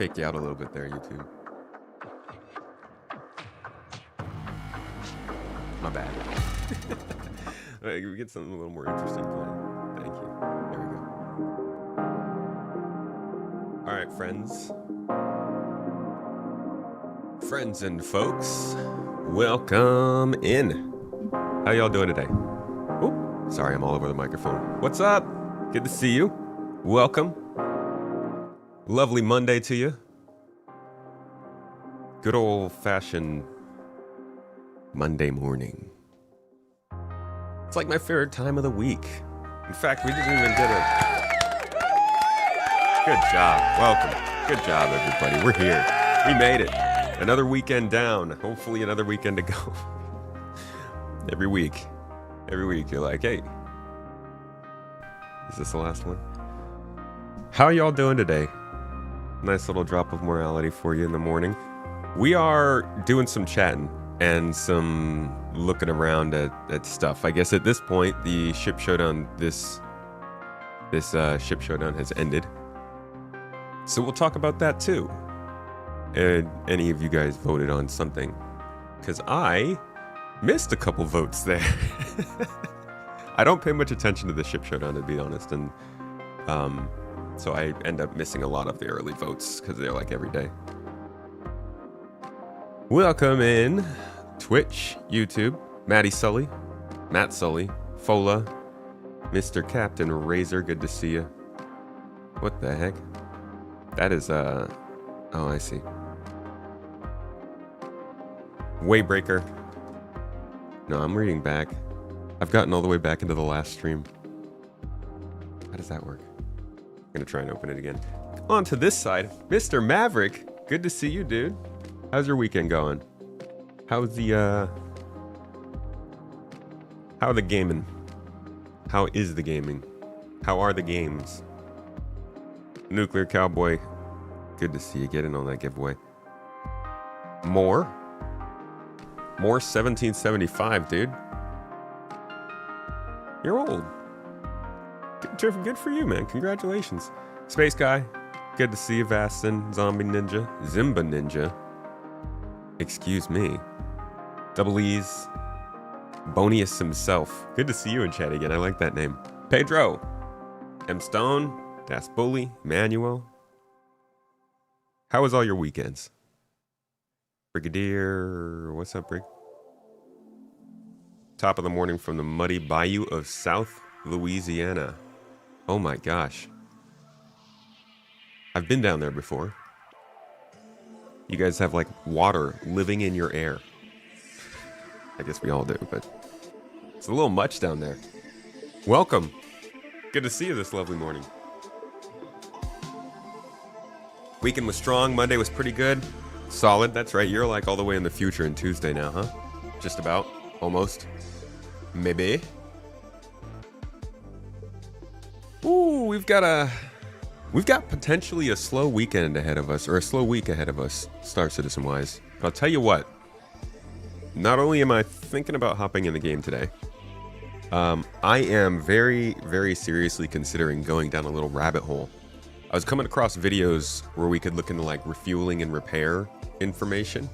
faked you out a little bit there, YouTube. My bad. Alright, we get something a little more interesting playing. Thank you. There we go. Alright, friends and folks, welcome in. How y'all doing today? Oh, sorry, I'm all over the microphone. What's up? Good to see you. Welcome. Lovely Monday to you. Good old-fashioned Monday morning. It's like my favorite time of the week. In fact, we didn't even get a... Good job. Welcome. Good job, everybody. We're here. We made it. Another weekend down. Hopefully another weekend to go. Every week you're like, hey, is this the last one? How y'all doing today? Nice little drop of morality for you in the morning. We are doing some chatting and some looking around at stuff. I guess at this point, the ship showdown, this ship showdown has ended. So we'll talk about that too. And any of you guys voted on something? Because I missed a couple votes there. I don't pay much attention to the ship showdown, to be honest, and so I end up missing a lot of the early votes because they're like every day. Welcome in Twitch, YouTube, Maddie Sully, Matt Sully, Fola, Mr. Captain Razor, good to see you. What the heck? That is, oh, I see. Waybreaker. No, I'm reading back. I've gotten all the way back into the last stream. How does that work? I'm gonna try and open it again. On to this side, Mr. Maverick. Good to see you, dude. How's your weekend going? How's the how the gaming? How is the gaming? How are the games? Nuclear Cowboy. Good to see you getting on that giveaway. More 1775, dude. You're old. Good for you, man. Congratulations. Space Guy. Good to see you, Vastin. Zombie Ninja. Zimba Ninja. Excuse me. Double E's. Bonius himself. Good to see you in chat again. I like that name. Pedro. M. Stone. Das Bully. Manuel. How was all your weekends? Brigadier. What's up, Brig? Top of the morning from the muddy bayou of South Louisiana. Oh my gosh. I've been down there before. You guys have like water living in your air. I guess we all do, but it's a little much down there. Welcome. Good to see you this lovely morning. Weekend was strong. Monday was pretty good. Solid. That's right. You're like all the way in the future in Tuesday now, huh? Just about. Almost. Maybe. Ooh, we've got potentially a slow weekend ahead of us, or a slow week ahead of us, Star Citizen wise. But I'll tell you what. Not only am I thinking about hopping in the game today, I am very, very seriously considering going down a little rabbit hole. I was coming across videos where we could look into like refueling and repair information.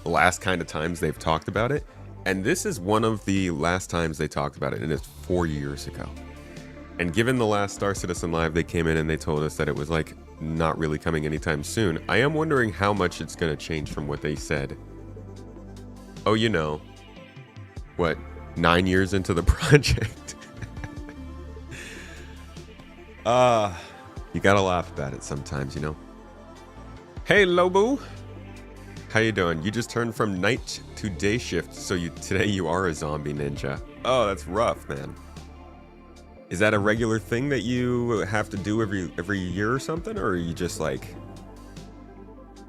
The last kind of times they've talked about it. And this is one of the last times they talked about it, and it's 4 years ago. And given the last Star Citizen Live, they came in and they told us that it was like not really coming anytime soon. I am wondering how much it's going to change from what they said. Oh, you know, what, 9 years into the project? You gotta laugh about it sometimes, you know. Hey, Lobu. How you doing? You just turned from night to day shift, so today you are a zombie ninja. Oh, that's rough, man. Is that a regular thing that you have to do every year or something, or are you just like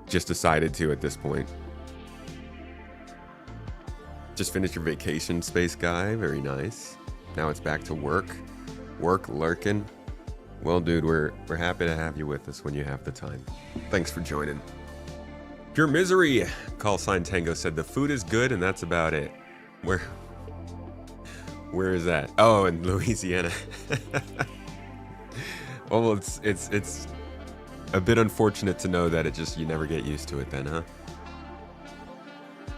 decided to at this point? Just finished your vacation, Space Guy. Very nice. Now it's back to work lurking. Well, dude, we're happy to have you with us when you have the time. Thanks for joining. Pure Misery. Call sign Tango said the food is good and that's about it. Where is that? Oh, in Louisiana. Well, it's A bit unfortunate to know that you never get used to it then, huh?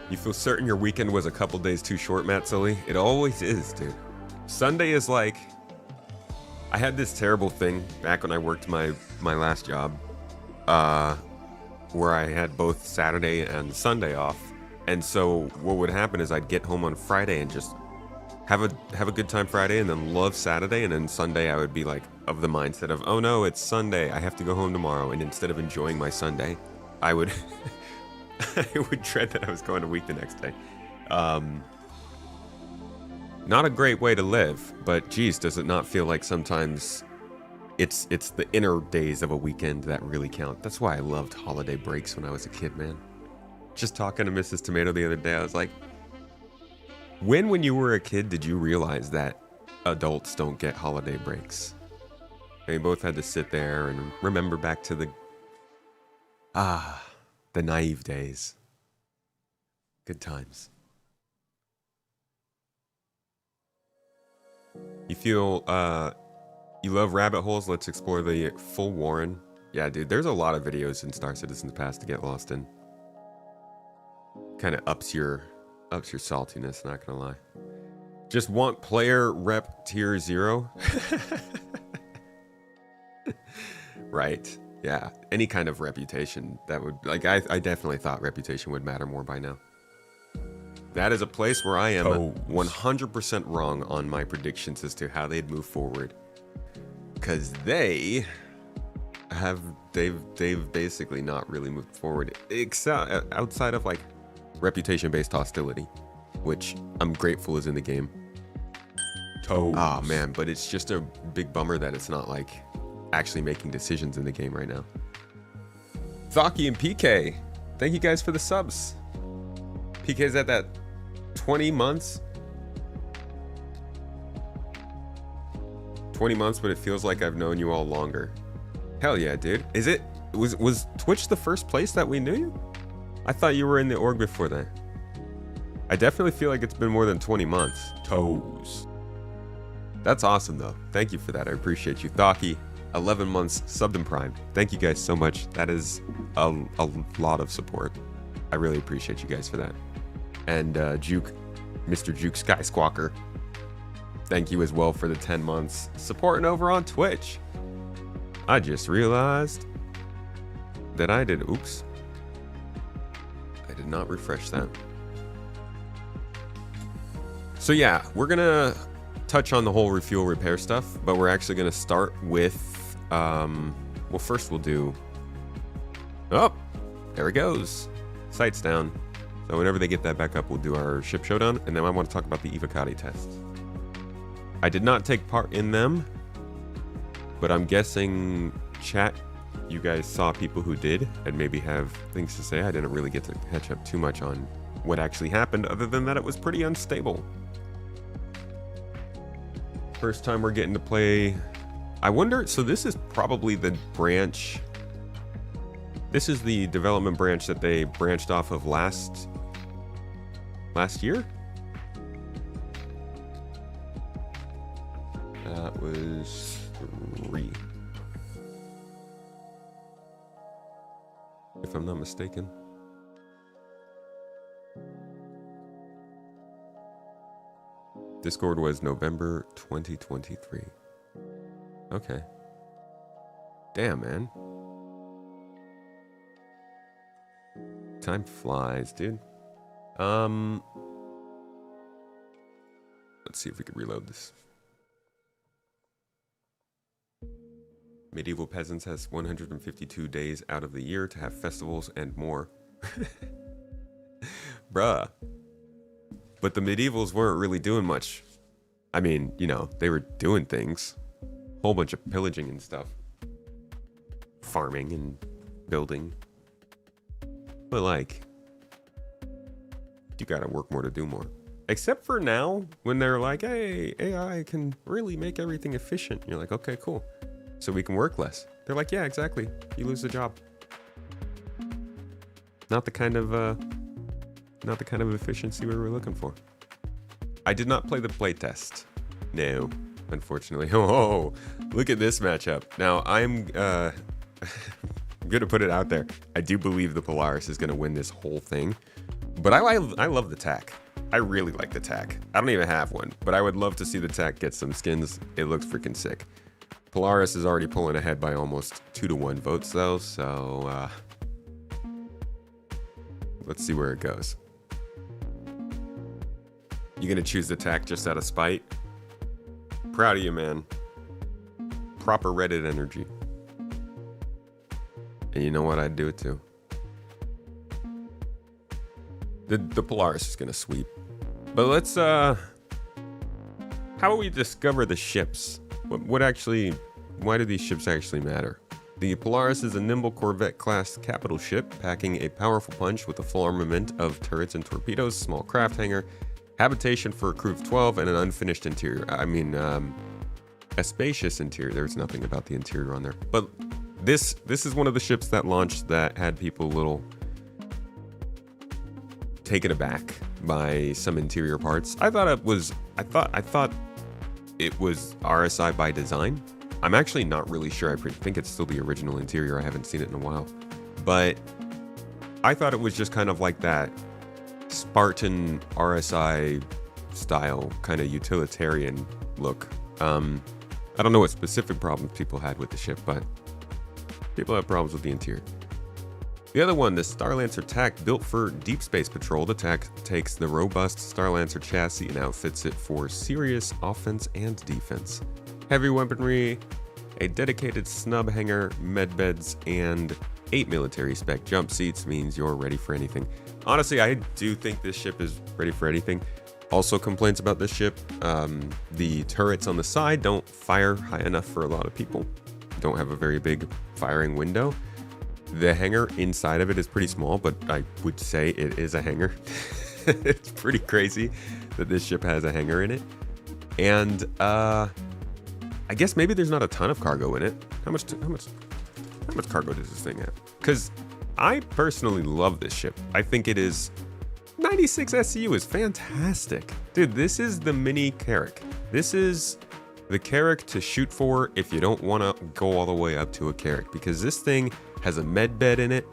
You feel certain your weekend was a couple days too short, Matt Sully? It always is, dude. Sunday is like... I had this terrible thing back when I worked my last job, where I had both Saturday and Sunday off. And so what would happen is I'd get home on Friday and just have a good time Friday, and then love Saturday, and then Sunday I would be like of the mindset of, oh no, it's Sunday, I have to go home tomorrow. And instead of enjoying my Sunday, I would I would dread that I was going to week the next day. Not a great way to live, but geez, does it not feel like sometimes it's the inner days of a weekend that really count? That's why I loved holiday breaks when I was a kid, man. Just talking to Mrs. Tomato the other day, I was like, when you were a kid, did you realize that adults don't get holiday breaks? They both had to sit there and remember back to the naive days. Good times. You feel, you love rabbit holes? Let's explore the full Warren. Yeah, dude, there's a lot of videos in Star Citizen Pass to get lost in. Kind of ups your saltiness, not gonna lie. Just want player rep tier 0. Right. Yeah. Any kind of reputation that would, like, I definitely thought reputation would matter more by now. That is a place where I am 100% wrong on my predictions as to how they'd move forward. Because they've basically not really moved forward, except outside of like reputation-based hostility, which I'm grateful is in the game. Oh man, but it's just a big bummer that it's not like actually making decisions in the game right now. Thaki and PK, thank you guys for the subs. PK's at that 20 months. 20 months, but it feels like I've known you all longer. Hell yeah, dude. Was Twitch the first place that we knew you? I thought you were in the org before that. I definitely feel like it's been more than 20 months. Toes. That's awesome though. Thank you for that. I appreciate you. Thaki, 11 months subbed and prime. Thank you guys so much. That is a lot of support. I really appreciate you guys for that. And Juke, Mr. Juke Sky Squawker, thank you as well for the 10 months supporting over on Twitch. I just realized that I did not refresh that. So yeah, we're gonna touch on the whole refuel repair stuff, but we're actually gonna start with well, first we'll do, oh, there it goes, sights down. So whenever they get that back up, we'll do our ship showdown, and then I want to talk about the Evocati tests. I did not take part in them, but I'm guessing chat, you guys saw people who did and maybe have things to say. I didn't really get to catch up too much on what actually happened, other than that it was pretty unstable. First time we're getting to play. I wonder, so this is probably the branch. This is the development branch that they branched off of last year? That was 3. If I'm not mistaken. Discord was November 2023. Okay. Damn, man. Time flies, dude. Let's see if we can reload this. Medieval Peasants has 152 days out of the year to have festivals and more. Bruh. But the medievals weren't really doing much. I mean, you know, they were doing things. Whole bunch of pillaging and stuff. Farming and building. But like, you gotta work more to do more. Except for now, when they're like, hey, AI can really make everything efficient. You're like, okay, cool. So we can work less. They're like, yeah, exactly. You lose the job. Not the kind of efficiency we were looking for. I did not play the playtest. No, unfortunately. Oh, look at this matchup. Now I'm I'm gonna put it out there. I do believe the Polaris is gonna win this whole thing, but I love the TAC. I really like the TAC. I don't even have one, but I would love to see the TAC get some skins. It looks freaking sick. Polaris is already pulling ahead by almost 2-1 votes though, so let's see where it goes. You gonna choose the TAC just out of spite? Proud of you, man. Proper Reddit energy. And you know what? I'd do it too. The Polaris is gonna sweep. But let's how do we discover the ships? Why do these ships actually matter? The Polaris is a nimble Corvette-class capital ship, packing a powerful punch with a full armament of turrets and torpedoes, small craft hangar, habitation for a crew of 12, and an unfinished interior. A spacious interior. There's nothing about the interior on there. But this is one of the ships that launched that had people a little taken aback by some interior parts. I thought it was RSI by design. I'm actually not really sure. I think it's still the original interior. I haven't seen it in a while. But I thought it was just kind of like that Spartan RSI style, kind of utilitarian look. I don't know what specific problems people had with the ship, but people have problems with the interior. The other one, the Starlancer TAC, built for deep space patrol. The TAC takes the robust Starlancer chassis and outfits it for serious offense and defense. Heavy weaponry, a dedicated snub hangar, med beds, and 8 military spec jump seats means you're ready for anything. Honestly, I do think this ship is ready for anything. Also complaints about this ship, the turrets on the side don't fire high enough for a lot of people. Don't have a very big firing window. The hangar inside of it is pretty small, but I would say it is a hangar. It's pretty crazy that this ship has a hangar in it. And I guess maybe there's not a ton of cargo in it. How much cargo does this thing have? Because I personally love this ship. I think it is 96 SCU is fantastic. Dude, this is the mini Carrack. This is the Carrack to shoot for if you don't want to go all the way up to a Carrack, because this thing has a med bed in it.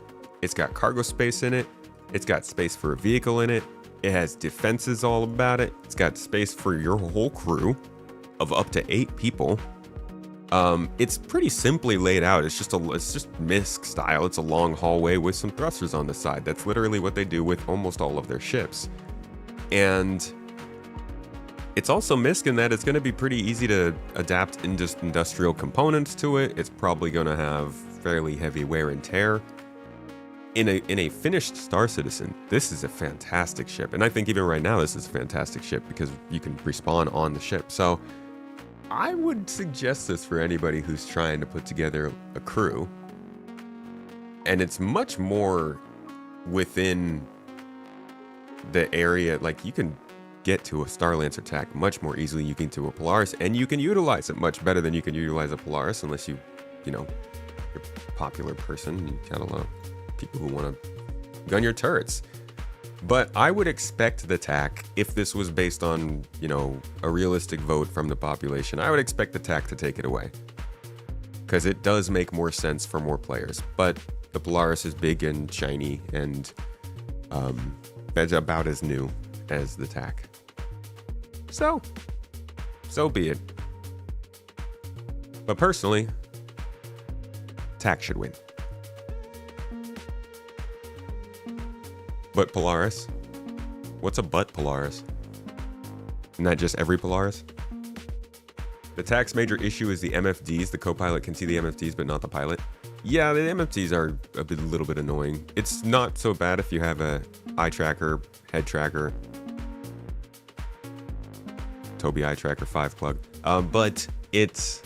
It's got cargo space in it. It's got space for a vehicle in it. It has defenses all about it. It's got space for your whole crew of up to 8 people. It's pretty simply laid out. It's just MISC style. It's a long hallway with some thrusters on the side. That's literally what they do with almost all of their ships. And it's also MISC in that it's going to be pretty easy to adapt industrial components to it. It's probably going to have fairly heavy wear and tear. In a finished Star Citizen, this is a fantastic ship. And I think even right now, this is a fantastic ship because you can respawn on the ship. So I would suggest this for anybody who's trying to put together a crew. And it's much more within the area. Like, you can get to a Starlancer TAC much more easily. You can to a Polaris, and you can utilize it much better than you can utilize a Polaris, unless you're a popular person. You got a lot of people who want to gun your turrets. But I would expect the TAC, if this was based on, a realistic vote from the population, I would expect the TAC to take it away. Because it does make more sense for more players. But the Polaris is big and shiny, and it's about as new as the TAC. So be it. But personally, TAC should win. But Polaris? What's a but Polaris? Not just every Polaris? The TAC's major issue is the MFDs. The co-pilot can see the MFDs, but not the pilot. Yeah, the MFDs are a little bit annoying. It's not so bad if you have a eye tracker, head tracker, Tobii eye tracker 5 plug. But it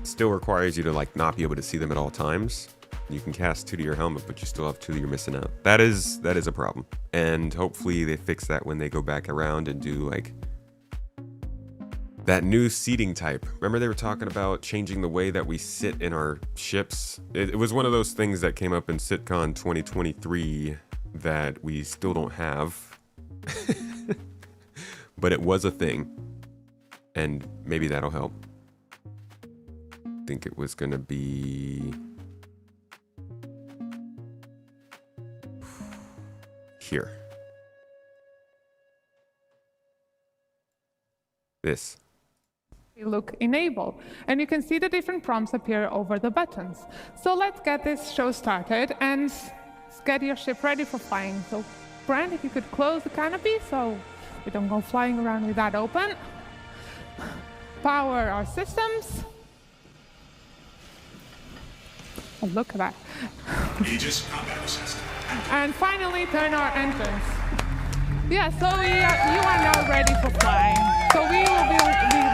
still requires you to not be able to see them at all times. You can cast 2 to your helmet, but you still have 2 that you're missing out. That is a problem. And hopefully they fix that when they go back around and do that new seating type. Remember they were talking about changing the way that we sit in our ships? It was one of those things that came up in SitCon 2023 that we still don't have. But it was a thing. And maybe that'll help. I think it was going to be here. This. Look enable, and you can see the different prompts appear over the buttons. So let's get this show started and get your ship ready for flying. So Brent, if you could close the canopy so we don't go flying around with that open. Power our systems. Oh, look at that. Aegis combat assist. And finally turn our engines. Yeah, so you are now ready for flying. So we will be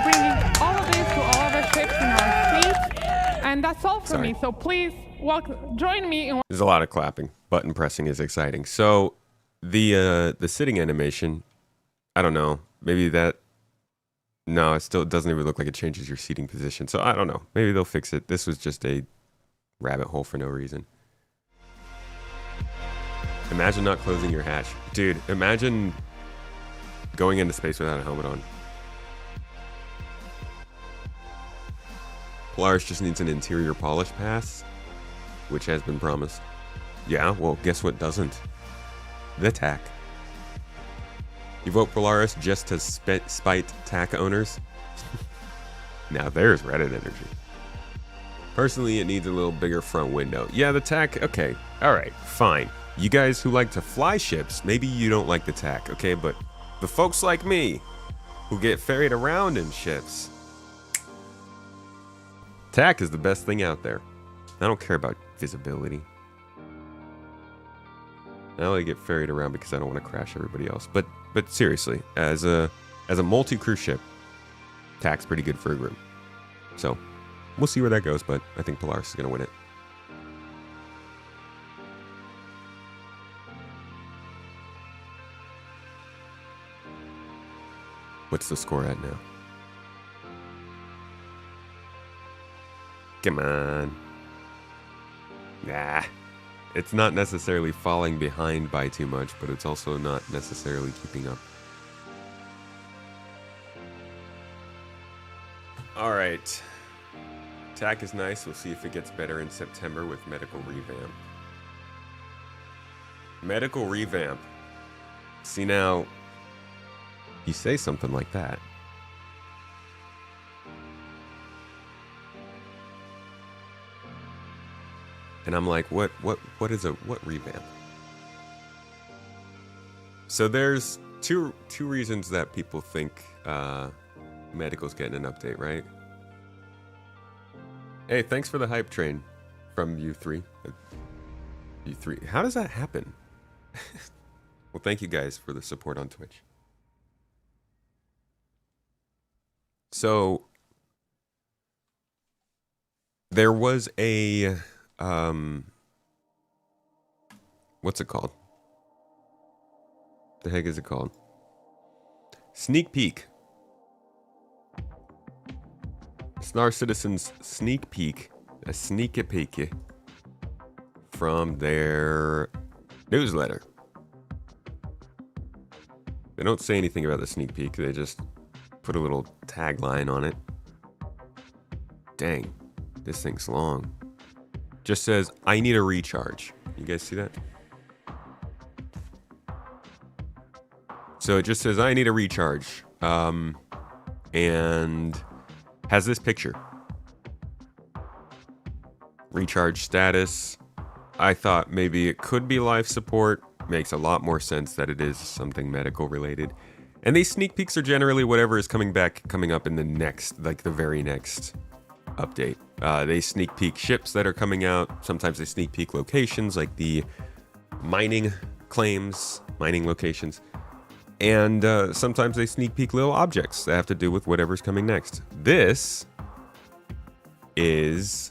bringing all of this to all of our ships in our fleet. And that's all for me. So please join me in... There's a lot of clapping. Button pressing is exciting. So the sitting animation, I don't know. Maybe that... No, it still doesn't even look like it changes your seating position. So I don't know. Maybe they'll fix it. This was just a rabbit hole for no reason. Imagine not closing your hatch. Dude, imagine going into space without a helmet on. Polaris just needs an interior polish pass, which has been promised. Yeah, well, guess what doesn't? The TAC. You vote Polaris just to spite TAC owners? Now there's Reddit energy. Personally, it needs a little bigger front window. Yeah, the TAC, okay. All right, fine. You guys who like to fly ships, maybe you don't like the TAC, okay? But the folks like me who get ferried around in ships, TAC is the best thing out there. I don't care about visibility. I only get ferried around because I don't want to crash everybody else. But seriously, as a multi-crew ship, TAC's pretty good for a group. So we'll see where that goes, but I think Polaris is going to win it. What's the score at now? Come on. Nah. It's not necessarily falling behind by too much, but it's also not necessarily keeping up. Alright. TAC is nice. We'll see if it gets better in September with medical revamp. Medical revamp. See now... You say something like that. And I'm like, what revamp? So there's two reasons that people think medical's getting an update, right? Hey, thanks for the hype train from U3. U3. How does that happen? Well, thank you guys for the support on Twitch. So there was a what's it called? The heck is it called? Sneak peek. Star Citizen's sneak peek, a sneaky peeky from their newsletter. They don't say anything about the sneak peek. They just put a little tagline on it. Dang, this thing's long. Just says, I need a recharge. You guys see that? So it just says, I need a recharge. And has this picture. Recharge status. I thought maybe it could be life support. Makes a lot more sense that it is something medical related. And these sneak peeks are generally whatever is coming up in the next, like the very next update. They sneak peek ships that are coming out. Sometimes they sneak peek locations like the mining claims, mining locations. And sometimes they sneak peek little objects that have to do with whatever's coming next. This is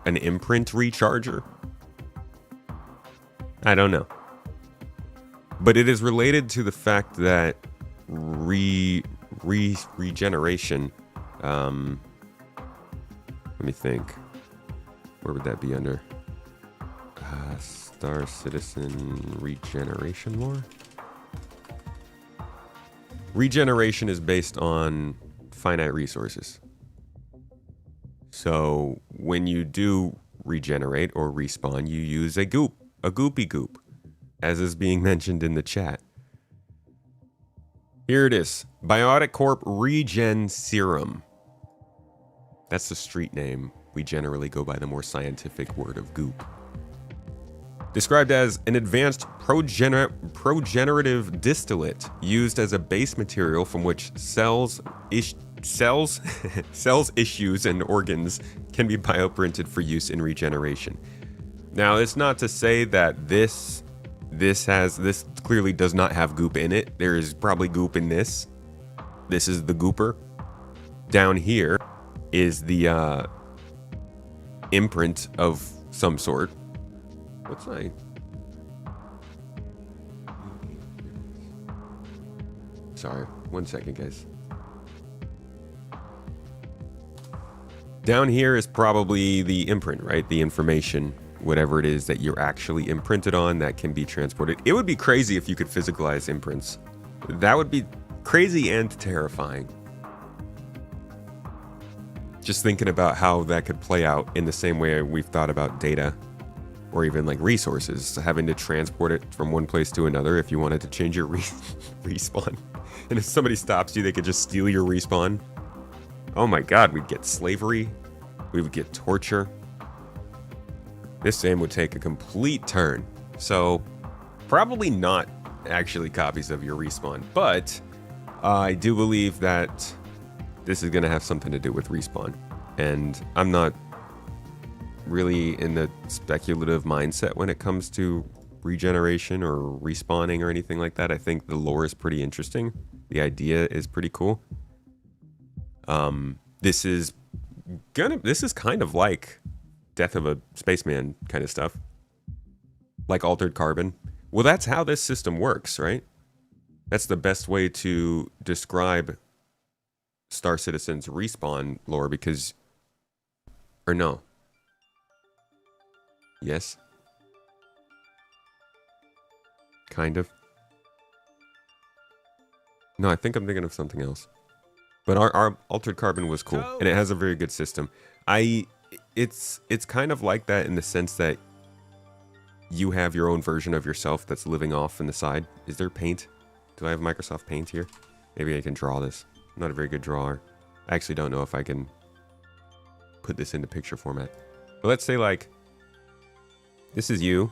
an imprint recharger. I don't know. But it is related to the fact that regeneration. Let me think. Where would that be under? Star Citizen regeneration lore? Regeneration is based on finite resources. So when you do regenerate or respawn, you use a goopy goop, as is being mentioned in the chat. Here it is. Biotic Corp Regen Serum. That's the street name. We generally go by the more scientific word of goop. Described as an advanced progenerative distillate used as a base material from which cells, issues, and organs can be bioprinted for use in regeneration. Now, it's not to say that this clearly does not have goop in it. There is probably goop in this. This is the gooper. Down here is the imprint of some sort. What's my... Sorry, 1 second, guys. Down here is probably the imprint, right? The information, whatever it is that you're actually imprinted on that can be transported. It would be crazy if you could physicalize imprints. That would be crazy and terrifying. Just thinking about how that could play out in the same way we've thought about data. Or even like resources, having to transport it from one place to another if you wanted to change your respawn. And if somebody stops you, they could just steal your respawn. Oh my god, we'd get slavery. We would get torture. This game would take a complete turn. So, probably not actually copies of your respawn. But, I do believe that this is going to have something to do with respawn. And I'm not really in the speculative mindset when it comes to regeneration or respawning or anything like that. I think the lore is pretty interesting. The idea is pretty cool. This is kind of like Death of a Spaceman kind of stuff. Like Altered Carbon. Well, that's how this system works, right? That's the best way to describe Star Citizen's respawn lore because... Or no. Yes. Kind of. No, I think I'm thinking of something else. But our Altered Carbon was cool, and it has a very good system. It's kind of like that in the sense that you have your own version of yourself that's living off in the side. Is there paint? Do I have Microsoft Paint here? Maybe I can draw this. I'm not a very good drawer. I actually don't know if I can put this into picture format. But let's say like, this is you.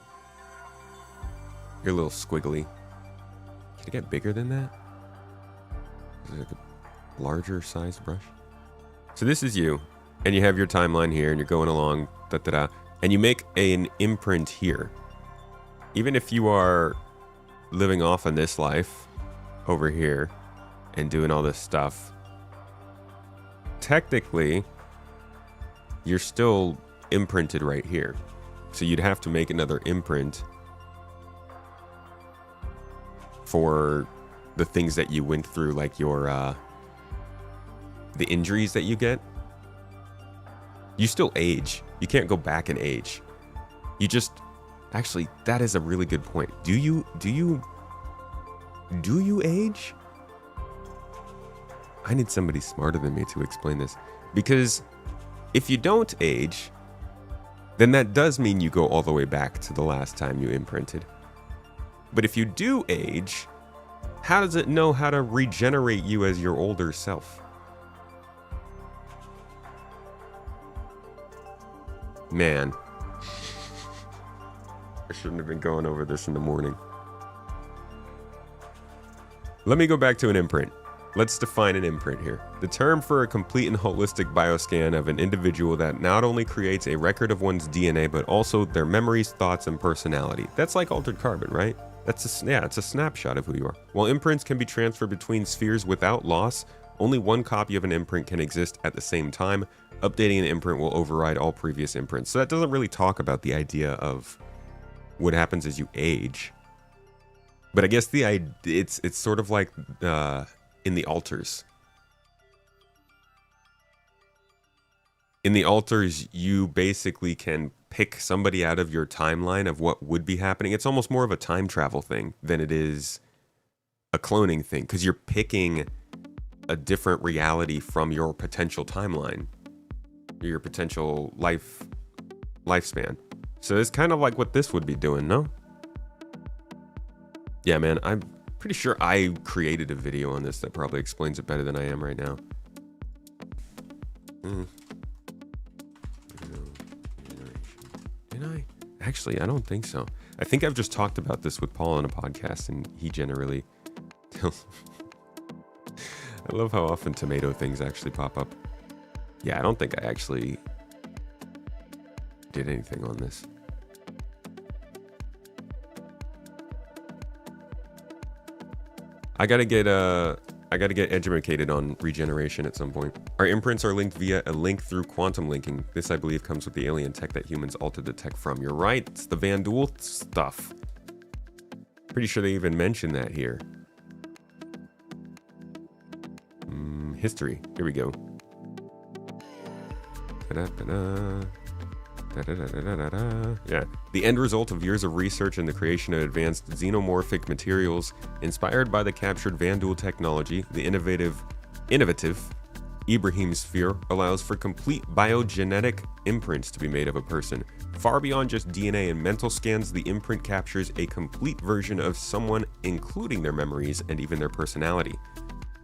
You're a little squiggly. Can it get bigger than that? Is it like a larger size brush? So this is you, and you have your timeline here, and you're going along, and you make an imprint here. Even if you are living off in this life over here and doing all this stuff, technically, you're still imprinted right here. So you'd have to make another imprint for the things that you went through, like your the injuries that you get. You still age. You can't go back and age. You just... Actually, that is a really good point. Do you age? I need somebody smarter than me to explain this. Because if you don't age, then that does mean you go all the way back to the last time you imprinted. But if you do age, how does it know how to regenerate you as your older self? Man. I shouldn't have been going over this in the morning. Let me go back to an imprint. Let's define an imprint here. The term for a complete and holistic bioscan of an individual that not only creates a record of one's DNA, but also their memories, thoughts, and personality. That's like Altered Carbon, right? It's a snapshot of who you are. While imprints can be transferred between spheres without loss, only one copy of an imprint can exist at the same time. Updating an imprint will override all previous imprints. So that doesn't really talk about the idea of what happens as you age. But I guess it's sort of like in the altars. In the altars, you basically can pick somebody out of your timeline of what would be happening. It's almost more of a time travel thing than it is a cloning thing, because you're picking a different reality from your potential timeline, your potential life lifespan. So it's kind of like what this would be doing, no? Yeah, man, I'm pretty sure I created a video on this that probably explains it better than I am right now. Did I? Actually, I don't think so. I think I've just talked about this with Paul on a podcast, and he generally tells... I love how often tomato things actually pop up. Yeah, I don't think I actually did anything on this. I gotta get educated on regeneration at some point. Our imprints are linked via a link through quantum linking. This, I believe, comes with the alien tech that humans altered the tech from. You're right, it's the Van Duel stuff. Pretty sure they even mentioned that here. History. Here we go. Yeah. The end result of years of research and the creation of advanced xenomorphic materials inspired by the captured Van Duel technology, the innovative Ibrahim sphere allows for complete biogenetic imprints to be made of a person. Far beyond just DNA and mental scans, the imprint captures a complete version of someone, including their memories and even their personality.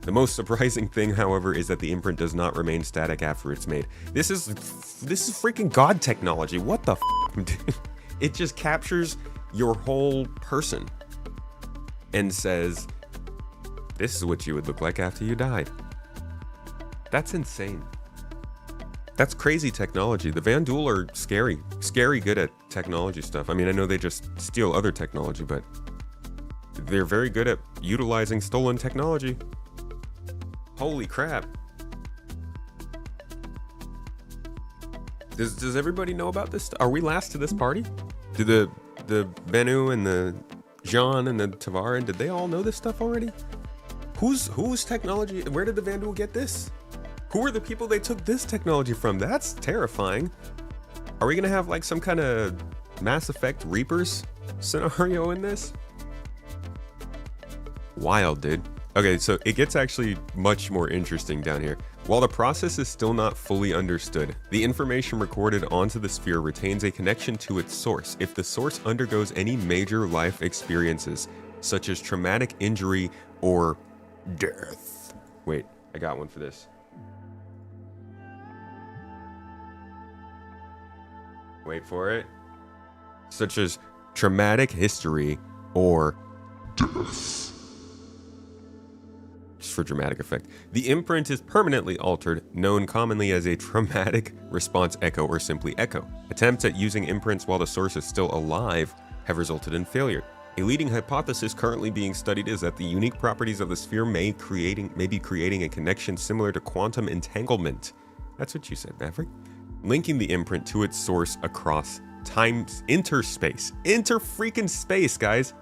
The most surprising thing, however, is that the imprint does not remain static after it's made. This is freaking God technology. What the f, dude? It just captures your whole person and says, this is what you would look like after you died. That's insane. That's crazy technology. The Van Duel are scary good at technology stuff. I mean, I know they just steal other technology, but they're very good at utilizing stolen technology. Holy crap. Does everybody know about this? Are we last to this party? Do the Bennu and the Jean and the Tavarin, did they all know this stuff already? Whose technology? Where did the Van Duel get this? Who are the people they took this technology from? That's terrifying. Are we gonna have like some kind of Mass Effect Reapers scenario in this? Wild, dude. Okay, so it gets actually much more interesting down here. While the process is still not fully understood, the information recorded onto the sphere retains a connection to its source. If the source undergoes any major life experiences, such as traumatic injury or death. Wait, I got one for this. Wait for it. Such as traumatic history or death. Just for dramatic effect. The imprint is permanently altered, known commonly as a traumatic response echo or simply echo. Attempts at using imprints while the source is still alive have resulted in failure. A leading hypothesis currently being studied is that the unique properties of the sphere may be creating a connection similar to quantum entanglement. That's what you said, Maverick. Linking the imprint to its source across time's interspace. Inter-freaking space, guys.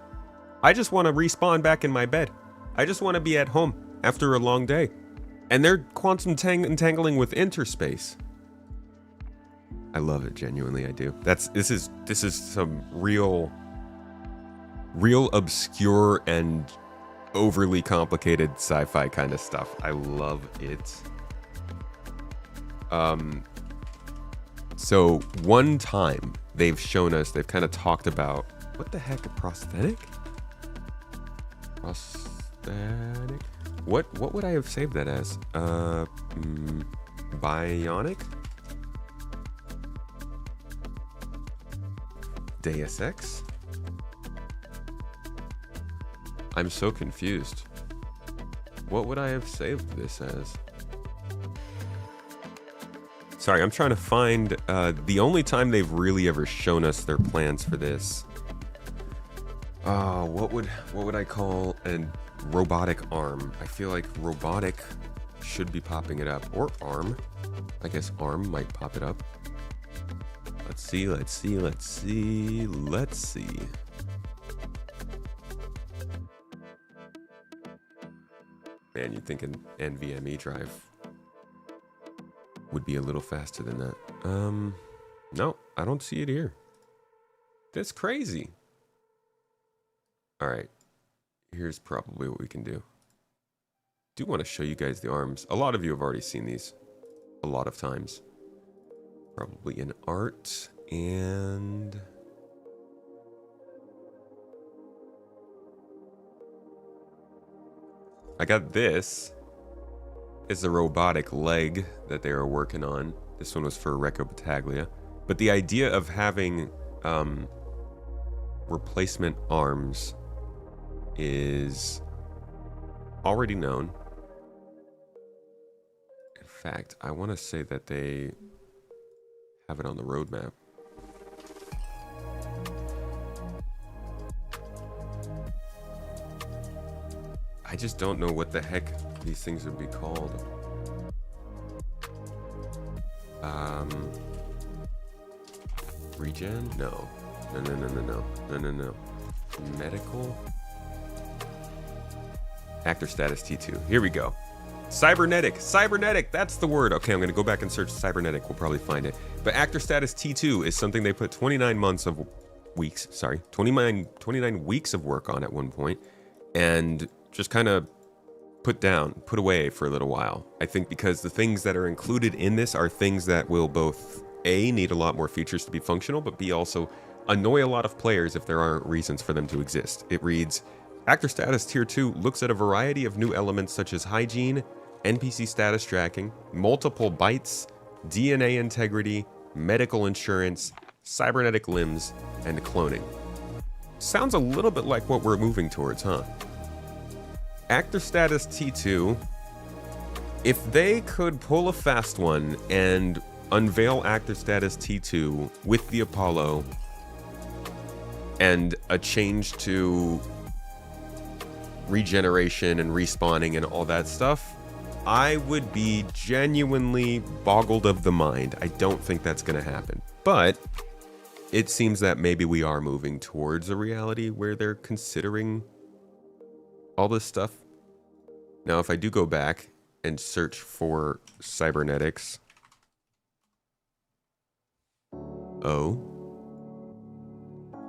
I just want to respawn back in my bed. I just want to be at home after a long day. And they're quantum entangling with interspace. I love it, genuinely I do. This is some real obscure and overly complicated sci-fi kind of stuff. I love it. So one time they've shown us, they've kind of talked about, what the heck, a prosthetic? Prosthetic? What would I have saved that as? Bionic? Deus Ex? I'm so confused. What would I have saved this as? Sorry, I'm trying to find the only time they've really ever shown us their plans for this. What would I call a robotic arm? I feel like robotic should be popping it up, or arm. I guess arm might pop it up. Let's see. Man, you'd think an NVMe drive would be a little faster than that. No, I don't see it here. That's crazy. All right, here's probably what we can do. Do want to show you guys the arms. A lot of you have already seen these a lot of times. Probably in art And I got this. It's a robotic leg that they were working on. This one was for Recco Battaglia. But the idea of having replacement arms is already known. In fact, I want to say that they have it on the roadmap. I just don't know what the heck these things would be called. Regen? No. No. Medical? Actor status T2. Here we go. Cybernetic, that's the word. Okay, I'm gonna go back and search cybernetic. We'll probably find it. But actor status T2 is something they put 29 weeks of work on at one point, and just kind of put away for a little while. I think because the things that are included in this are things that will both A, need a lot more features to be functional, but B, also annoy a lot of players if there aren't reasons for them to exist. It reads, actor status tier 2 looks at a variety of new elements such as hygiene, NPC status tracking, multiple bytes, DNA integrity, medical insurance, cybernetic limbs, and cloning. Sounds a little bit like what we're moving towards, huh? Actor status T2, if they could pull a fast one and unveil actor status T2 with the Apollo and a change to regeneration and respawning and all that stuff, I would be genuinely boggled of the mind. I don't think that's going to happen. But it seems that maybe we are moving towards a reality where they're considering all this stuff. Now, if I do go back and search for cybernetics. Oh.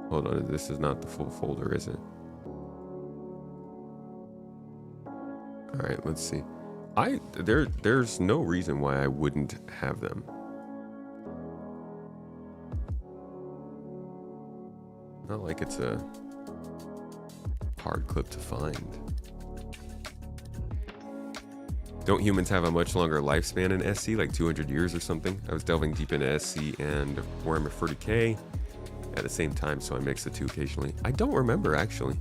Hold on, this is not the full folder, is it? All right, let's see. There's no reason why I wouldn't have them. Not like it's a hard clip to find. Don't humans have a much longer lifespan in SC, like 200 years or something? I was delving deep into SC and Warhammer 40k at the same time, so I mix the two occasionally. I don't remember, actually.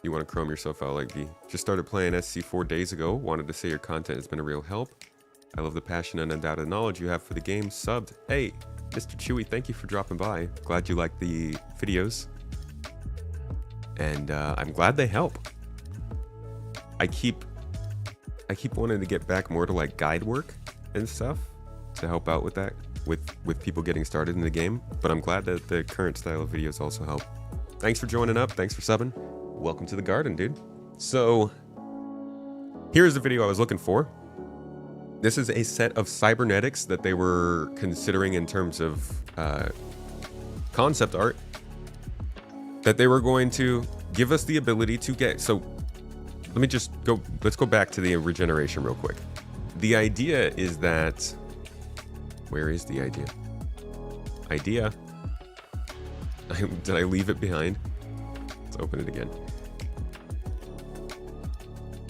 You want to chrome yourself out like me? Just started playing SC 4 days ago. Wanted to say your content has been a real help. I love the passion and undoubted knowledge you have for the game. Subbed. Hey, Mr. Chewy, thank you for dropping by. Glad you like the videos. And I'm glad they help. I keep wanting to get back more to like guide work and stuff to help out with that, with people getting started in the game. But I'm glad that the current style of videos also help. Thanks for joining up. Thanks for subbing. Welcome to the garden, dude. So here's the video I was looking for. This is a set of cybernetics that they were considering in terms of concept art that they were going to give us the ability to get. So let's go back to the regeneration real quick. The idea is that, where is the idea? Did I leave it behind? Let's open it again.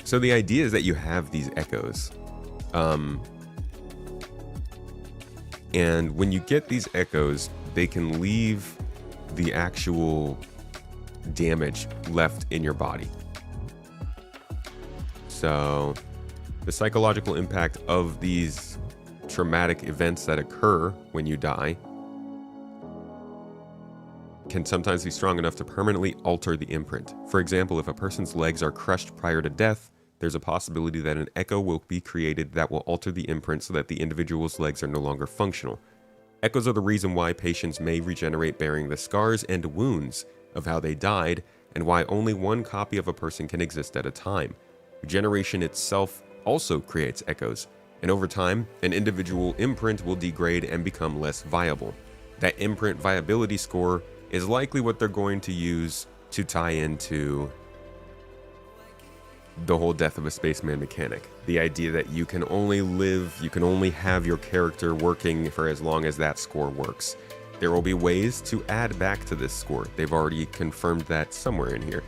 So the idea is that you have these echoes. And when you get these echoes, they can leave the actual damage left in your body. So the psychological impact of these traumatic events that occur when you die can sometimes be strong enough to permanently alter the imprint. For example, if a person's legs are crushed prior to death, there's a possibility that an echo will be created that will alter the imprint so that the individual's legs are no longer functional. Echoes are the reason why patients may regenerate bearing the scars and wounds of how they died, and why only one copy of a person can exist at a time. Regeneration itself also creates echoes, and over time, an individual imprint will degrade and become less viable. That imprint viability score is likely what they're going to use to tie into the whole Death of a Spaceman mechanic. The idea that you can only live, you can only have your character working for as long as that score works. There will be ways to add back to this score. They've already confirmed that somewhere in here.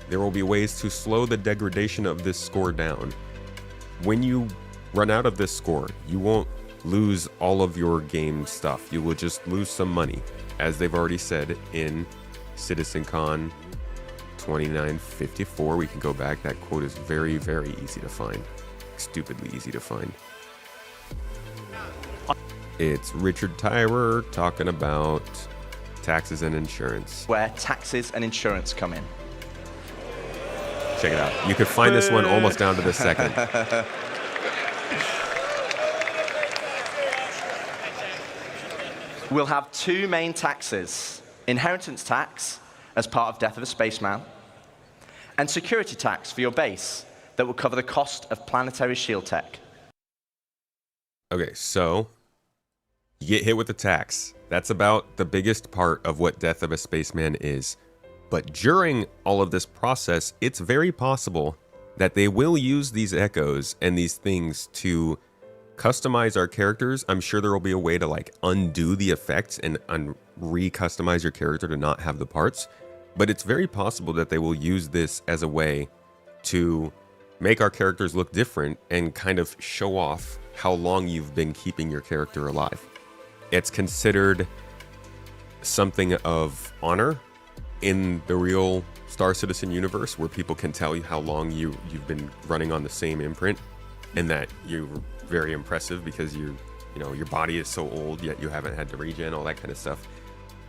There will be ways to slow the degradation of this score down. When you run out of this score, you won't lose all of your game stuff. You will just lose some money, as they've already said in CitizenCon 2954. We can go back. That quote is very, very easy to find. Stupidly easy to find. It's Richard Tyrer talking about taxes and insurance. Where taxes and insurance come in. Check it out. You could find this one almost down to the second. We'll have two main taxes. Inheritance tax as part of Death of a Spaceman, and security tax for your base that will cover the cost of planetary shield tech. Okay, so you get hit with the tax. That's about the biggest part of what Death of a Spaceman is. But during all of this process, it's very possible that they will use these echoes and these things to customize our characters. I'm sure there will be a way to like undo the effects and re-customize your character to not have the parts. But it's very possible that they will use this as a way to make our characters look different and kind of show off how long you've been keeping your character alive. It's considered something of honor in the real Star Citizen universe, where people can tell you how long you've been running on the same imprint, and that you're very impressive because your body is so old yet you haven't had to regen, all that kind of stuff.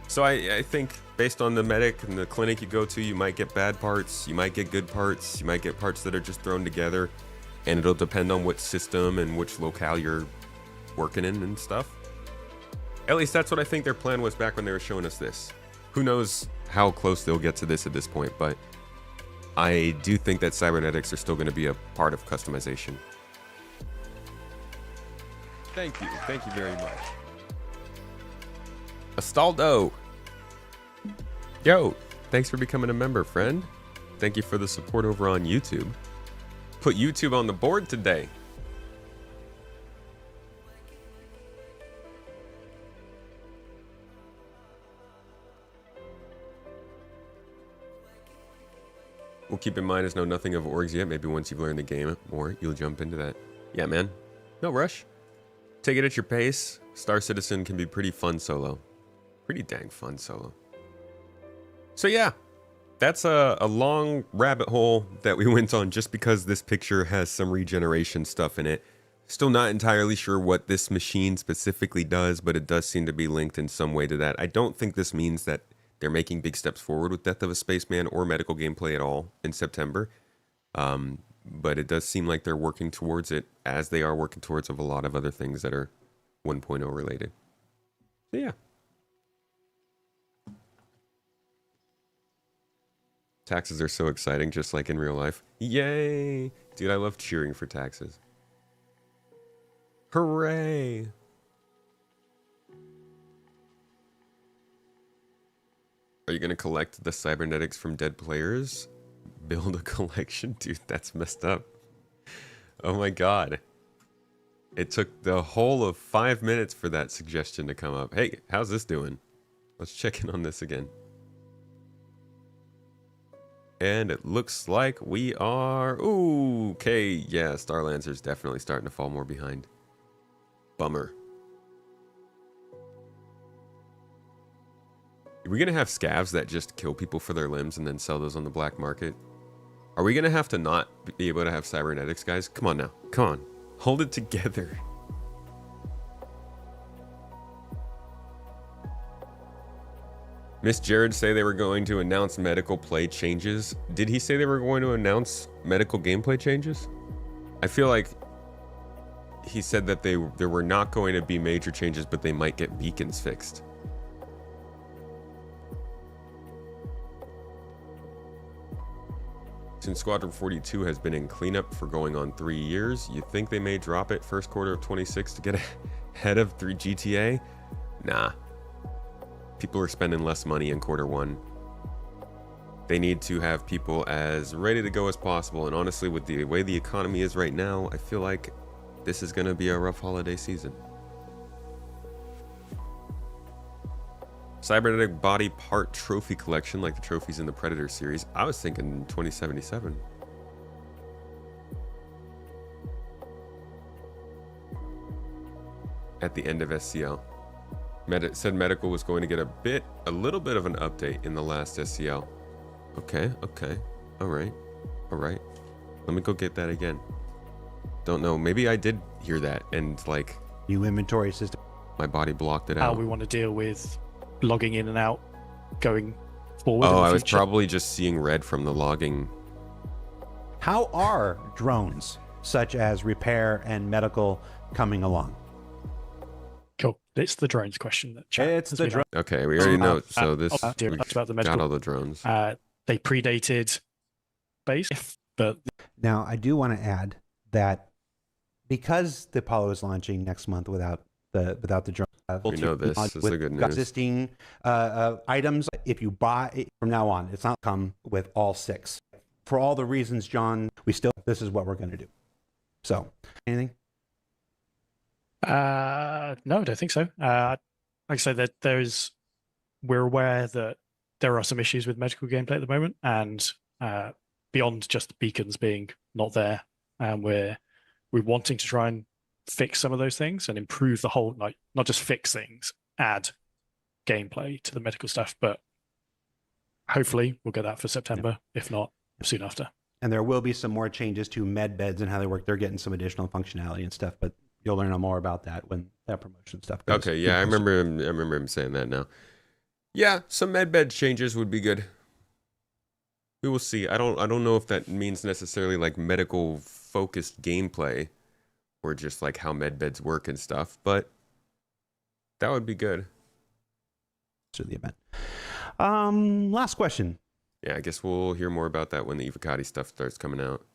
So I think based on the medic and the clinic you go to, you might get bad parts, you might get good parts, you might get parts that are just thrown together, and it'll depend on what system and which locale you're working in and stuff. At least that's what I think their plan was back when they were showing us this. Who knows how close they'll get to this at this point, but I do think that cybernetics are still going to be a part of customization. Thank you very much. Astaldo. Yo, thanks for becoming a member, friend. Thank you for the support over on YouTube. Put YouTube on the board today. We'll keep in mind, as know nothing of orgs yet. Maybe once you've learned the game more, you'll jump into that. Yeah, man. No rush. Take it at your pace. Star Citizen can be pretty fun solo. Pretty dang fun solo. So yeah, that's a long rabbit hole that we went on just because this picture has some regeneration stuff in it. Still not entirely sure what this machine specifically does, but it does seem to be linked in some way to that. I don't think this means that they're making big steps forward with Death of a Spaceman or medical gameplay at all in September. But it does seem like they're working towards it, as they are working towards a lot of other things that are 1.0 related. So yeah. Taxes are so exciting, just like in real life. Yay! Dude, I love cheering for taxes. Hooray! Are you going to collect the cybernetics from dead players? Build a collection? Dude, that's messed up. Oh my god. It took the whole of 5 minutes for that suggestion to come up. Hey, how's this doing? Let's check in on this again. And it looks like we are... Ooh, okay, yeah, Starlancer's definitely starting to fall more behind. Bummer. Are we going to have scavs that just kill people for their limbs and then sell those on the black market? Are we going to have to not be able to have cybernetics, guys? Come on now. Come on. Hold it together. Miss Jared say they were going to announce medical play changes. Did he say they were going to announce medical gameplay changes? I feel like he said that there were not going to be major changes, but they might get beacons fixed. Since Squadron 42 has been in cleanup for going on 3 years, you think they may drop it first quarter of 26 to get ahead of GTA? Nah. People are spending less money in quarter one. they need to have people as ready to go as possible. And honestly, with the way the economy is right now, I feel like this is going to be a rough holiday season. Cybernetic body part trophy collection, like the trophies in the Predator series. I was thinking 2077. At the end of SCL. Said medical was going to get a little bit of an update in the last SCL. Okay. All right. Let me go get that again. Don't know. Maybe I did hear that and like new inventory system. My body blocked it How out. we want to deal with logging in and out, going forward. Oh, in the I was future. probably just seeing red from the logging. How are drones such as repair and medical coming along? Cool. It's the drones question that chat It's has the been drone. Okay, we already know. So this dear, we that's about the got medical. all the drones. They predated base, but Now, I do want to add that because the Apollo is launching next month without the drone, We know this. This is with the good news. existing items. If you buy it from now on, it's not come with all 6. For all the reasons, John, this is what we're going to do. So, anything? no, I don't think so. Like I said, that we're aware that there are some issues with medical gameplay at the moment, and beyond just the beacons being not there, we're wanting to try and fix some of those things and improve the whole, like not just fix things, add gameplay to the medical stuff, but hopefully we'll get that for September, if not soon after. And there will be some more changes to med beds and how they work. They're getting some additional functionality and stuff, but you'll learn more about that when that promotion stuff goes. Okay, yeah, I remember him saying that now. Yeah, some medbed changes would be good. We will see. I don't know if that means necessarily like medical focused gameplay or just like how medbeds work and stuff, but that would be good. To the event. Last question. Yeah, I guess we'll hear more about that when the Evocati stuff starts coming out.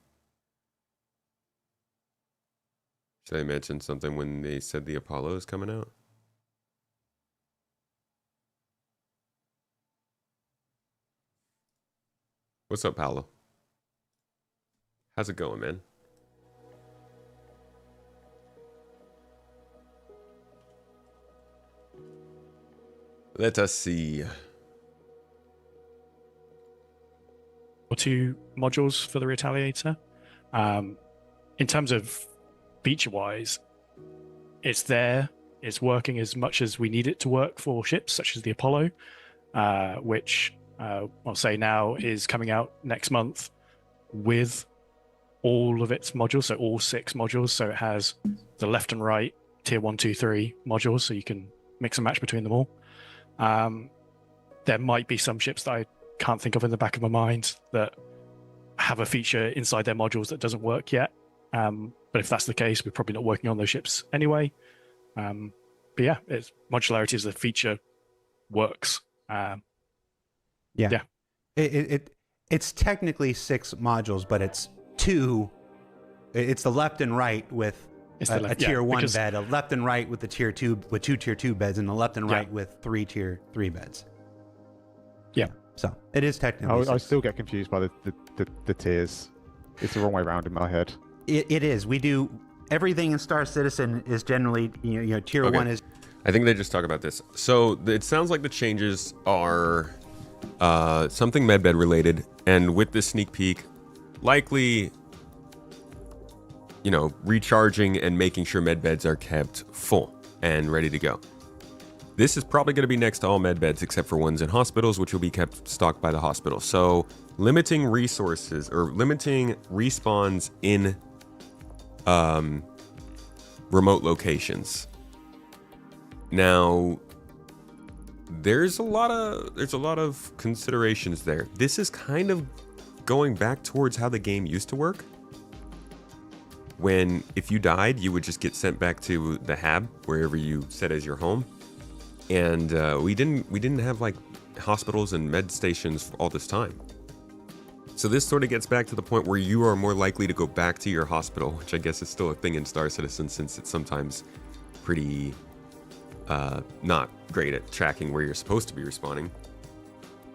Should I mention something when they said the Apollo is coming out? What's up, Paolo? How's it going, man? Let us see. Or 2 modules for the Retaliator. In terms of feature-wise, it's there. It's working as much as we need it to work for ships such as the Apollo, which I'll say now is coming out next month with all of its modules, so all 6 modules. So it has the left and right tier 1, 2, 3 modules, so you can mix and match between them all. There might be some ships that I can't think of in the back of my mind that have a feature inside their modules that doesn't work yet. But if that's the case, we're probably not working on those ships anyway. But yeah, it's modularity as a feature works. Yeah. It's technically 6 modules, but it's 2. It's the left and right with a tier 1 bed, a left and right with the tier 2 with 2 tier 2 beds, and a left and right with 3 tier 3 beds. Yeah. So it is technically. I still get confused by the tiers. It's the wrong way around in my head. It is. We do everything in Star Citizen is generally tier Okay. 1 is. I think they just talk about this. So it sounds like the changes are something medbed related, and with this sneak peek, likely, recharging and making sure medbeds are kept full and ready to go. This is probably going to be next to all medbeds except for ones in hospitals, which will be kept stocked by the hospital. So limiting resources or limiting respawns in remote locations. Now, there's a lot of considerations there. This is kind of going back towards how the game used to work. When if you died, you would just get sent back to the hab, wherever you set as your home. And we didn't have like hospitals and med stations all this time. So this sort of gets back to the point where you are more likely to go back to your hospital, which I guess is still a thing in Star Citizen, since it's sometimes pretty not great at tracking where you're supposed to be respawning.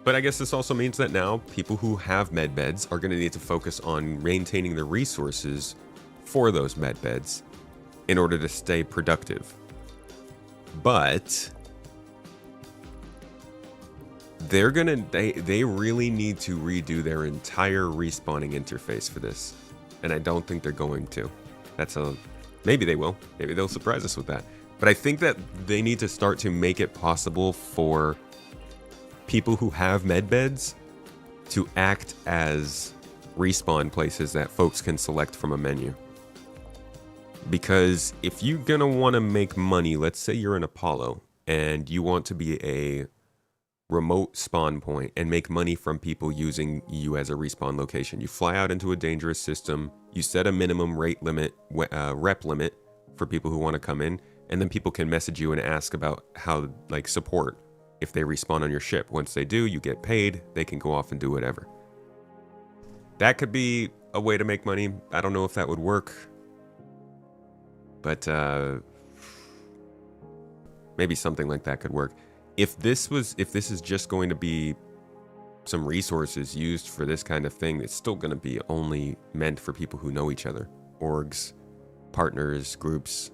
But I guess this also means that now people who have med beds are going to need to focus on maintaining the resources for those med beds in order to stay productive. But they really need to redo their entire respawning interface for this. And I don't think they're going to. Maybe they will. Maybe they'll surprise us with that. But I think that they need to start to make it possible for people who have med beds to act as respawn places that folks can select from a menu. Because if you're gonna want to make money, let's say you're an Apollo and you want to be a remote spawn point and make money from people using you as a respawn location. You fly out into a dangerous system, you set a minimum rate limit, rep limit for people who want to come in, and then people can message you and ask about how, like, support if they respawn on your ship. Once they do, you get paid, they can go off and do whatever. That could be a way to make money. I don't know if that would work, but maybe something like that could work. If this is just going to be some resources used for this kind of thing, it's still going to be only meant for people who know each other. Orgs, partners, groups.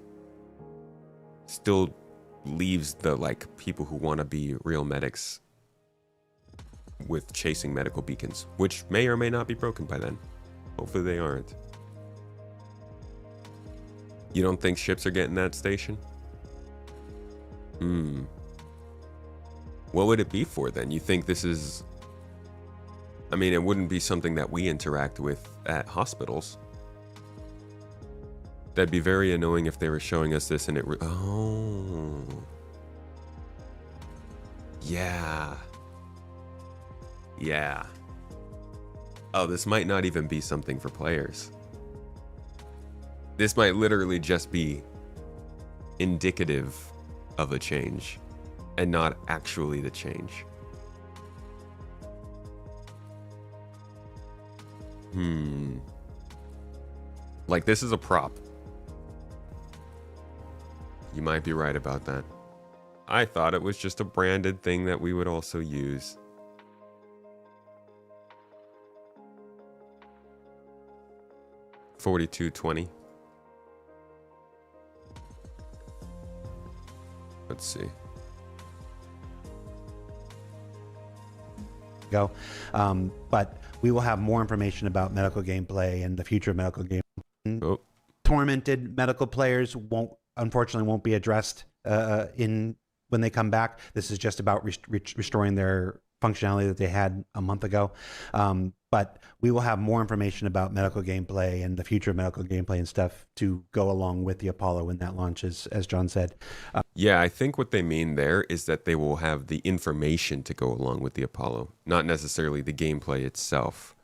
Still leaves the, like, people who want to be real medics with chasing medical beacons, which may or may not be broken by then. Hopefully they aren't. You don't think ships are getting that station? What would it be for then? You think this is... I mean, it wouldn't be something that we interact with at hospitals. That'd be very annoying if they were showing us this and it... Oh. Yeah. Yeah. Oh, this might not even be something for players. This might literally just be indicative of a change and not actually the change. Like, this is a prop. You might be right about that. I thought it was just a branded thing that we would also use. $42.20. Let's see. Go. But we will have more information about medical gameplay and the future of medical game. Oh. Tormented medical players unfortunately won't be addressed when they come back. This is just about restoring their functionality that they had a month ago. But we will have more information about medical gameplay and the future of medical gameplay and stuff to go along with the Apollo when that launches, as John said. Yeah, I think what they mean there is that they will have the information to go along with the Apollo, not necessarily the gameplay itself.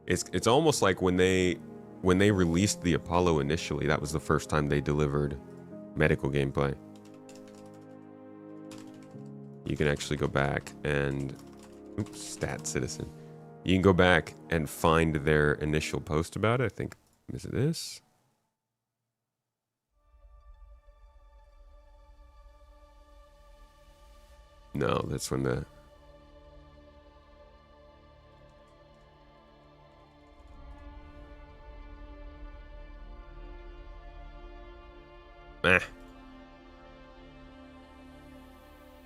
It's almost like when they released the Apollo initially, that was the first time they delivered medical gameplay. You can actually go back and... Oops, Stat Citizen. You can go back and find their initial post about it. I think, is it this? No, that's when the...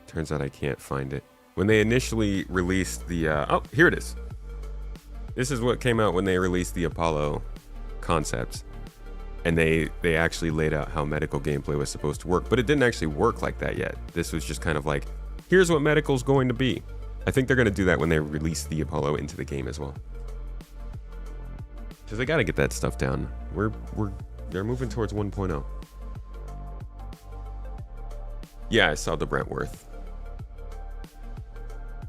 Turns out I can't find it. When they initially released the... oh, here it is. This is what came out when they released the Apollo concepts. And they actually laid out how medical gameplay was supposed to work. But it didn't actually work like that yet. This was just kind of like, here's what medical's going to be. I think they're going to do that when they release the Apollo into the game as well. Because they got to get that stuff down. They're moving towards 1.0. Yeah, I saw the Brentworth.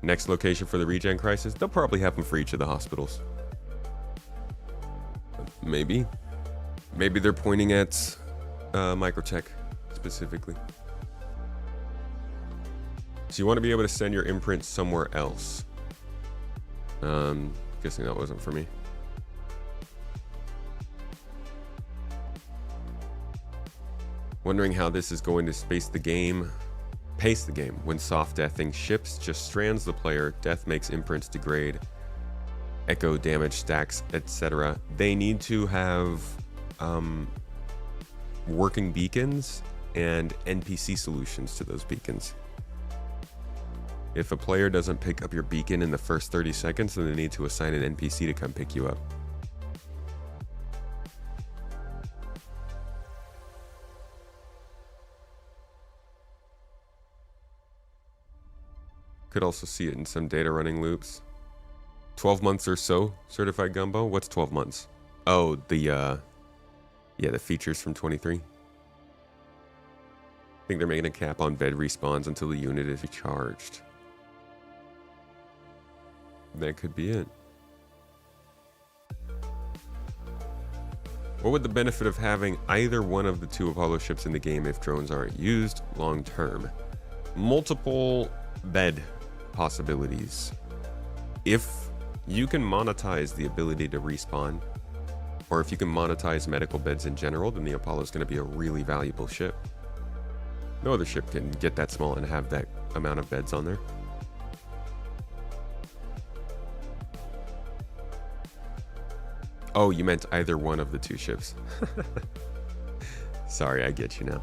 Next location for the regen crisis, they'll probably have them for each of the hospitals. Maybe. Maybe they're pointing at Microtech specifically. So you want to be able to send your imprint somewhere else. Guessing that wasn't for me. Wondering how this is going to space the game. pace the game. When soft deathing, ships just strands the player. Death makes imprints degrade, echo damage stacks, etc. They need to have working beacons and NPC solutions to those beacons. If a player doesn't pick up your beacon in the first 30 seconds, then they need to assign an NPC to come pick you up. Could also see it in some data running loops. 12 months or so, certified gumbo. What's 12 months? Oh, the features from 23. I think they're making a cap on bed respawns until the unit is recharged. That could be it. What would the benefit of having either one of the 2 Apollo ships in the game if drones aren't used long term? Multiple bed possibilities. If you can monetize the ability to respawn, or if you can monetize medical beds in general, then the Apollo is going to be a really valuable ship. No other ship can get that small and have that amount of beds on there. Oh, you meant either one of the 2 ships. Sorry, I get you now.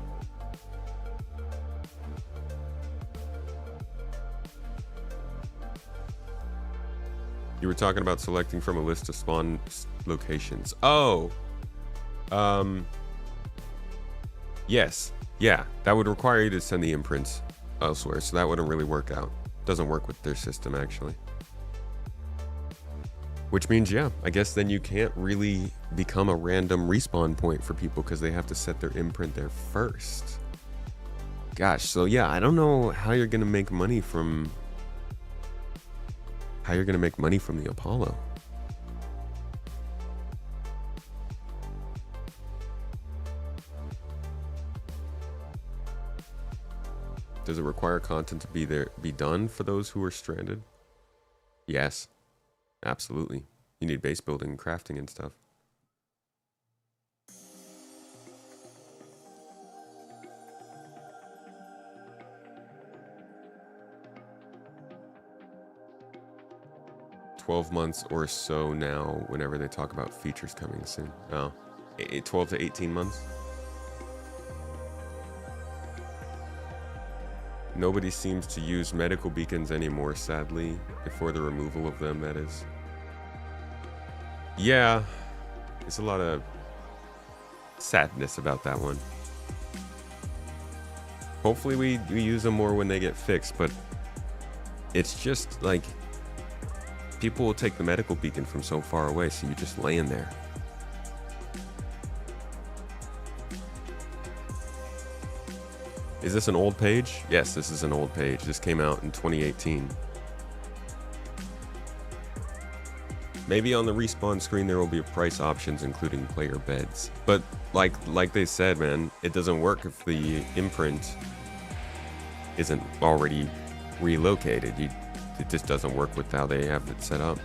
You were talking about selecting from a list of spawn locations. Oh. Yes. Yeah, that would require you to send the imprints elsewhere, so that wouldn't really work out. Doesn't work with their system, actually. Which means, yeah, I guess then you can't really become a random respawn point for people because they have to set their imprint there first. Gosh, so yeah, I don't know how you're gonna make money from the Apollo. Does it require content to be done for those who are stranded? Yes, absolutely. You need base building and crafting and stuff. $12 months or so now whenever they talk about features coming soon. Oh, 12 to 18 months. Nobody seems to use medical beacons anymore, sadly, before the removal of them, that is. Yeah, there's a lot of sadness about that one. Hopefully we use them more when they get fixed, but it's just like people will take the medical beacon from so far away, so you're just laying there. Is this an old page? Yes, this is an old page. This came out in 2018. Maybe on the respawn screen there will be price options including player beds. But like they said, man, it doesn't work if the imprint isn't already relocated. It just doesn't work with how they have it set up.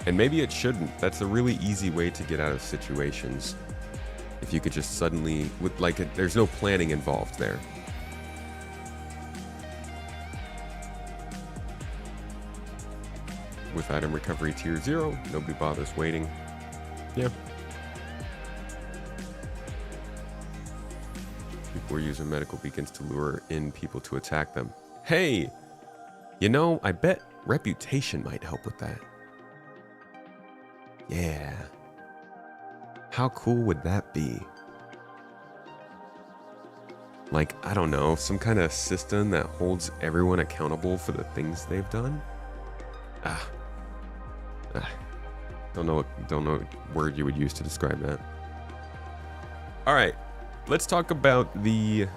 And maybe it shouldn't. That's a really easy way to get out of situations. If you could just suddenly, there's no planning involved there. With item recovery tier 0, nobody bothers waiting. Yeah. People are using medical beacons to lure in people to attack them. Hey! You know, I bet reputation might help with that. Yeah. How cool would that be? Like, I don't know, some kind of system that holds everyone accountable for the things they've done? Don't know what word you would use to describe that. All right, let's talk about the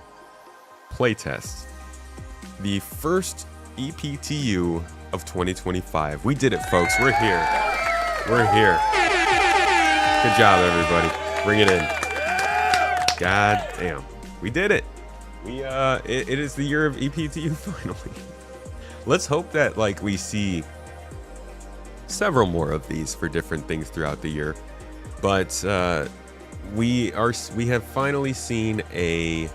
playtest. The first EPTU of 2025. We did it, folks. We're here. We're here. Good job, everybody. Bring it in. God damn. We did it. It is the year of EPTU finally. Let's hope that we see several more of these for different things throughout the year. But we have finally seen a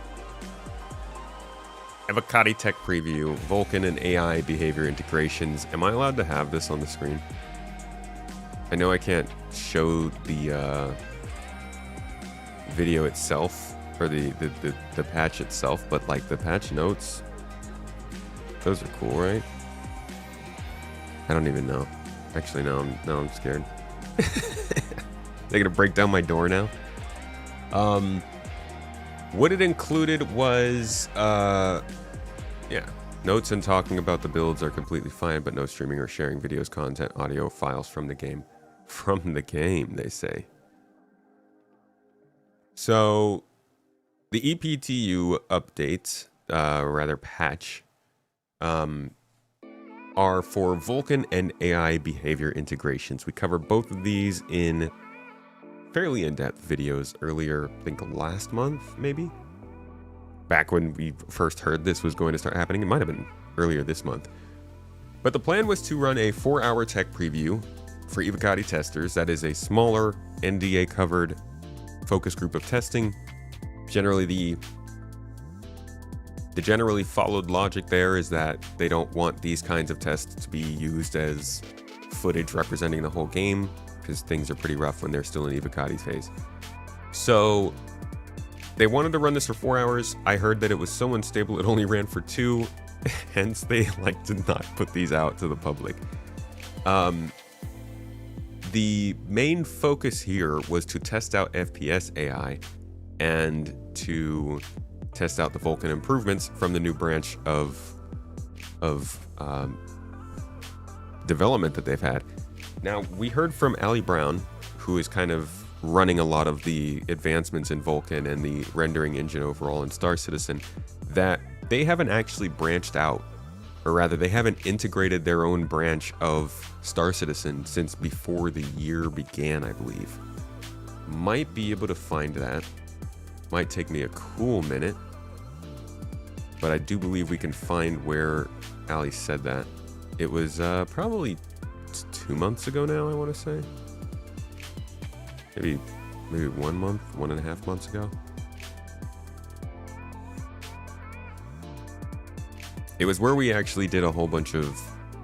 Evocati Tech Preview, Vulkan and AI behavior integrations. Am I allowed to have this on the screen? I know I can't show the video itself, or the patch itself, but like the patch notes, those are cool, right? I don't even know. Actually, no, I'm scared. They're gonna break down my door now. What it included was, yeah, notes and talking about the builds are completely fine, but no streaming or sharing videos, content, audio, files from the game. From the game, they say. So, the EPTU updates, rather patch, are for Vulkan and AI behavior integrations. We covered both of these in fairly in-depth videos earlier, I think last month, maybe? Back when we first heard this was going to start happening. It might have been earlier this month. But the plan was to run a 4-hour tech preview for Evocati testers. That is a smaller NDA-covered focus group of testing. Generally, the generally followed logic there is that they don't want these kinds of tests to be used as footage representing the whole game, because things are pretty rough when they're still in Evocati's phase. So they wanted to run this for 4 hours. I heard that it was so unstable it only ran for 2, hence they did not put these out to the public. The main focus here was to test out FPS AI and to test out the Vulkan improvements from the new branch of development that they've had. Now, we heard from Ali Brown, who is kind of running a lot of the advancements in Vulkan and the rendering engine overall in Star Citizen, that they haven't actually branched out, or rather, they haven't integrated their own branch of Star Citizen since before the year began, I believe. Might be able to find that. Might take me a cool minute, but I do believe we can find where Ali said that. It was probably 2 months ago now, I want to say. Maybe 1 month, 1.5 months ago. It was where we actually did a whole bunch of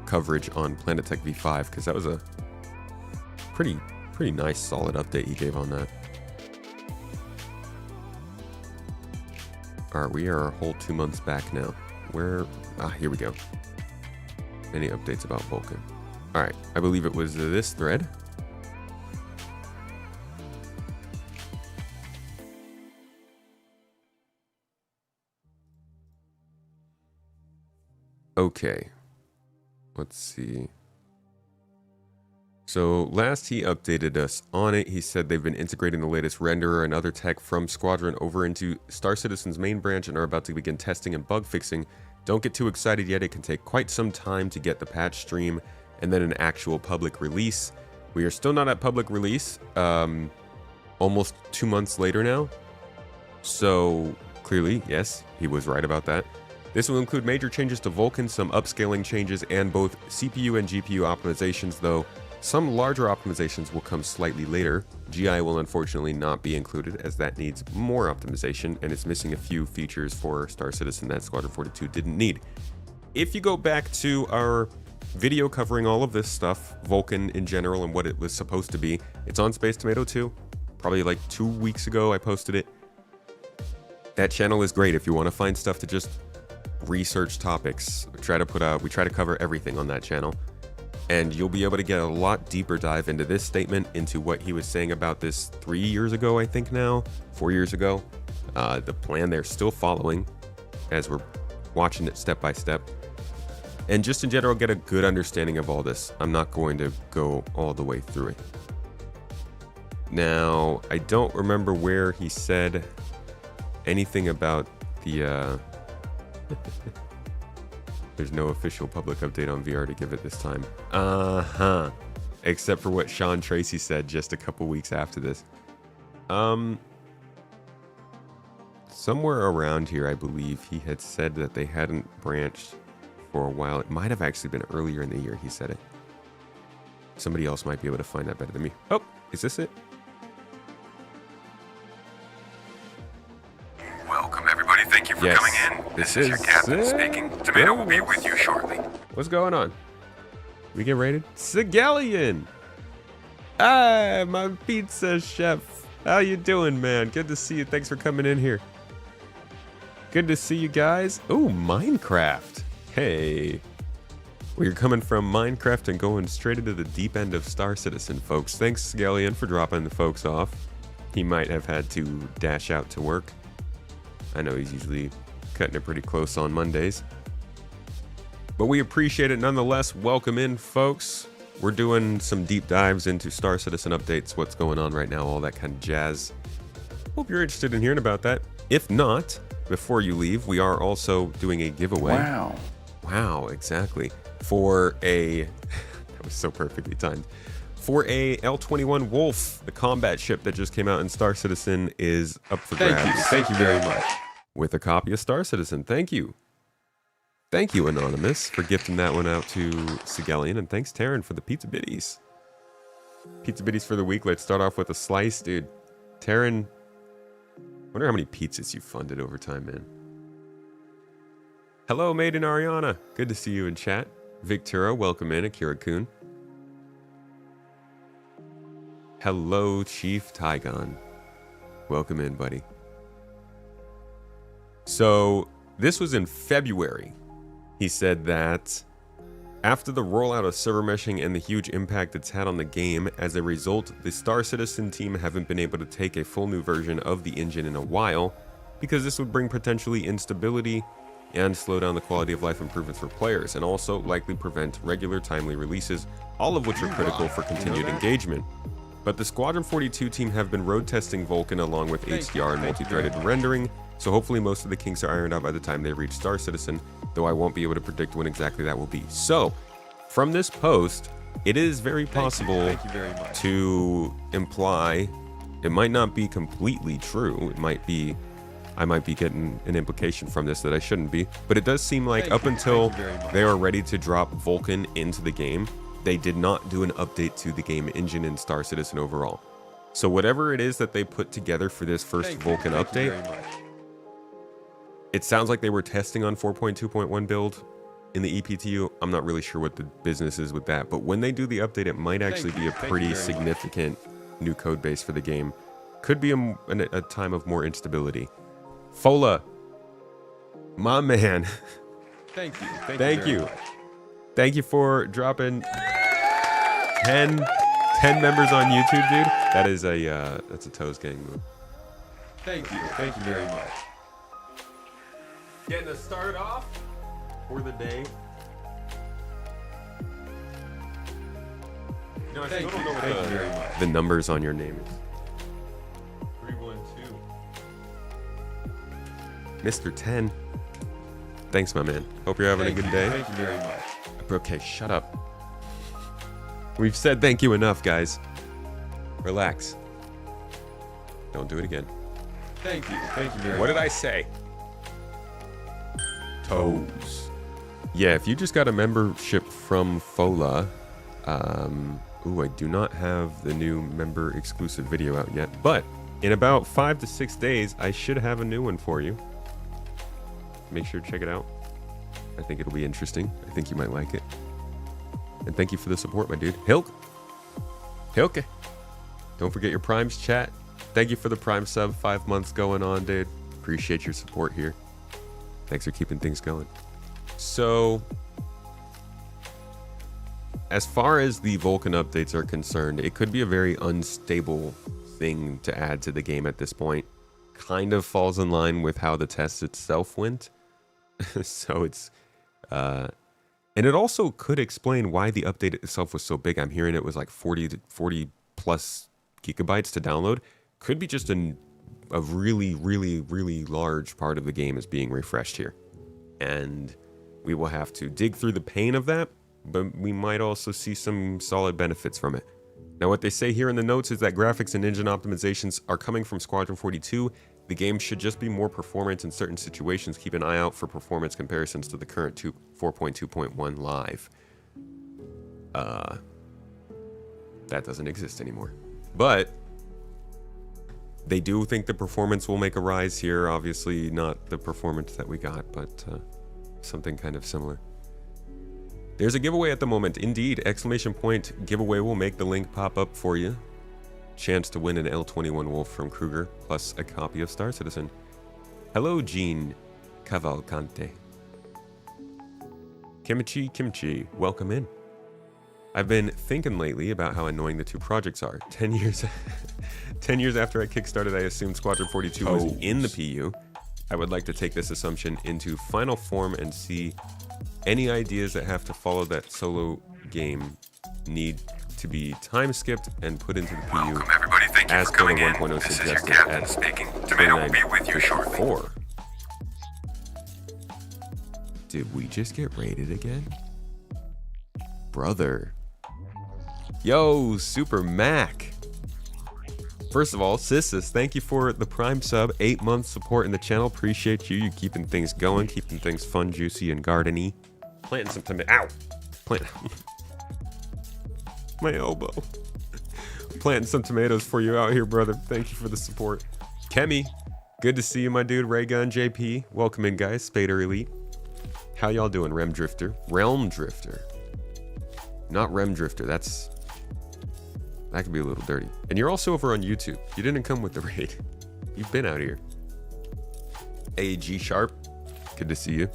coverage on Planet Tech V5, because that was a pretty nice, solid update he gave on that. Alright, we are a whole 2 months back now. Here we go. Any updates about Vulkan? Alright, I believe it was this thread. Okay. Let's see. So last he updated us on it, he said they've been integrating the latest renderer and other tech from Squadron over into Star Citizen's main branch and are about to begin testing and bug fixing. Don't get too excited yet, it can take quite some time to get the patch stream and then an actual public release. We are still not at public release, almost 2 months later now. So clearly, yes, he was right about that. This will include major changes to Vulkan, some upscaling changes, and both CPU and GPU optimizations, though some larger optimizations will come slightly later. GI will unfortunately not be included, as that needs more optimization, and it's missing a few features for Star Citizen that Squadron 42 didn't need. If you go back to our video covering all of this stuff, Vulkan in general and what it was supposed to be, it's on Space Tomato 2. Probably like 2 weeks ago I posted it. That channel is great if you want to find stuff to just research topics. We try to cover everything on that channel. And you'll be able to get a lot deeper dive into this statement, into what he was saying about this 3 years ago, I think now, 4 years ago. The plan they're still following as we're watching it step by step. And just in general, get a good understanding of all this. I'm not going to go all the way through it. Now, I don't remember where he said anything about the... There's no official public update on VR to give it this time. Except for what Sean Tracy said just a couple weeks after this. Somewhere around here, I believe, he had said that they hadn't branched for a while. It might have actually been earlier in the year he said it. Somebody else might be able to find that better than me. Oh, is this it? Welcome, everybody. Thank you for coming in. This This is your captain sick. speaking. Tomato will be with you shortly. What's going on? We get rated? Sigalian! Ah, my pizza chef. How you doing, man? Good to see you. Thanks for coming in here. Good to see you guys. Oh, Minecraft. Hey. We're coming from Minecraft and going straight into the deep end of Star Citizen, folks. Thanks, Scallion, for dropping the folks off. He might have had to dash out to work. I know he's usually cutting it pretty close on Mondays. But we appreciate it nonetheless. Welcome in, folks. We're doing some deep dives into Star Citizen updates, what's going on right now, all that kind of jazz. Hope you're interested in hearing about that. If not, before you leave, we are also doing a giveaway. Wow, exactly. For a... that was so perfectly timed. For a L-21 Wolf, the combat ship that just came out in Star Citizen is up for grabs. Thank you very much. With a copy of Star Citizen. Thank you. Thank you, Anonymous, for gifting that one out to Sigalian. And thanks, Taryn, for the pizza bitties. Pizza bitties for the week. Let's start off with a slice, dude. Taryn, wonder how many pizzas you funded over time, man. Hello, Maiden Ariana. Good to see you in chat. Victura, welcome in. Akira-kun. Hello, Chief Tygon. Welcome in, buddy. So, this was in February. He said that after the rollout of server meshing and the huge impact it's had on the game, as a result, the Star Citizen team haven't been able to take a full new version of the engine in a while, because this would bring potentially instability and slow down the quality of life improvements for players, and also likely prevent regular timely releases, all of which are critical for continued engagement. But the Squadron 42 team have been road testing Vulkan along with HDR and multi-threaded rendering, so hopefully most of the kinks are ironed out by the time they reach Star Citizen, though I won't be able to predict when exactly that will be. So, from this post, it is very possible to imply, it might not be completely true, I might be getting an implication from this that I shouldn't be, but it does seem like up until they are ready to drop Vulkan into the game, they did not do an update to the game engine in Star Citizen overall. So whatever it is that they put together for this first Vulkan update, it sounds like they were testing on 4.2.1 build in the EPTU. I'm not really sure what the business is with that, but when they do the update, it might actually be a pretty significant new code base for the game. Could be a time of more instability. Fola, my man. Thank you. Thank you. Thank you for dropping 10 members on YouTube, dude. That is that's a Toes Gang move. Thank you very much. Getting us started off for the day. No, I still don't know what the numbers on your name is. 312. Mr. 10. Thanks, my man. Hope you're having a good day. Thank you very much. Okay, shut up. We've said thank you enough, guys. Relax. Don't do it again. Thank you very much. What did I say? Toes. Yeah, if you just got a membership from Fola, ooh, I do not have the new member exclusive video out yet, but in about 5 to 6 days, I should have a new one for you. Make sure to check it out. I think it'll be interesting. I think you might like it. And thank you for the support, my dude. Hilke. Don't forget your Primes chat. Thank you for the Prime sub. 5 months going on, dude. Appreciate your support here. Thanks for keeping things going. So, as far as the Vulkan updates are concerned, it could be a very unstable thing to add to the game at this point. Kind of falls in line with how the test itself went. So it's and it also could explain why the update itself was so big. I'm hearing it was like 40 plus gigabytes to download. Could be just a really large part of the game is being refreshed here, and we will have to dig through the pain of that, but we might also see some solid benefits from it. Now, what they say here in the notes is that graphics and engine optimizations are coming from Squadron 42. The game should just be more performant in certain situations. Keep an eye out for performance comparisons to the current 4.2.1 live. That doesn't exist anymore. But They do think the performance will make a rise here. Obviously not the performance that we got, but something kind of similar. There's a giveaway at the moment. Indeed, exclamation point giveaway will make the link pop up for you. Chance to win an L21 Wolf from Kruger, plus a copy of Star Citizen. Hello, Gene Cavalcante. Kimchi, welcome in. I've been thinking lately about how annoying the two projects are. 10 years after I kickstarted, I assumed Squadron 42 was in the PU. I would like to take this assumption into final form and see any ideas that have to follow that solo game need to be time skipped and put into the PU. Welcome, everybody. Thank you as for per the coming in. 1.0 This is your suggested captain at speaking. Tomato will be with you shortly. 29:54. Did we just get raided again? Brother. Yo, Super Mac. First of all, Sissus, thank you for the Prime sub. 8 months support in the channel. Appreciate you. You keeping things going, keeping things fun, juicy, and gardeny. Planting some tomato. Ow! Plant. My elbow. Planting some tomatoes for you out here, brother. Thank you for the support. Kemi, good to see you, my dude. Raygun JP, welcome in, guys. Spader Elite. How y'all doing, Realm Drifter? Not Rem Drifter. That could be a little dirty. And you're also over on YouTube. You didn't come with the raid. You've been out here. AG Sharp, good to see you.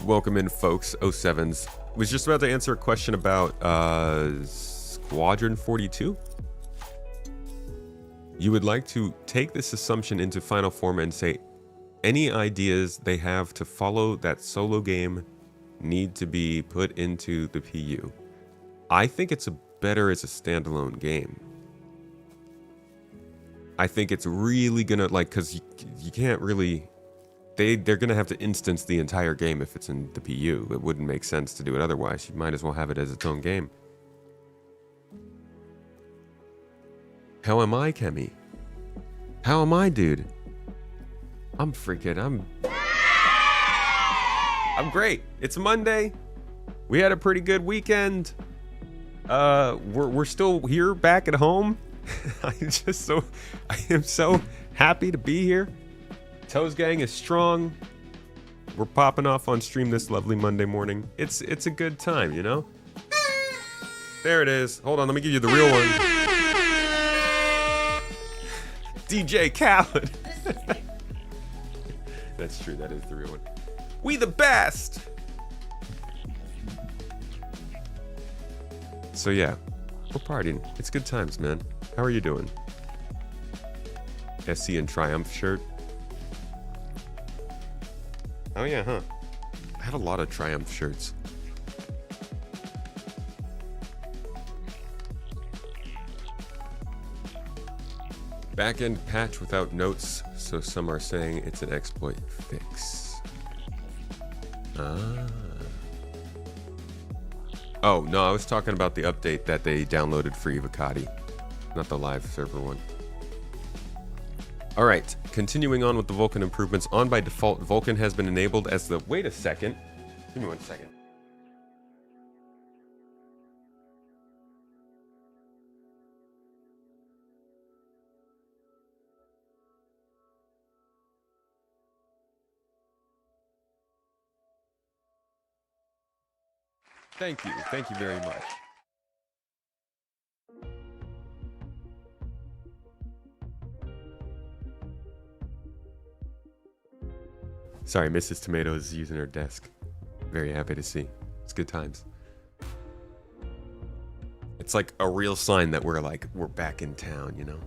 Welcome in, folks. 07s. Was just about to answer a question about Squadron 42. You would like to take this assumption into final form and say any ideas they have to follow that solo game need to be put into the PU. I think it's better as a standalone game. I think it's really gonna, like, because you can't really, they're gonna have to instance the entire game if it's in the PU. It wouldn't make sense to do it otherwise. You might as well have it as its own game. How am I, Kemi? How am I, dude? I'm great. It's Monday. We had a pretty good weekend. We're still here back at home. I am so happy to be here. Toes Gang is strong. We're popping off on stream this lovely Monday morning. It's a good time, you know? There it is. Hold on, let me give you the real one. DJ Khaled. That's true, that is the real one. We the best! So yeah, we're partying. It's good times, man. How are you doing? SC and Triumph shirt. Oh yeah, huh? I have a lot of Triumph shirts. Backend patch without notes, so some are saying it's an exploit fix. Ah. Oh, no, I was talking about the update that they downloaded for Evocati, not the live server one. All right, continuing on with the Vulkan improvements. On by default, Vulkan has been enabled as the... Wait a second. Give me 1 second. Thank you. Thank you very much. Sorry, Mrs. Tomato is using her desk. Very happy to see. It's good times. It's like a real sign that we're back in town, you know?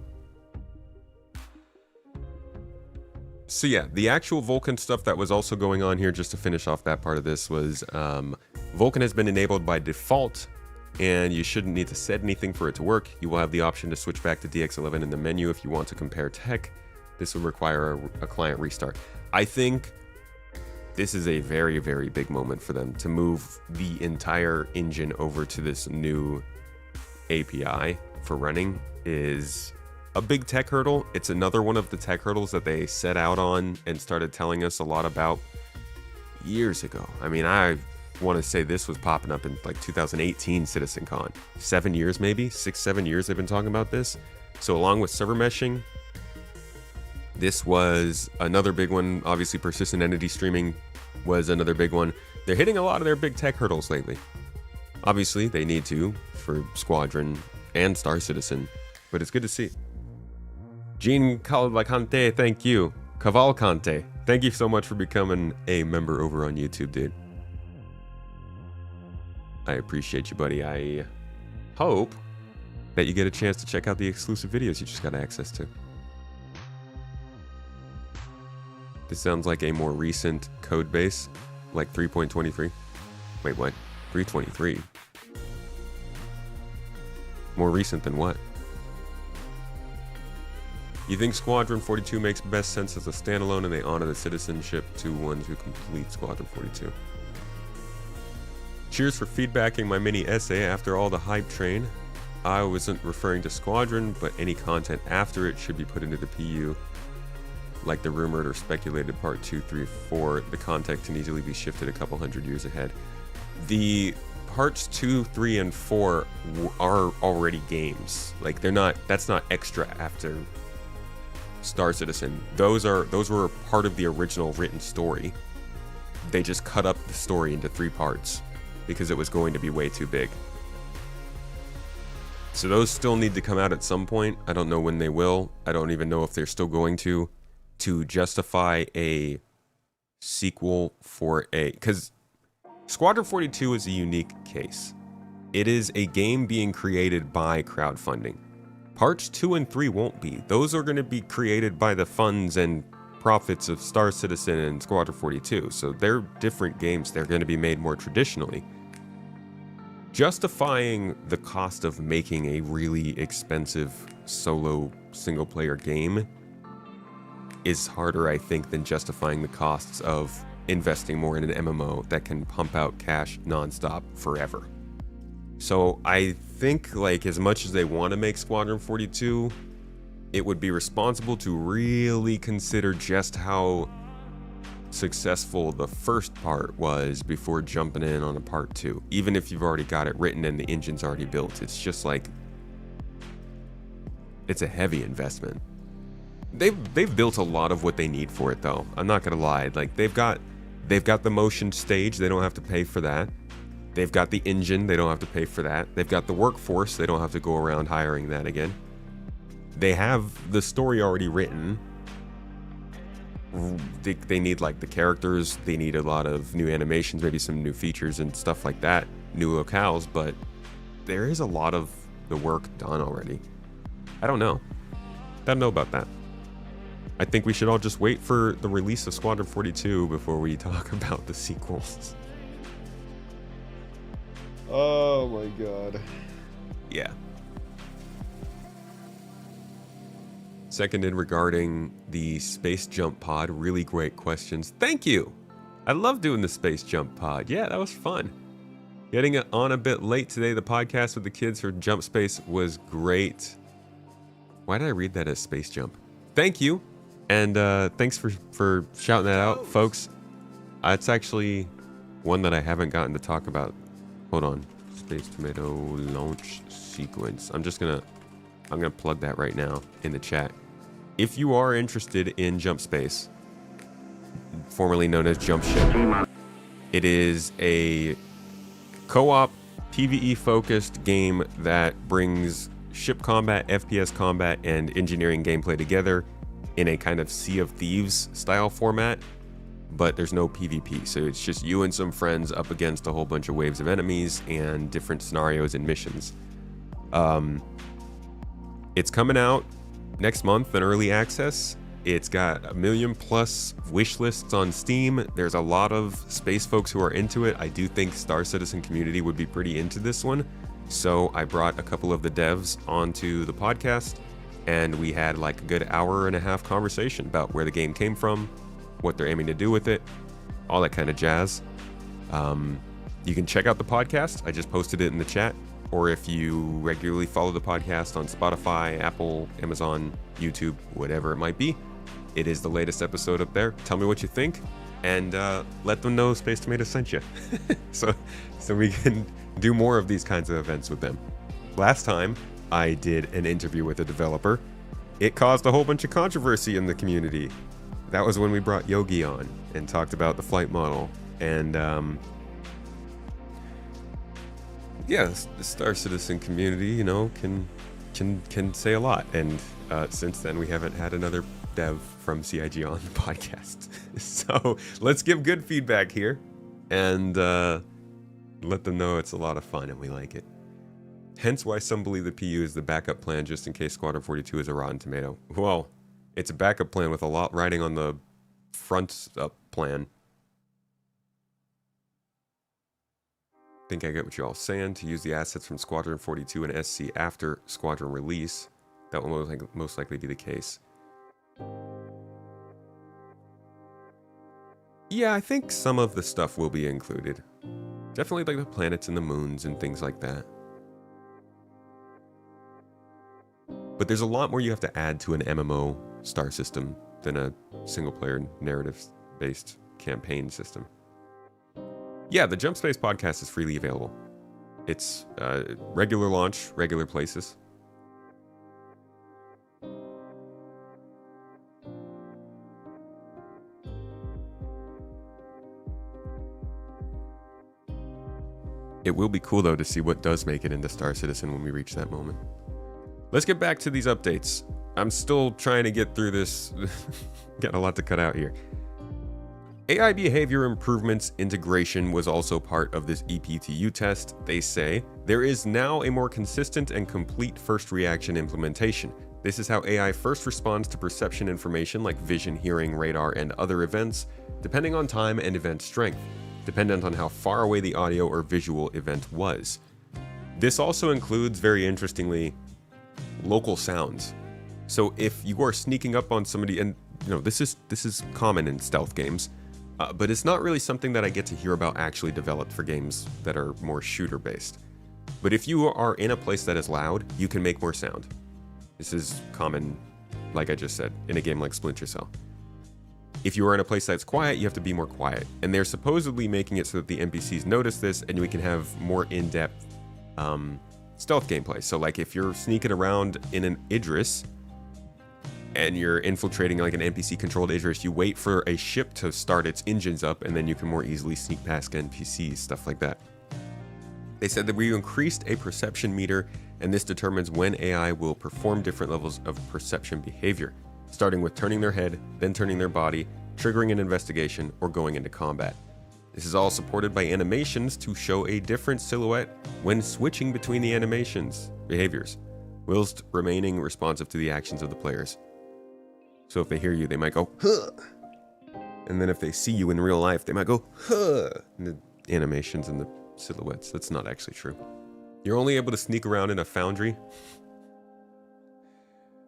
So yeah, the actual Vulkan stuff that was also going on here, just to finish off that part of this, was Vulkan has been enabled by default, and you shouldn't need to set anything for it to work. You will have the option to switch back to DX11 in the menu if you want to compare tech. This would require a client restart. I think this is a very, very big moment for them to move the entire engine over to this new API for running. Is a big tech hurdle. It's another one of the tech hurdles that they set out on and started telling us a lot about years ago. I mean, I want to say this was popping up in like 2018 CitizenCon. 7 years maybe? 6, 7 years they've been talking about this. So along with server meshing, This was another big one. Obviously, persistent entity streaming was another big one. They're hitting a lot of their big tech hurdles lately. Obviously, they need to for Squadron and Star Citizen, but it's good to see. Gene Cavalcante, thank you. Cavalcante, thank you so much for becoming a member over on YouTube, dude. I appreciate you, buddy. I hope that you get a chance to check out the exclusive videos you just got access to. This sounds like a more recent code base, like 3.23. Wait, what? 323? More recent than what? You think Squadron 42 makes best sense as a standalone and they honor the citizenship to ones who complete Squadron 42? Cheers for feedbacking my mini essay after all the hype train. I wasn't referring to Squadron, but any content after it should be put into the PU. Like the rumored or speculated part 2, 3, 4, the context can easily be shifted a couple hundred years ahead. The parts 2, 3, and 4 are already games. Like that's not extra after Star Citizen. Those were part of the original written story. They just cut up the story into 3 parts because it was going to be way too big. So those still need to come out at some point. I don't know when they will. I don't even know if they're still going to justify a sequel for because Squadron 42 is a unique case. It is a game being created by crowdfunding. Parts 2 and 3 won't be. Those are going to be created by the funds and profits of Star Citizen and Squadron 42. So they're different games. They're going to be made more traditionally. Justifying the cost of making a really expensive solo single-player game is harder, I think, than justifying the costs of investing more in an MMO that can pump out cash nonstop forever. So I think, like, as much as they want to make Squadron 42, it would be responsible to really consider just how successful the first part was before jumping in on a part 2. Even if you've already got it written and the engine's already built, it's just like, it's a heavy investment. They've built a lot of what they need for it, though. I'm not gonna lie. Like, they've got the motion stage. They don't have to pay for that. They've got the engine. They don't have to pay for that. They've got the workforce. They don't have to go around hiring that again. They have the story already written. They need, like, the characters. They need a lot of new animations, maybe some new features and stuff like that, new locales, but there is a lot of the work done already. I don't know about that. I think we should all just wait for the release of Squadron 42 before we talk about the sequels. Oh my god. Yeah. Seconded regarding the space jump pod. Really great questions. Thank you. I love doing the space jump pod. Yeah, that was fun. Getting it on a bit late today. The podcast with the kids for Jump Space was great. Why did I read that as space jump? Thank you. And thanks for shouting that out, folks. It's actually one that I haven't gotten to talk about. Hold on. Space Tomato launch sequence. I'm gonna plug that right now in the chat. If you are interested in Jump Space, formerly known as Jump Ship, it is a co-op PvE focused game that brings ship combat, FPS combat, and engineering gameplay together in a kind of Sea of Thieves style format, but there's no PvP. So it's just you and some friends up against a whole bunch of waves of enemies and different scenarios and missions. It's coming out next month in early access. It's got 1 million+ wish lists on Steam. There's a lot of space folks who are into it. I do think Star Citizen community would be pretty into this one. So I brought a couple of the devs onto the podcast, and we had like a good hour-and-a-half conversation about where the game came from, what they're aiming to do with it, all that kind of jazz. You can check out the podcast. I just posted it in the chat. Or if you regularly follow the podcast on Spotify, Apple, Amazon, YouTube, whatever it might be, it is the latest episode up there. Tell me what you think, and let them know Space Tomato sent you. so we can do more of these kinds of events with them. Last time, I did an interview with a developer, it caused a whole bunch of controversy in the community. That was when we brought Yogi on and talked about the flight model. And yeah, the Star Citizen community, you know, can say a lot. And since then, we haven't had another dev from CIG on the podcast. So let's give good feedback here and let them know it's a lot of fun and we like it. Hence why some believe the PU is the backup plan just in case Squadron 42 is a rotten tomato. Well, it's a backup plan with a lot riding on the front up plan. Think I get what you're all saying. To use the assets from Squadron 42 and SC after Squadron release, that will most likely be the case. Yeah, I think some of the stuff will be included. Definitely like the planets and the moons and things like that. But there's a lot more you have to add to an MMO star system than a single-player narrative-based campaign system. Yeah, the Jump Space podcast is freely available. It's regular launch, regular places. It will be cool, though, to see what does make it into Star Citizen when we reach that moment. Let's get back to these updates. I'm still trying to get through this. Got a lot to cut out here. AI behavior improvements integration was also part of this EPTU test. They say there is now a more consistent and complete first reaction implementation. This is how AI first responds to perception information like vision, hearing, radar, and other events, depending on time and event strength, dependent on how far away the audio or visual event was. This also includes, very interestingly, local sounds. So if you are sneaking up on somebody, and you know this is common in stealth games, but it's not really something that I get to hear about actually developed for games that are more shooter based. But if you are in a place that is loud, you can make more sound. This is common, like I just said, in a game like Splinter Cell. If you are in a place that's quiet, you have to be more quiet. And they're supposedly making it so that the NPCs notice this and we can have more in-depth stealth gameplay. So like if you're sneaking around in an Idris and you're infiltrating like an NPC controlled Idris, you wait for a ship to start its engines up and then you can more easily sneak past NPCs, stuff like that. They said that we increased a perception meter and this determines when AI will perform different levels of perception behavior, starting with turning their head, then turning their body, triggering an investigation, or going into combat. This is all supported by animations to show a different silhouette when switching between the animations behaviors, whilst remaining responsive to the actions of the players. So if they hear you, they might go, huh. And then if they see you in real life, they might go, huh. And the animations and the silhouettes, that's not actually true. You're only able to sneak around in a foundry.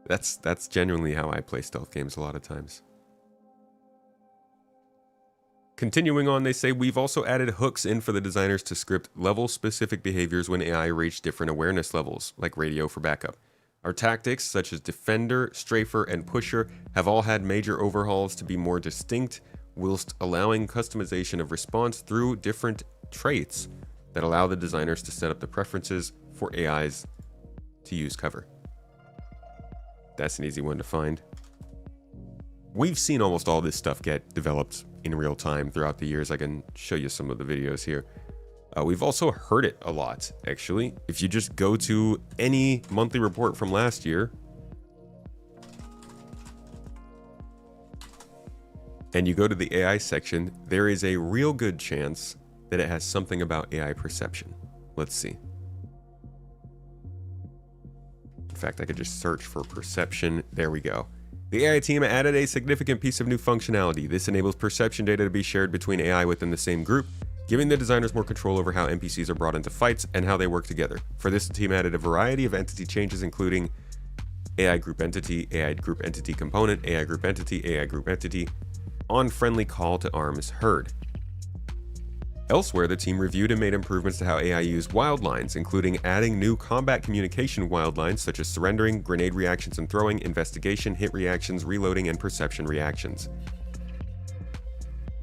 That's genuinely how I play stealth games a lot of times. Continuing on, they say we've also added hooks in for the designers to script level-specific behaviors when AI reach different awareness levels, like radio for backup. Our tactics, such as Defender, Strafer, and Pusher, have all had major overhauls to be more distinct, whilst allowing customization of response through different traits that allow the designers to set up the preferences for AIs to use cover. That's an easy one to find. We've seen almost all this stuff get developed in real time throughout the years. I can show you some of the videos here. We've also heard it a lot, actually. If you just go to any monthly report from last year and you go to the AI section, there is a real good chance that it has something about AI perception. Let's see. In fact, I could just search for perception. There we go. The AI team added a significant piece of new functionality. This enables perception data to be shared between AI within the same group, giving the designers more control over how NPCs are brought into fights and how they work together. For this, the team added a variety of entity changes, including AI group entity, AI group entity component, AI group entity, on friendly call to arms heard. Elsewhere, the team reviewed and made improvements to how AI used wild lines, including adding new combat communication wild lines such as surrendering, grenade reactions and throwing, investigation, hit reactions, reloading, and perception reactions.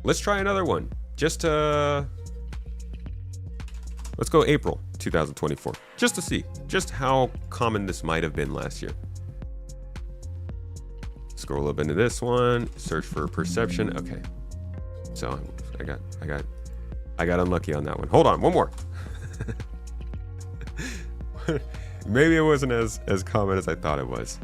Let's try another one. Let's go April 2024, just to see just how common this might have been last year. scroll up into this one. Search for perception. Okay. So I got unlucky on that one. Hold on, one more. Maybe it wasn't as common as I thought it was.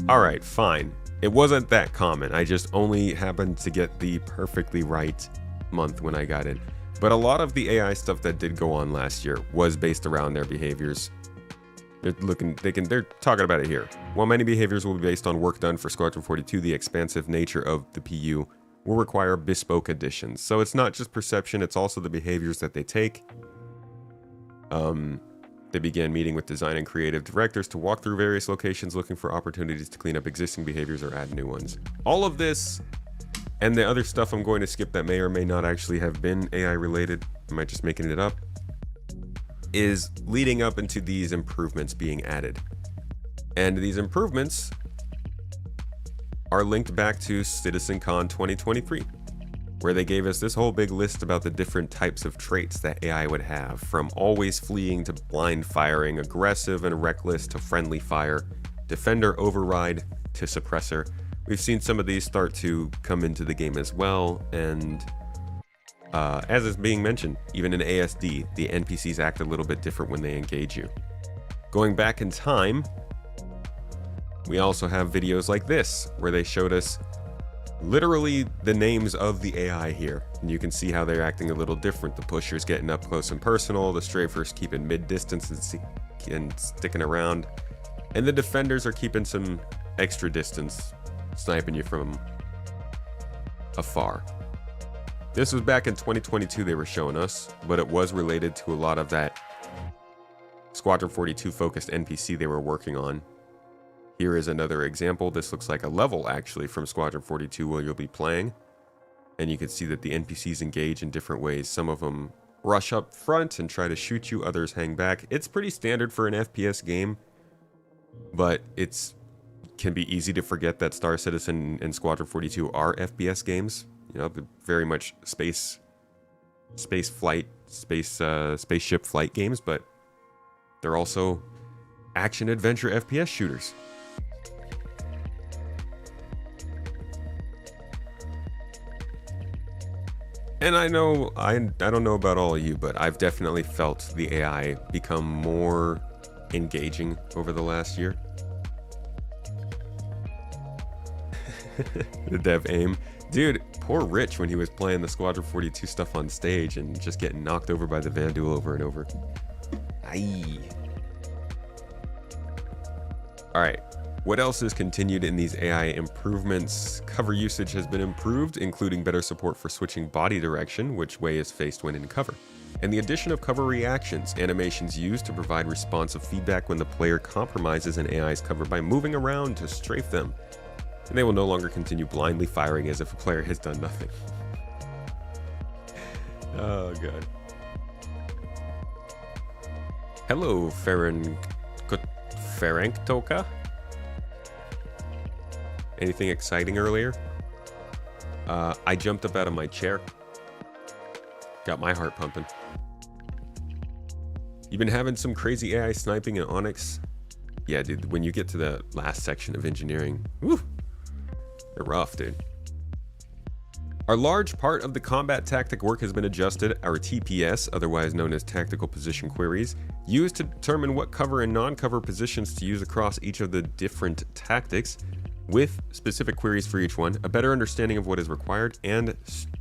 All right, fine. It wasn't that common. I just only happened to get the perfectly right month when I got it. But a lot of the AI stuff that did go on last year was based around their behaviors. They're talking about it here. While many behaviors will be based on work done for Squadron 42, the expansive nature of the PU will require bespoke additions. So it's not just perception, it's also the behaviors that they take. They began meeting with design and creative directors to walk through various locations looking for opportunities to clean up existing behaviors or add new ones. All of this and the other stuff I'm going to skip that may or may not actually have been AI related, I might just making it up, is leading up into these improvements being added. And these improvements are linked back to CitizenCon 2023, where they gave us this whole big list about the different types of traits that AI would have, from always fleeing to blind firing, aggressive and reckless to friendly fire, defender override to suppressor. We've seen some of these start to come into the game as well, and as is being mentioned, even in ASD, the NPCs act a little bit different when they engage you. Going back in time, we also have videos like this, where they showed us literally the names of the AI here, and you can see how they're acting a little different. The pushers getting up close and personal, the strafers keeping mid-distance and sticking around, and the defenders are keeping some extra distance, sniping you from afar. This was back in 2022 they were showing us, but it was related to a lot of that Squadron 42 focused NPC they were working on. Here is another example. This looks like a level actually from Squadron 42 where you'll be playing. And you can see that the NPCs engage in different ways. Some of them rush up front and try to shoot you, others hang back. It's pretty standard for an FPS game, but it can be easy to forget that Star Citizen and Squadron 42 are FPS games. You know, they're very much spaceship flight games, but they're also action adventure FPS shooters. And I know, I don't know about all of you, but I've definitely felt the AI become more engaging over the last year. The dev aim. Dude, poor Rich when he was playing the Squadron 42 stuff on stage and just getting knocked over by the Vandal over and over. Aye. Alright, what else is continued in these AI improvements? Cover usage has been improved, including better support for switching body direction, which way is faced when in cover. And the addition of cover reactions, animations used to provide responsive feedback when the player compromises an AI's cover by moving around to strafe them. And they will no longer continue blindly firing as if a player has done nothing. Oh god. Hello, Ferenctoka? Anything exciting earlier? I jumped up out of my chair. Got my heart pumping. You've been having some crazy AI sniping in Onyx? Yeah, dude, when you get to the last section of engineering, whew, they're rough, dude. Our large part of the combat tactic work has been adjusted. Our TPS, otherwise known as tactical position queries, used to determine what cover and non-cover positions to use across each of the different tactics, with specific queries for each one, a better understanding of what is required, and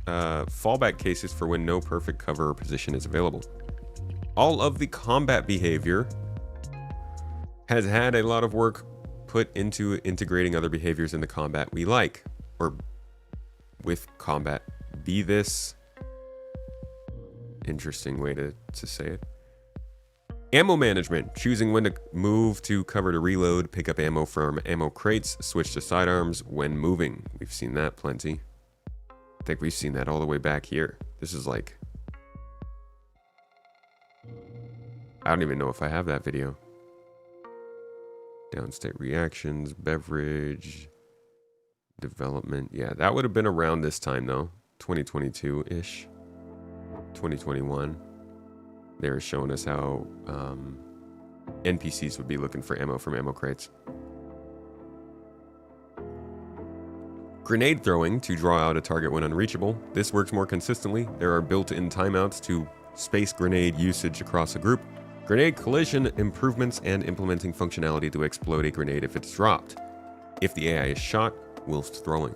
fallback cases for when no perfect cover or position is available. All of the combat behavior has had a lot of work put into integrating other behaviors in the combat we like, or with combat. Be this interesting way to say it. Ammo management, choosing when to move to cover to reload, pick up ammo from ammo crates, switch to sidearms when moving. We've seen that plenty. I think we've seen that all the way back here. This is like, I don't even know if I have that video. Downstate reactions, beverage, development. Yeah, that would have been around this time though. 2022-ish. 2021. They were showing us how NPCs would be looking for ammo from ammo crates. Grenade throwing to draw out a target when unreachable. This works more consistently. There are built-in timeouts to space grenade usage across a group. Grenade collision improvements and implementing functionality to explode a grenade if it's dropped, if the AI is shot whilst throwing.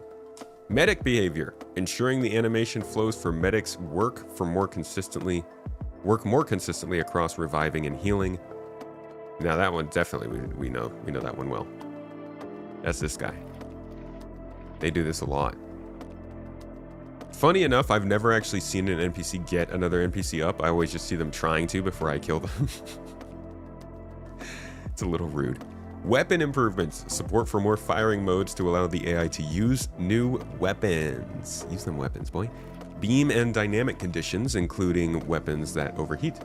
Medic behavior, ensuring the animation flows for medics work more consistently across reviving and healing. Now that one definitely we know that one well. That's this guy. They do this a lot. Funny enough, I've never actually seen an NPC get another NPC up. I always just see them trying to before I kill them. It's a little rude. Weapon improvements. Support for more firing modes to allow the AI to use new weapons. Use them weapons, boy. Beam and dynamic conditions, including weapons that overheat.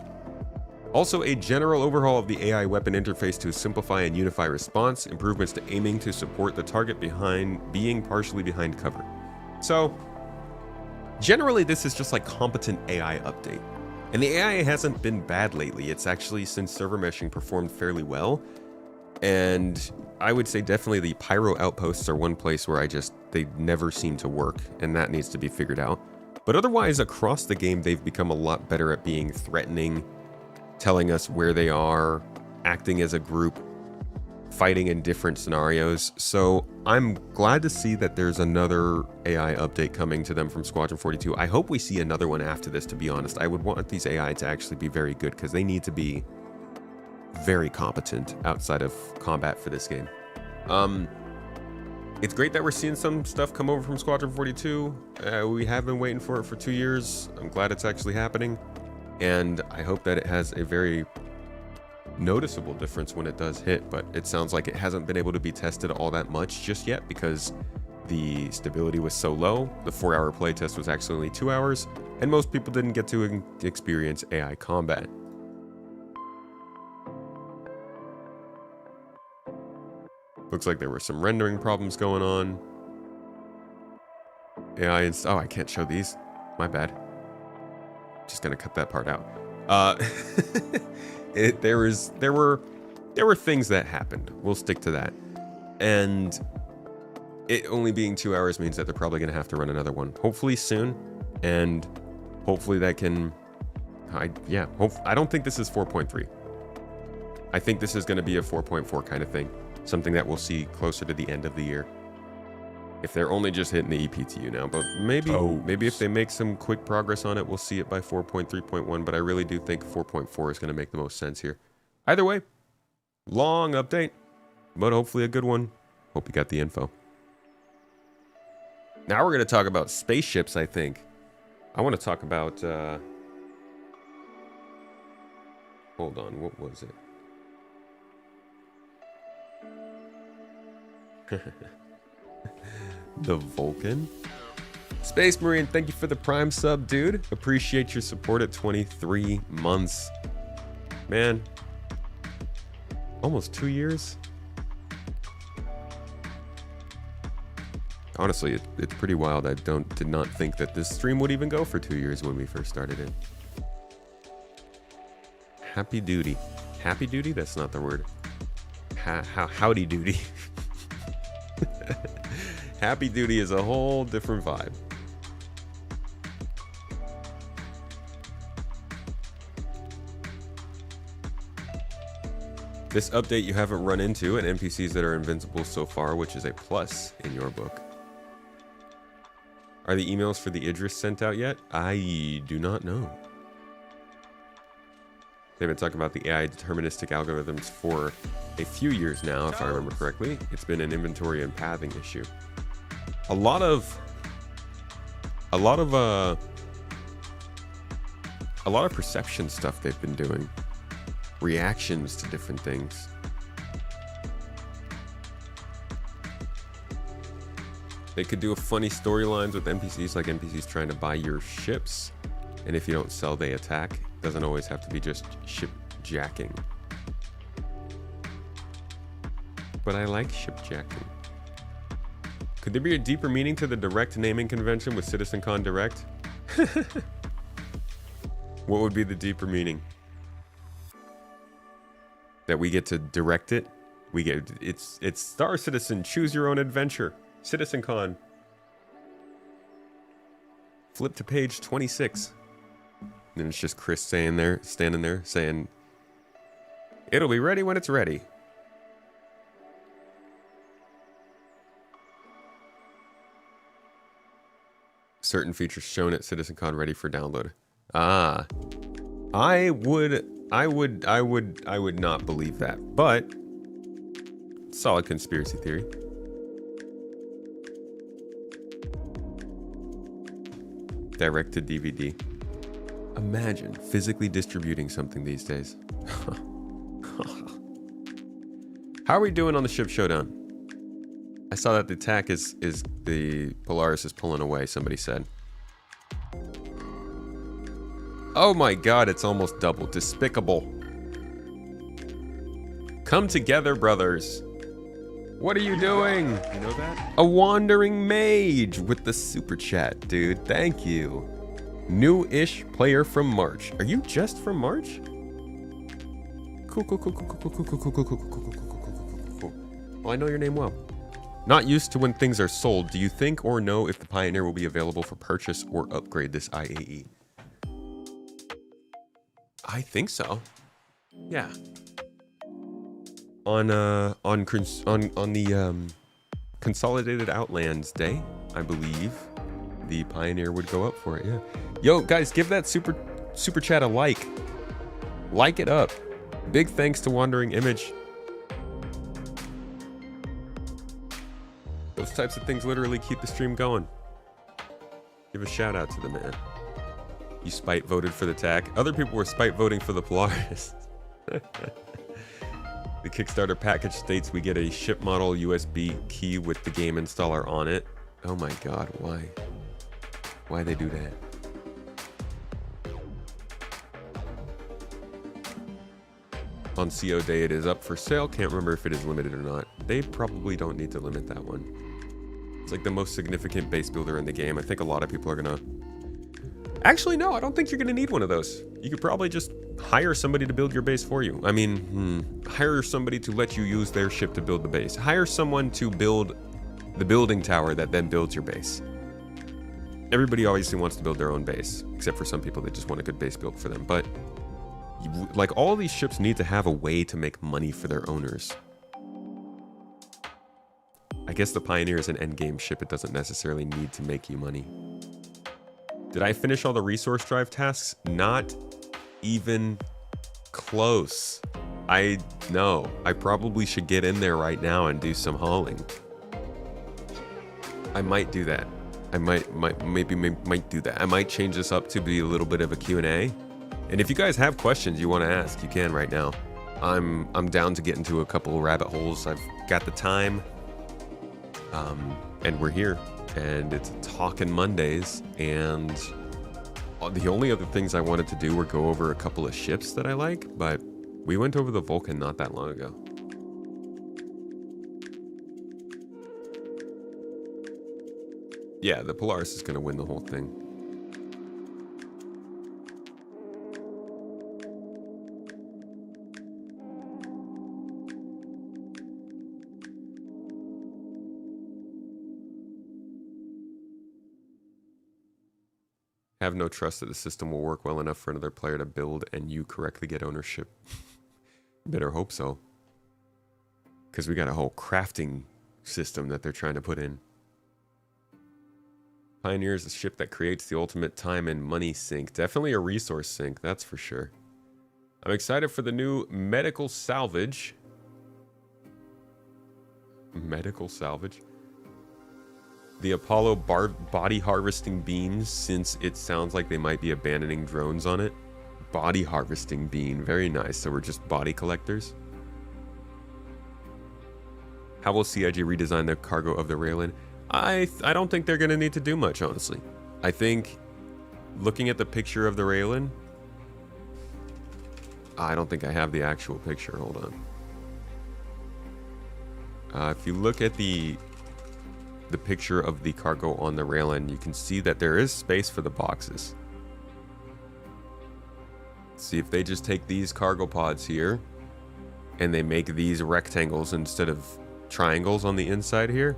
Also, a general overhaul of the AI weapon interface to simplify and unify response. Improvements to aiming to support the target being partially behind cover. So, generally, this is just like competent AI update. And the AI hasn't been bad lately. It's actually, since server meshing, performed fairly well. And I would say definitely the pyro outposts are one place where they never seem to work, and that needs to be figured out. But otherwise, across the game, they've become a lot better at being threatening, telling us where they are, acting as a group, fighting in different scenarios. So I'm glad to see that there's another AI update coming to them from Squadron 42. I hope we see another one after this, to be honest. I would want these AI to actually be very good because they need to be very competent outside of combat for this game. It's great that we're seeing some stuff come over from Squadron 42. We have been waiting for it for 2 years. I'm glad it's actually happening. And I hope that it has a very noticeable difference when it does hit, but it sounds like it hasn't been able to be tested all that much just yet because the stability was so low. The 4-hour playtest was actually only 2 hours, and most people didn't get to experience AI combat. Looks like there were some rendering problems going on. AI oh, I can't show these. My bad. Just gonna cut that part out. There were things that happened. We'll stick to that. And it only being 2 hours means that they're probably gonna have to run another one, hopefully soon. And hopefully that can, I don't think this is 4.3. I think this is gonna be a 4.4 kind of thing. Something that we'll see closer to the end of the year. If they're only just hitting the ePTU now, but maybe if they make some quick progress on it, we'll see it by 4.3.1, but I really do think 4.4 is going to make the most sense here. Either way, long update, but hopefully a good one. Hope you got the info. Now we're going to talk about spaceships, I think. I want to talk about, hold on, what was it? The Vulcan. Space Marine, thank you for the Prime sub, dude. Appreciate your support at 23 months. Man, almost 2 years. Honestly, it's pretty wild. I did not think that this stream would even go for 2 years when we first started it. Happy duty. Happy duty? That's not the word. Howdy duty. Happy duty is a whole different vibe. This update you haven't run into, and NPCs that are invincible so far, which is a plus in your book. Are the emails for the Idris sent out yet? I do not know. They've been talking about the AI deterministic algorithms for a few years now, if I remember correctly. It's been an inventory and pathing issue. A lot of perception stuff they've been doing. Reactions to different things. They could do a funny storylines with NPCs, like NPCs trying to buy your ships, and if you don't sell, they attack. Doesn't always have to be just ship jacking. But I like ship jacking. Could there be a deeper meaning to the direct naming convention with CitizenCon Direct? What would be the deeper meaning? That we get to direct it? It's Star Citizen, choose your own adventure. CitizenCon, Flip to page 26. And it's just Chris standing there saying, "It'll be ready when it's ready." Certain features shown at CitizenCon ready for download. Ah, I would not believe that, but solid conspiracy theory. Direct to DVD. Imagine physically distributing something these days. How are we doing on the ship showdown? I saw that the attack is the Polaris is pulling away, somebody said. Oh my god, it's almost double. Despicable. Come together, brothers. What are you doing? You know that? A wandering mage with the super chat, dude. Thank you. New-ish player from March. Are you just from March? Cool. Well, I know your name well. Not used to when things are sold. Do you think or know if the Pioneer will be available for purchase or upgrade this IAE? I think so. Yeah. On the Consolidated Outlands Day, I believe the Pioneer would go up for it. Yeah. Yo, guys, give that super chat a like. Like it up. Big thanks to Wandering Image. Those types of things literally keep the stream going. Give a shout out to the man. You spite voted for the TAC. Other people were spite voting for the Polaris. The Kickstarter package states we get a ship model USB key with the game installer on it. Oh my god, why? Why they do that? On CO Day it is up for sale. Can't remember if it is limited or not. They probably don't need to limit that one. It's like the most significant base builder in the game. I think a lot of people are gonna... Actually, no, I don't think you're gonna need one of those. You could probably just hire somebody to build your base for you. I mean, hire somebody to let you use their ship to build the base. Hire someone to build the building tower that then builds your base. Everybody obviously wants to build their own base, except for some people that just want a good base built for them. But like, all these ships need to have a way to make money for their owners. I guess the Pioneer is an endgame ship. It doesn't necessarily need to make you money. Did I finish all the resource drive tasks? Not even close. I probably should get in there right now and do some hauling. I might do that. I might do that. I might change this up to be a little bit of a Q&A. And if you guys have questions you want to ask, you can right now. I'm down to get into a couple of rabbit holes. I've got the time. And we're here. And it's Talkin' Mondays. And the only other things I wanted to do were go over a couple of ships that I like. But we went over the Vulcan not that long ago. Yeah, the Polaris is going to win the whole thing. Have no trust that the system will work well enough for another player to build and you correctly get ownership. Better hope so. Because we got a whole crafting system that they're trying to put in. Pioneer is a ship that creates the ultimate time and money sink. Definitely a resource sink, that's for sure. I'm excited for the new medical salvage. Medical salvage? The Apollo body harvesting beams, since it sounds like they might be abandoning drones on it. Body harvesting beam, very nice. So we're just body collectors. How will CIG redesign the cargo of the Raylan? I don't think they're going to need to do much, honestly. I think, looking at the picture of the Raylan, I don't think I have the actual picture. Hold on. If you look at the picture of the cargo on the Raylan, you can see that there is space for the boxes. See, if they just take these cargo pods here and they make these rectangles instead of triangles on the inside here,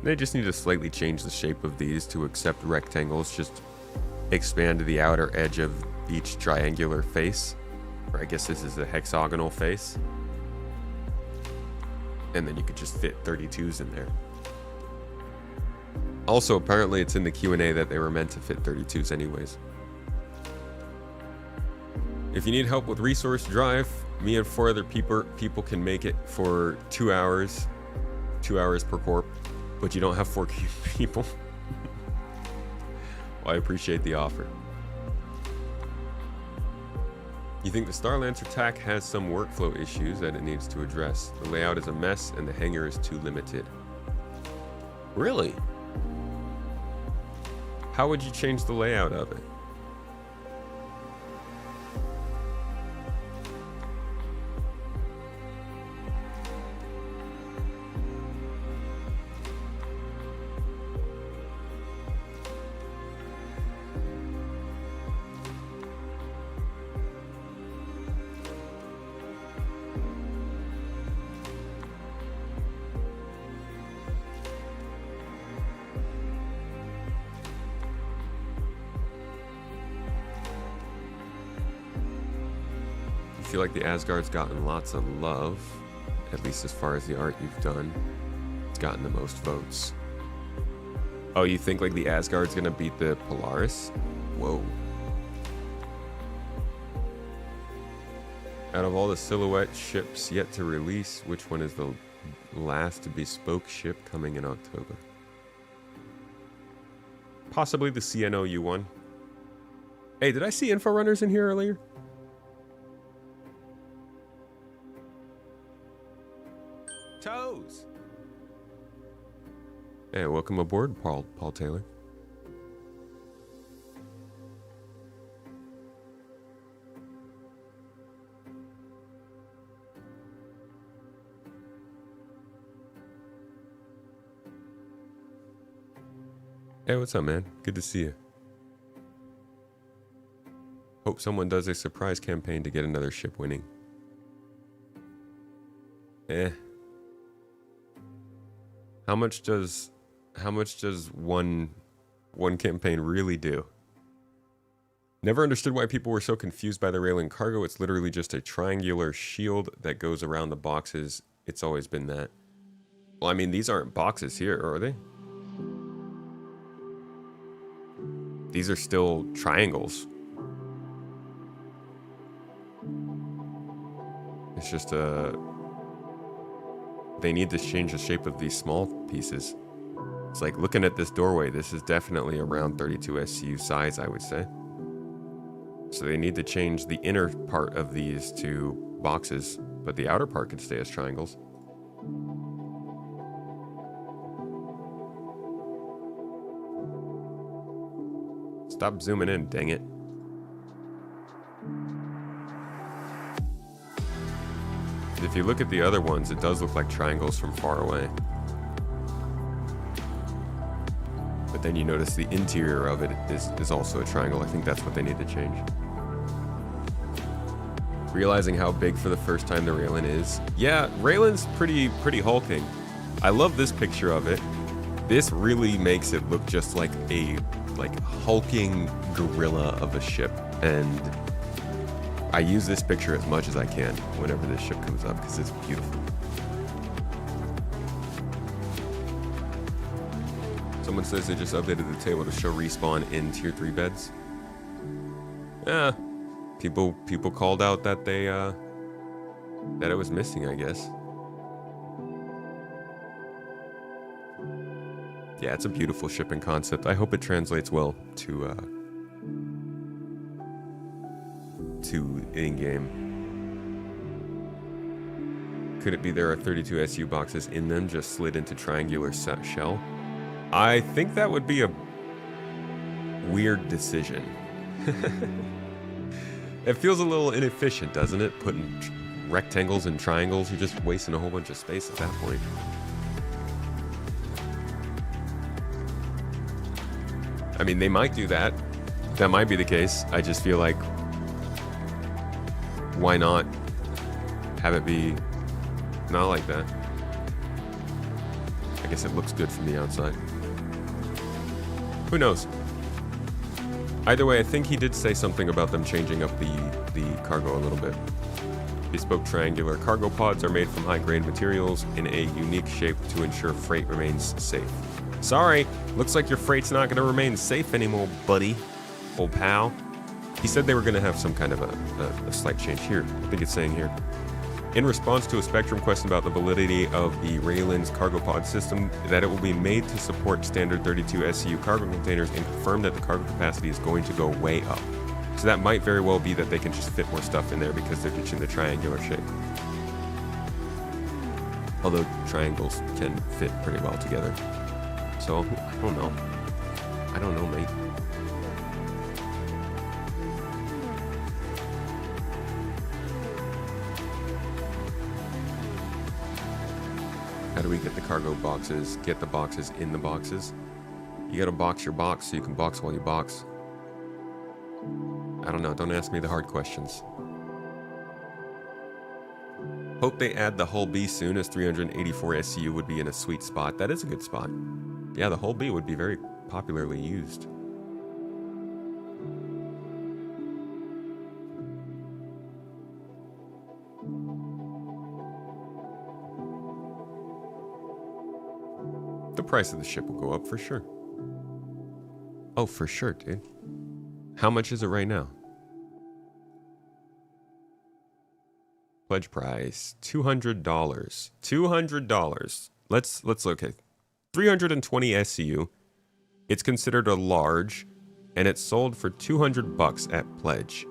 They just need to slightly change the shape of these to accept rectangles. Just expand the outer edge of each triangular face. Or I guess this is a hexagonal face. And then you could just fit 32s in there. Also, apparently it's in the Q&A that they were meant to fit 32s anyways. If you need help with resource drive, me and 4 other people can make it for 2 hours. 2 hours per corp. But you don't have 4 people. Well, I appreciate the offer. You think the Starlancer TAC has some workflow issues that it needs to address. The layout is a mess and the hangar is too limited. Really? How would you change the layout of it? I feel like the Asgard's gotten lots of love, at least as far as the art you've done. It's gotten the most votes. Oh, you think like the Asgard's gonna beat the Polaris? Whoa. Out of all the silhouette ships yet to release, which one is the last bespoke ship coming in October? Possibly the CNOU one. Hey, did I see info runners in here earlier? Toes. Hey, welcome aboard, Paul Taylor. Hey, what's up, man? Good to see you. Hope someone does a surprise campaign to get another ship winning. How much does one campaign really do? Never understood why people were so confused by the rail in cargo. It's literally just a triangular shield that goes around the boxes. It's always been that. Well, I mean, these aren't boxes here, are they? These are still triangles. It's just they need to change the shape of these small pieces. It's like looking at this doorway. This is definitely around 32 SCU size, I would say. So they need to change the inner part of these to boxes, but the outer part could stay as triangles. Stop zooming in, dang it. If you look at the other ones, it does look like triangles from far away. But then you notice the interior of it is also a triangle. I think that's what they need to change. Realizing how big for the first time the Raylan is. Yeah, Raylan's pretty hulking. I love this picture of it. This really makes it look just like a hulking gorilla of a ship. And I use this picture as much as I can whenever this ship comes up because it's beautiful. Someone says they just updated the table to show respawn in tier 3 beds. Yeah, people called out that they that it was missing, I guess. Yeah, it's a beautiful shipping concept. I hope it translates well to in-game. Could it be there are 32 SU boxes in them just slid into triangular shell? I think that would be a weird decision. It feels a little inefficient, doesn't it? Putting rectangles and triangles, you're just wasting a whole bunch of space at that point. I mean, they might do that. That might be the case. I just feel like, why not have it be not like that? I guess it looks good from the outside. Who knows? Either way, I think he did say something about them changing up the cargo a little bit. Bespoke triangular cargo pods are made from high-grade materials in a unique shape to ensure freight remains safe. Sorry, looks like your freight's not going to remain safe anymore, buddy. Old pal. He said they were going to have some kind of a slight change here. I think it's saying here. In response to a Spectrum question about the validity of the Raylan's cargo pod system, that it will be made to support standard 32 SCU cargo containers and confirm that the cargo capacity is going to go way up. So that might very well be that they can just fit more stuff in there because they're ditching the triangular shape. Although triangles can fit pretty well together. So, I don't know. I don't know, mate. How do we get the cargo boxes? Get the boxes in the boxes? You gotta box your box so you can box while you box. I don't know. Don't ask me the hard questions. Hope they add the Hull B soon, as 384 SCU would be in a sweet spot. That is a good spot. Yeah, the Hull B would be very popularly used. The price of the ship will go up for sure. Oh, for sure, dude. How much is it right now? Pledge price $200. $200. Let's look at 320 SCU. It's considered a large, and it's sold for $200 at pledge.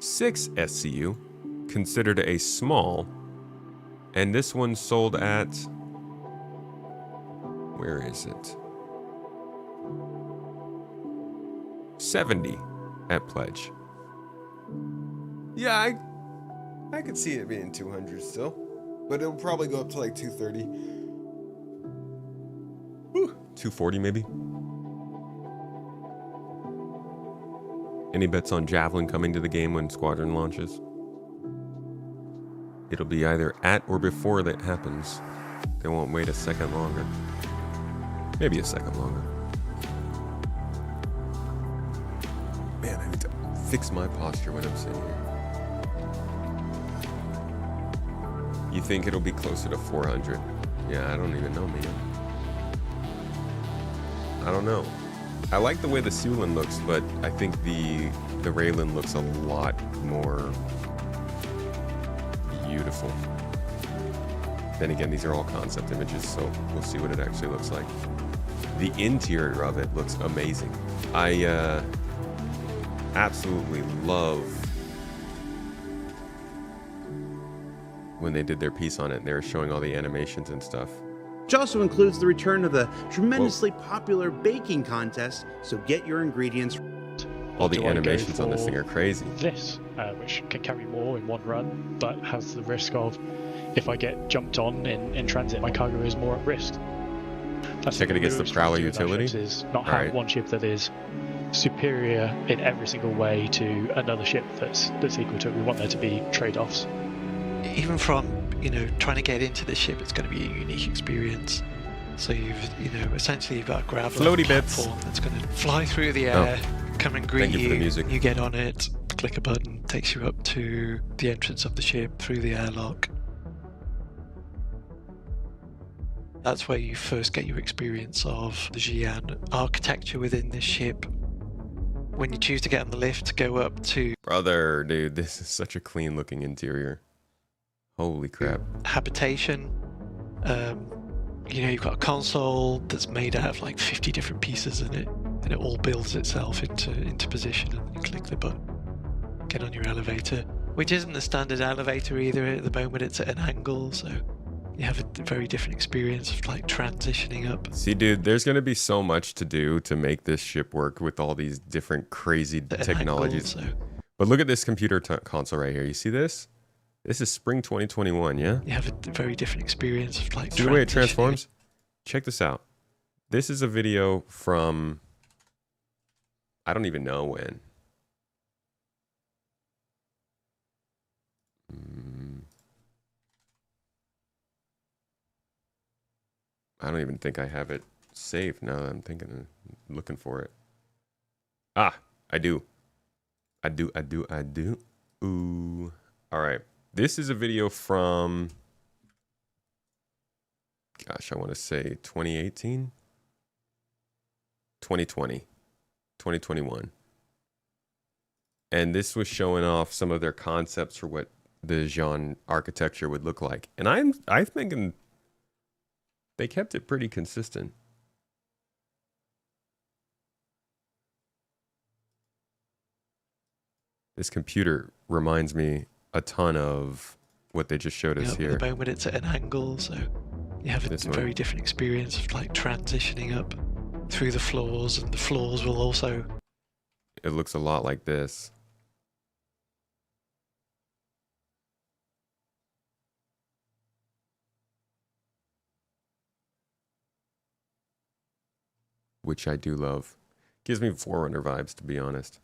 6 SCU, considered a small, and this one's sold at, where is it? 70 at pledge. Yeah, I could see it being 200 still, but it'll probably go up to like 230. Whew, 240 maybe. Any bets on Javelin coming to the game when Squadron launches? It'll be either at or before that happens. They won't wait a second longer. Maybe a second longer. Man, I need to fix my posture when I'm sitting here. You think it'll be closer to 400? Yeah, I don't even know, man. I don't know. I like the way the Sulin looks, but I think the Raylan looks a lot more beautiful. Then again, these are all concept images, so we'll see what it actually looks like. The interior of it looks amazing. I absolutely love when they did their piece on it and they were showing all the animations and stuff. Which also includes the return of the tremendously popular baking contest, so get your ingredients. All the animations on this thing are crazy. This, which can carry more in one run, but has the risk of, if I get jumped on in transit, my cargo is more at risk. That's Check it against the Prowler utility. Is not have one ship that is superior in every single way to another ship that's equal to it. We want there to be trade-offs. Even from trying to get into the ship, it's going to be a unique experience. So essentially you've got a grab platform that's going to fly through the air, come and greet you. You get on it, click a button, takes you up to the entrance of the ship through the airlock. That's where you first get your experience of the Xi'an architecture within this ship. When you choose to get on the lift, go up to... Brother, dude, this is such a clean looking interior. Holy crap. Habitation. You've got a console that's made out of like 50 different pieces in it, and it all builds itself into position, and you click the button. Get on your elevator, which isn't the standard elevator either. At the moment it's at an angle, so you have a very different experience of like transitioning up. See, dude, there's going to be so much to do to make this ship work with all these different crazy technologies. Angle, so. But look at this computer console right here. You see this? This is spring 2021, yeah? You have a very different experience of like see the way it transforms? Check this out. This is a video from, I don't even know when. I don't even think I have it saved now that I'm looking for it. Ah, I do. Ooh. All right. This is a video from, gosh, I want to say 2018, 2020, 2021. And this was showing off some of their concepts for what the Jean architecture would look like. And I'm thinking they kept it pretty consistent. This computer reminds me a ton of what they just showed us here. At the moment it's at an angle, so you have a very different experience of like transitioning up through the floors, and the floors will also... It looks a lot like this. Which I do love. Gives me Forerunner vibes, to be honest.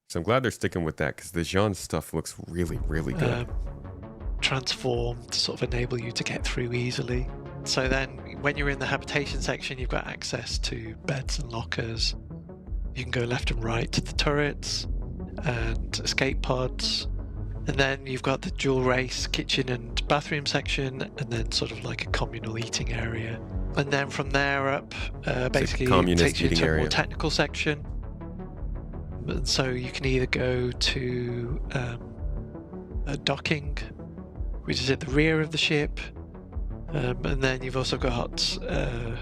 So I'm glad they're sticking with that, because the Jean stuff looks really, really good. Transform to sort of enable you to get through easily. So then when you're in the habitation section, you've got access to beds and lockers. You can go left and right to the turrets and escape pods. And then you've got the dual race kitchen and bathroom section, and then sort of like a communal eating area. And then from there up, basically it takes you to a more technical section. And so you can either go to a docking, which is at the rear of the ship, and then you've also got a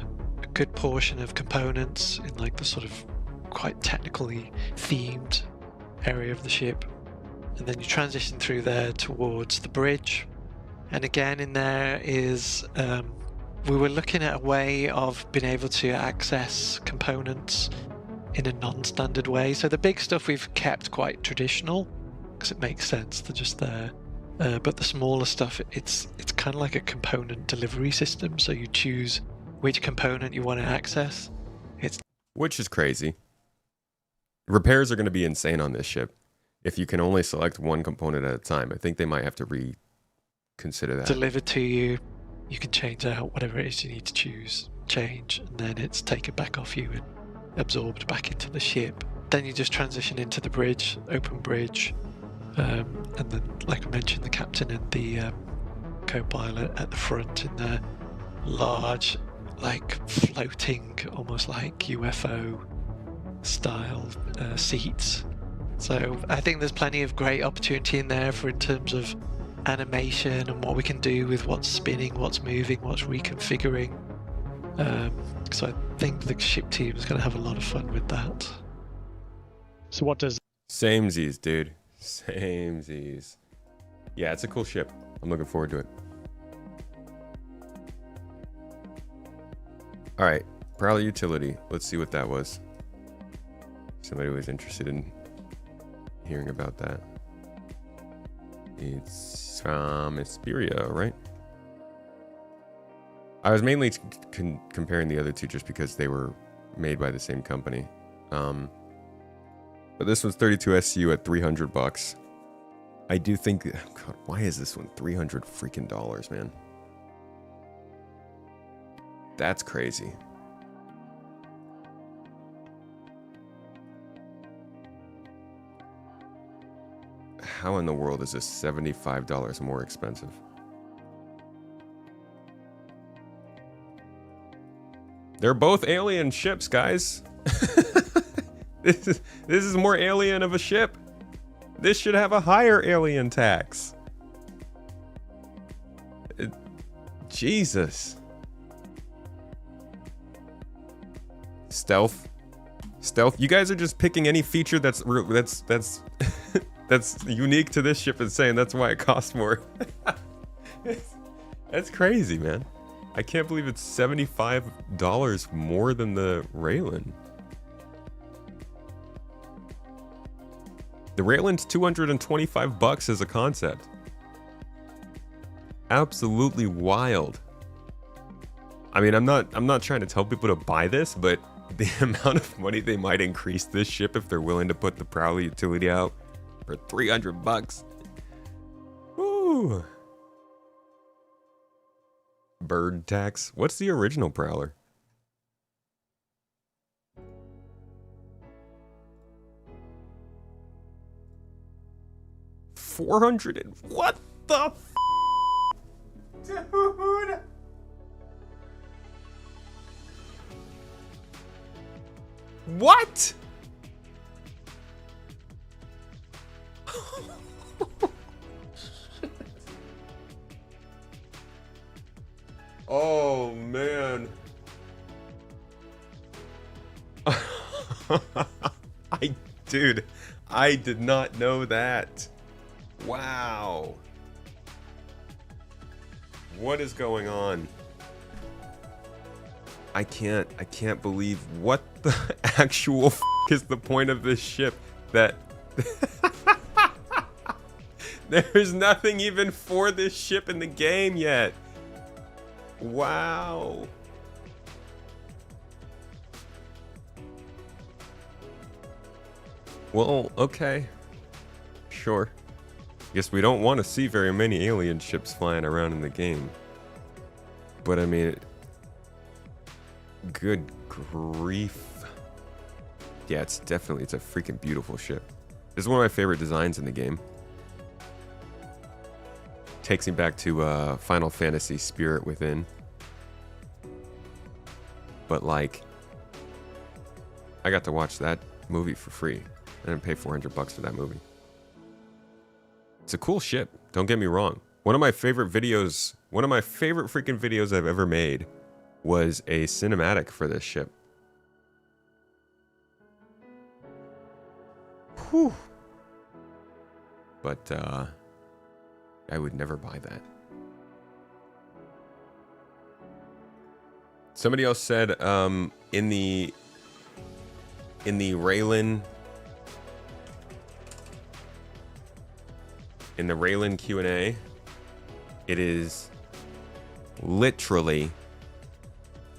good portion of components in like the sort of quite technically themed area of the ship. And then you transition through there towards the bridge. And again in there is... we were looking at a way of being able to access components in a non-standard way. So the big stuff we've kept quite traditional, because it makes sense, they're just there. But the smaller stuff, it's kind of like a component delivery system. So you choose which component you want to access. Which is crazy. Repairs are going to be insane on this ship. If you can only select one component at a time, I think they might have to reconsider that. Delivered to you. You can change out whatever it is you need to change, and then it's taken back off you and absorbed back into the ship. Then you just transition into the bridge, open bridge, and then, like I mentioned, the captain and the co-pilot at the front in their large, like floating, almost like UFO style seats. So I think there's plenty of great opportunity in there in terms of animation and what we can do with what's spinning, what's moving, what's reconfiguring. So I think the ship team is going to have a lot of fun with that. So what does... Samesies, dude. Samesies. Yeah, it's a cool ship. I'm looking forward to it. All right, Prowler Utility. Let's see what that was. Somebody was interested in hearing about that. It's from Esperia, right? I was mainly comparing the other two just because they were made by the same company. But this one's 32 SU at $300. I do think, God, why is this one $300 freaking dollars, man? That's crazy. How in the world is this $75 more expensive? They're both alien ships, guys. This is more alien of a ship. This should have a higher alien tax. Jesus. Stealth. You guys are just picking any feature that's that's unique to this ship and saying that's why it costs more. That's crazy, man. I can't believe it's $75 more than the Raylan. The Raylan's $225 as a concept. Absolutely wild. I mean, I'm not trying to tell people to buy this, but the amount of money they might increase this ship if they're willing to put the Prowler Utility out for $300. Woo. Bird tax. What's the original Prowler? $400 and what the dude? What? Oh man. Dude, I did not know that. Wow. What is going on? I can't believe what the actual is the point of this ship that there's nothing even for this ship in the game yet. Wow. Well, okay. Sure. Guess we don't want to see very many alien ships flying around in the game. But I mean, good grief. Yeah, it's a freaking beautiful ship. This is one of my favorite designs in the game. Takes me back to Final Fantasy Spirit Within. But like, I got to watch that movie for free. I didn't pay $400 for that movie. It's a cool ship, don't get me wrong. One of my favorite freaking videos I've ever made was a cinematic for this ship. Whew. But I would never buy that. Somebody else said in the Raylan Q&A, it is literally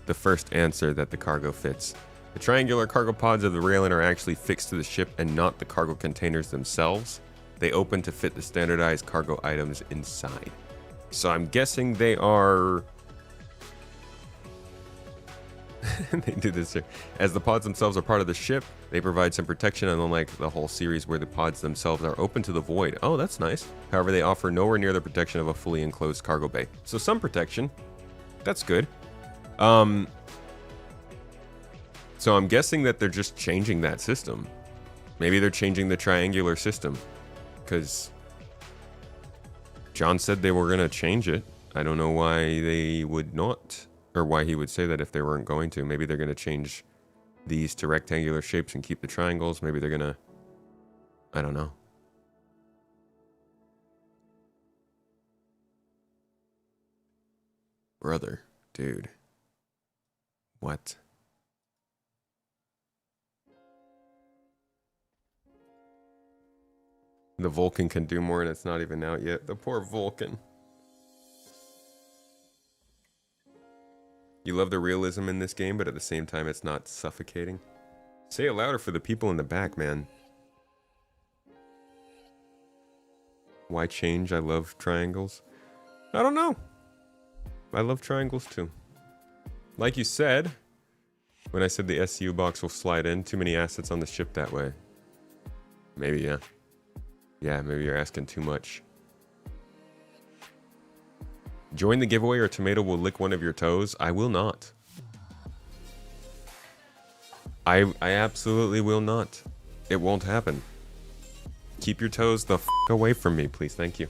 the first answer that the cargo fits. The triangular cargo pods of the Raylan are actually fixed to the ship and not the cargo containers themselves. They open to fit the standardized cargo items inside. So I'm guessing they are... they do this here. As the pods themselves are part of the ship, they provide some protection, unlike the whole series where the pods themselves are open to the void. Oh, that's nice. However, they offer nowhere near the protection of a fully enclosed cargo bay. So some protection. That's good. So I'm guessing that they're just changing that system. Maybe they're changing the triangular system. Because John said they were going to change it. I don't know why they would not. Or why he would say that if they weren't going to. Maybe they're going to change these to rectangular shapes and keep the triangles. Maybe they're going to... I don't know. Brother. Dude. What? The Vulcan can do more and it's not even out yet. The poor Vulcan. You love the realism in this game, but at the same time it's not suffocating. Say it louder for the people in the back, man. Why change? I love triangles. I don't know. I love triangles too. Like you said, when I said the SU box will slide in, too many assets on the ship that way. Maybe, yeah. Yeah, maybe you're asking too much. Join the giveaway or Tomato will lick one of your toes. I will not. I absolutely will not. It won't happen. Keep your toes the f away from me, please. Thank you.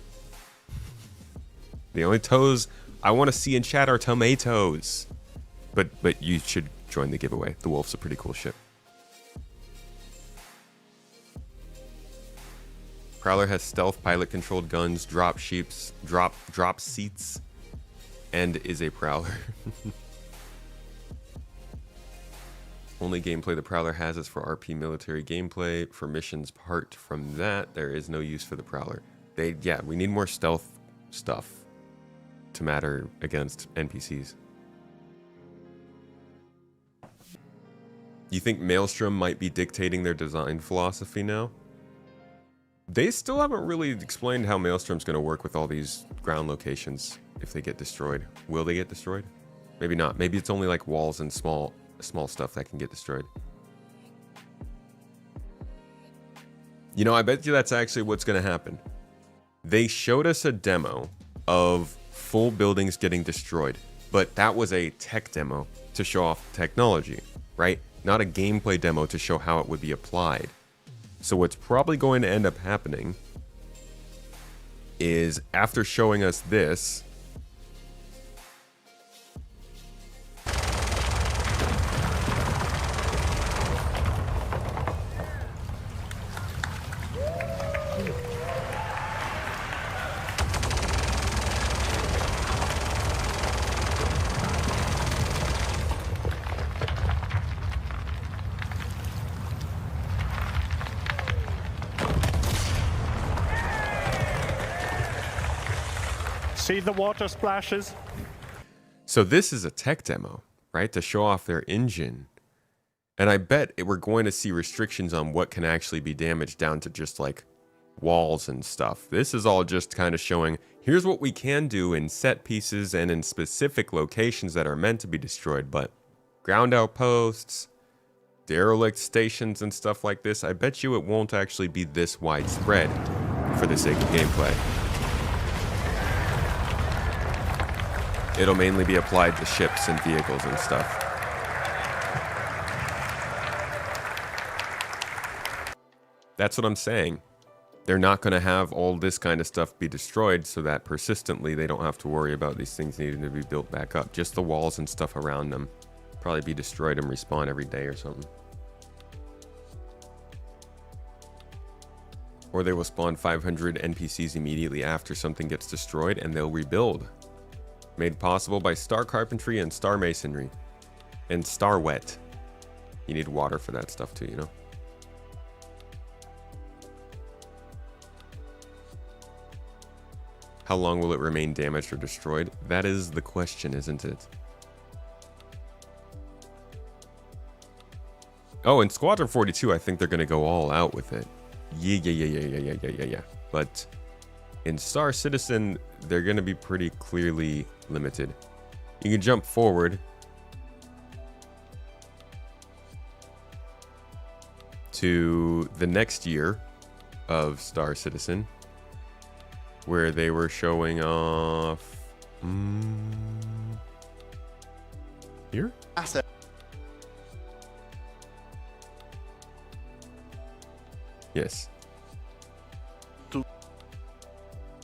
The only toes I want to see in chat are tomatoes. But you should join the giveaway. The Wolf's a pretty cool ship. Prowler has stealth, pilot-controlled guns, drop seats, and is a Prowler. Only gameplay the Prowler has is for RP military gameplay. For missions apart from that, there is no use for the Prowler. Yeah, we need more stealth stuff to matter against NPCs. You think Maelstrom might be dictating their design philosophy now? They still haven't really explained how Maelstrom's going to work with all these ground locations if they get destroyed. Will they get destroyed? Maybe not. Maybe it's only like walls and small stuff that can get destroyed. You know, I bet you that's actually what's going to happen. They showed us a demo of full buildings getting destroyed, but that was a tech demo to show off technology, right? Not a gameplay demo to show how it would be applied. So what's probably going to end up happening is after showing us this, see the water splashes? So this is a tech demo, right? To show off their engine. And I bet we're going to see restrictions on what can actually be damaged down to just like walls and stuff. This is all just kind of showing, here's what we can do in set pieces and in specific locations that are meant to be destroyed. But ground outposts, derelict stations and stuff like this, I bet you it won't actually be this widespread for the sake of gameplay. It'll mainly be applied to ships and vehicles and stuff. That's what I'm saying. They're not going to have all this kind of stuff be destroyed so that persistently they don't have to worry about these things needing to be built back up. Just the walls and stuff around them probably be destroyed and respawn every day or something. Or they will spawn 500 NPCs immediately after something gets destroyed and they'll rebuild. Made possible by star carpentry and star masonry. And star wet. You need water for that stuff too, you know? How long will it remain damaged or destroyed? That is the question, isn't it? Oh, in Squadron 42, I think they're going to go all out with it. Yeah. But in Star Citizen, they're going to be pretty clearly limited. You can jump forward to the next year of Star Citizen, where they were showing off here. Yes.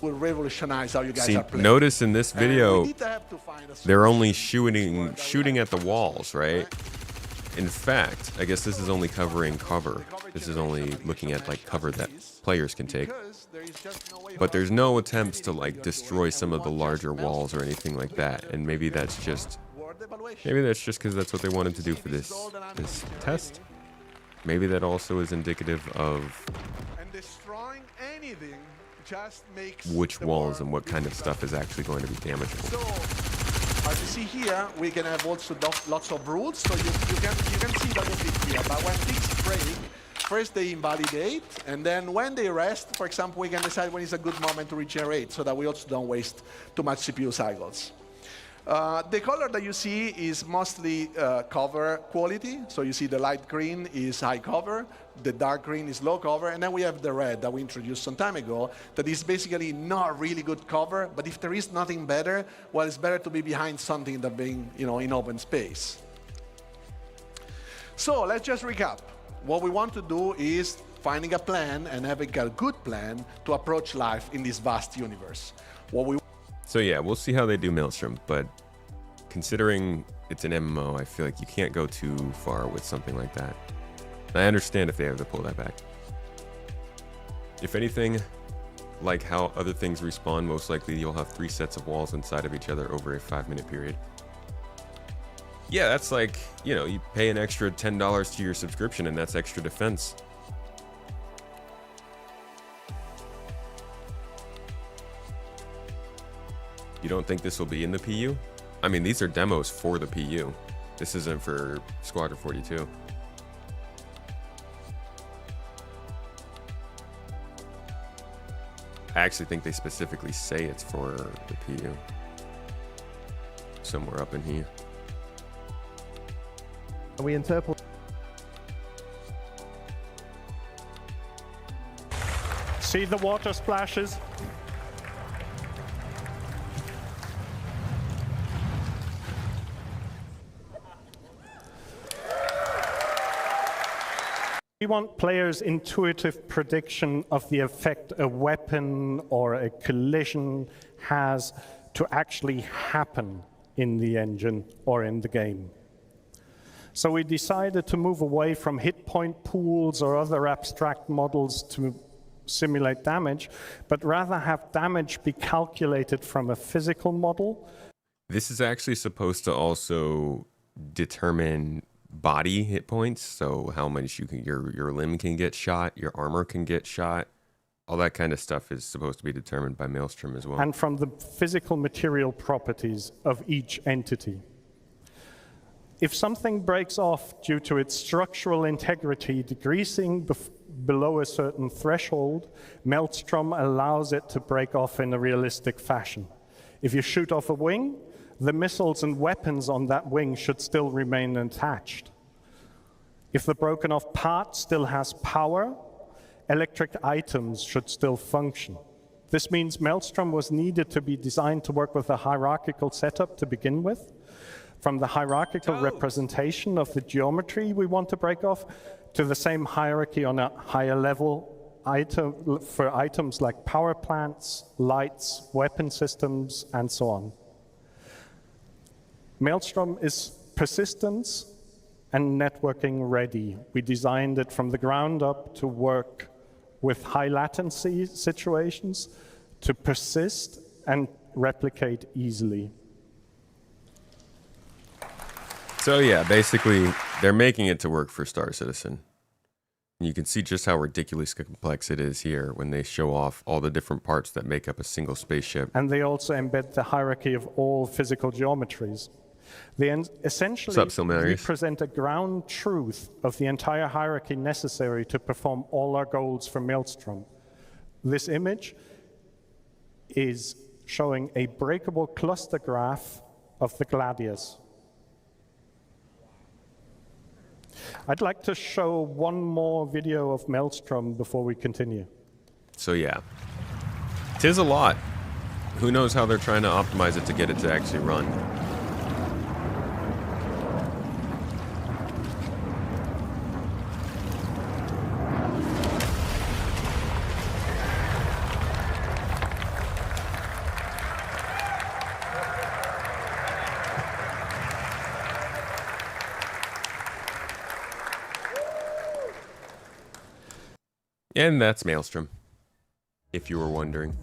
Will revolutionize how you guys are playing. Notice in this video, they're only shooting at the walls, right? In fact, I guess this is only covering cover. This is only looking at like cover that players can take. But there's no attempts to like destroy some of the larger walls or anything like that. And maybe that's just because that's what they wanted to do for this test. Maybe that also is indicative of which walls and what kind of stuff is actually going to be damageable. So, as you see here, we can have also lots of rules, so you can see that a bit here. But when things break, first they invalidate, and then when they rest, for example, we can decide when is a good moment to regenerate, so that we also don't waste too much CPU cycles. The color that you see is mostly cover quality. So you see the light green is high cover, the dark green is low cover, and then we have the red that we introduced some time ago that is basically not really good cover, but if there is nothing better, well, it's better to be behind something than being, you know, in open space. So let's just recap. What we want to do is finding a plan and having a good plan to approach life in this vast universe. So yeah, we'll see how they do Maelstrom, but considering it's an MMO, I feel like you can't go too far with something like that. I understand if they have to pull that back. If anything, like how other things respawn, most likely you'll have 3 sets of walls inside of each other over a 5-minute period. Yeah, that's like, you know, you pay an extra $10 to your subscription and that's extra defense. You don't think this will be in the PU? I mean, these are demos for the PU. This isn't for Squadron 42. I actually think they specifically say it's for the PU. Somewhere up in here. We interpolate. See the water splashes? We want players' intuitive prediction of the effect a weapon or a collision has to actually happen in the engine or in the game. So we decided to move away from hit point pools or other abstract models to simulate damage, but rather have damage be calculated from a physical model. This is actually supposed to also determine body hit points, so how much your limb can get shot, your armor can get shot, all that kind of stuff is supposed to be determined by Maelstrom as well. And from the physical material properties of each entity. If something breaks off due to its structural integrity decreasing below a certain threshold, Maelstrom allows it to break off in a realistic fashion. If you shoot off a wing, the missiles and weapons on that wing should still remain attached. If the broken off part still has power, electric items should still function. This means Maelstrom was needed to be designed to work with a hierarchical setup to begin with. From the hierarchical representation of the geometry we want to break off to the same hierarchy on a higher level for items like power plants, lights, weapon systems, and so on. Maelstrom is persistence and networking ready. We designed it from the ground up to work with high latency situations, to persist and replicate easily. So yeah, basically, they're making it to work for Star Citizen. You can see just how ridiculously complex it is here when they show off all the different parts that make up a single spaceship. And they also embed the hierarchy of all physical geometries. They essentially represent a ground truth of the entire hierarchy necessary to perform all our goals for Maelstrom. This image is showing a breakable cluster graph of the Gladius. I'd like to show one more video of Maelstrom before we continue. So yeah, 'tis a lot. Who knows how they're trying to optimize it to get it to actually run. And that's Maelstrom, if you were wondering.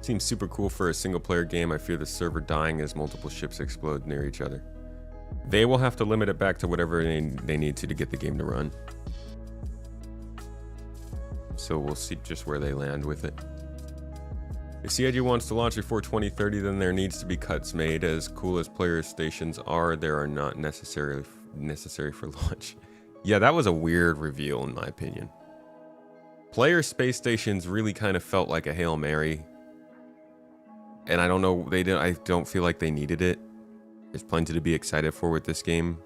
Seems super cool for a single-player game. I fear the server dying as multiple ships explode near each other. They will have to limit it back to whatever they need to get the game to run. So we'll see just where they land with it. If CIG wants to launch before 2030, then there needs to be cuts made. As cool as player stations are, they are not necessary for launch. Yeah, that was a weird reveal in my opinion. Player space stations really kind of felt like a Hail Mary. And I don't know, I don't feel like they needed it. There's plenty to be excited for with this game.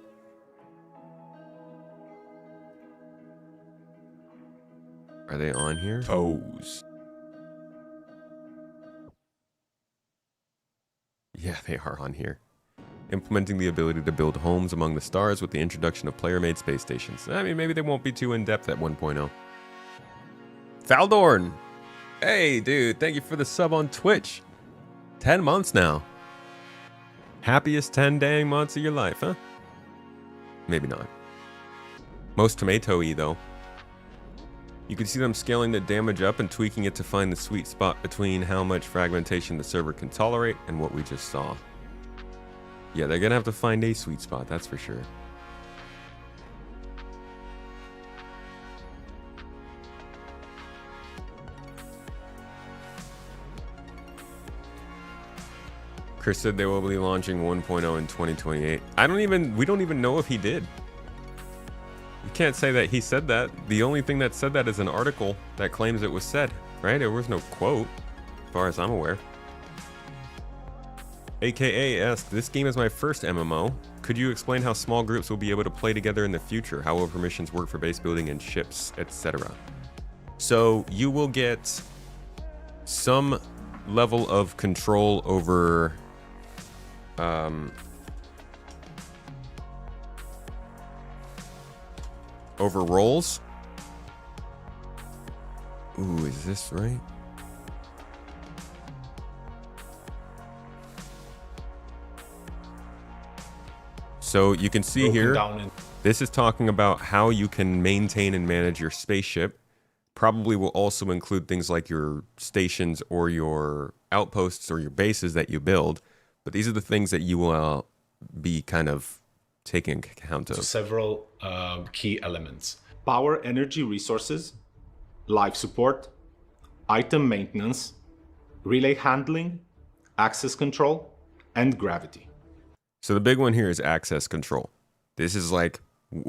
Are they on here? Pose. Yeah, they are on here. Implementing the ability to build homes among the stars with the introduction of player-made space stations. I mean, maybe they won't be too in-depth at 1.0. Faldorn! Hey, dude, thank you for the sub on Twitch. 10 months now. Happiest 10 dang months of your life, huh? Maybe not. Most tomato-y, though. You can see them scaling the damage up and tweaking it to find the sweet spot between how much fragmentation the server can tolerate and what we just saw. Yeah, they're gonna have to find a sweet spot, that's for sure. Chris said they will be launching 1.0 in 2028. We don't even know if he did. You can't say that he said that. The only thing that said that is an article that claims it was said, right? There was no quote, as far as I'm aware. AKA asked, this game is my first MMO. Could you explain how small groups will be able to play together in the future? How will permissions work for base building and ships, etc.? So you will get some level of control over over roles. Ooh, is this right? So you can see here, this is talking about how you can maintain and manage your spaceship. Probably will also include things like your stations or your outposts or your bases that you build. But these are the things that you will be kind of taking account of. Several key elements: power, energy resources, life support, item maintenance, relay handling, access control, and gravity. So the big one here is access control. This is like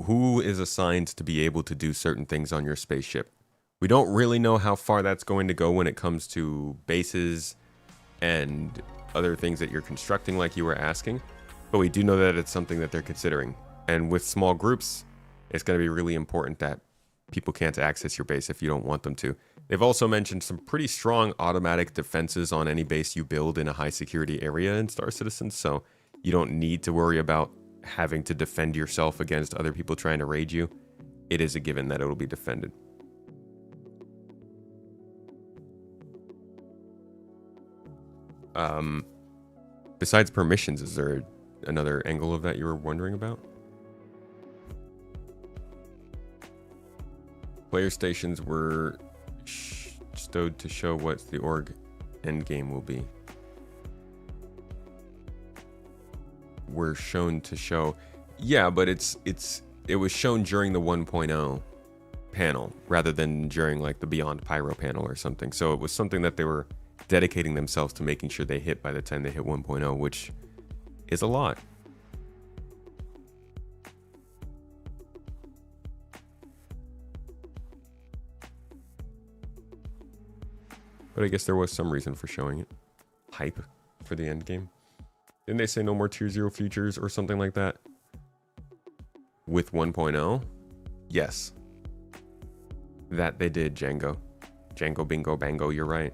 who is assigned to be able to do certain things on your spaceship. We don't really know how far that's going to go when it comes to bases and other things that you're constructing, like you were asking, but we do know that it's something that they're considering. And with small groups, it's going to be really important that people can't access your base if you don't want them to. They've also mentioned some pretty strong automatic defenses on any base you build in a high security area in Star Citizen, so you don't need to worry about having to defend yourself against other people trying to raid you. It is a given that it will be defended. Besides permissions, is there another angle of that you were wondering about? Player stations were stowed to show what the org endgame will be. Were shown to show, yeah, but it was shown during the 1.0 panel rather than during like the Beyond Pyro panel or something. So it was something that they were dedicating themselves to making sure they hit by the time they hit 1.0, which is a lot. But I guess there was some reason for showing it. Hype for the end game. Didn't they say no more tier 0 features or something like that? With 1.0? Yes. That they did, Django. Django bingo bango, you're right.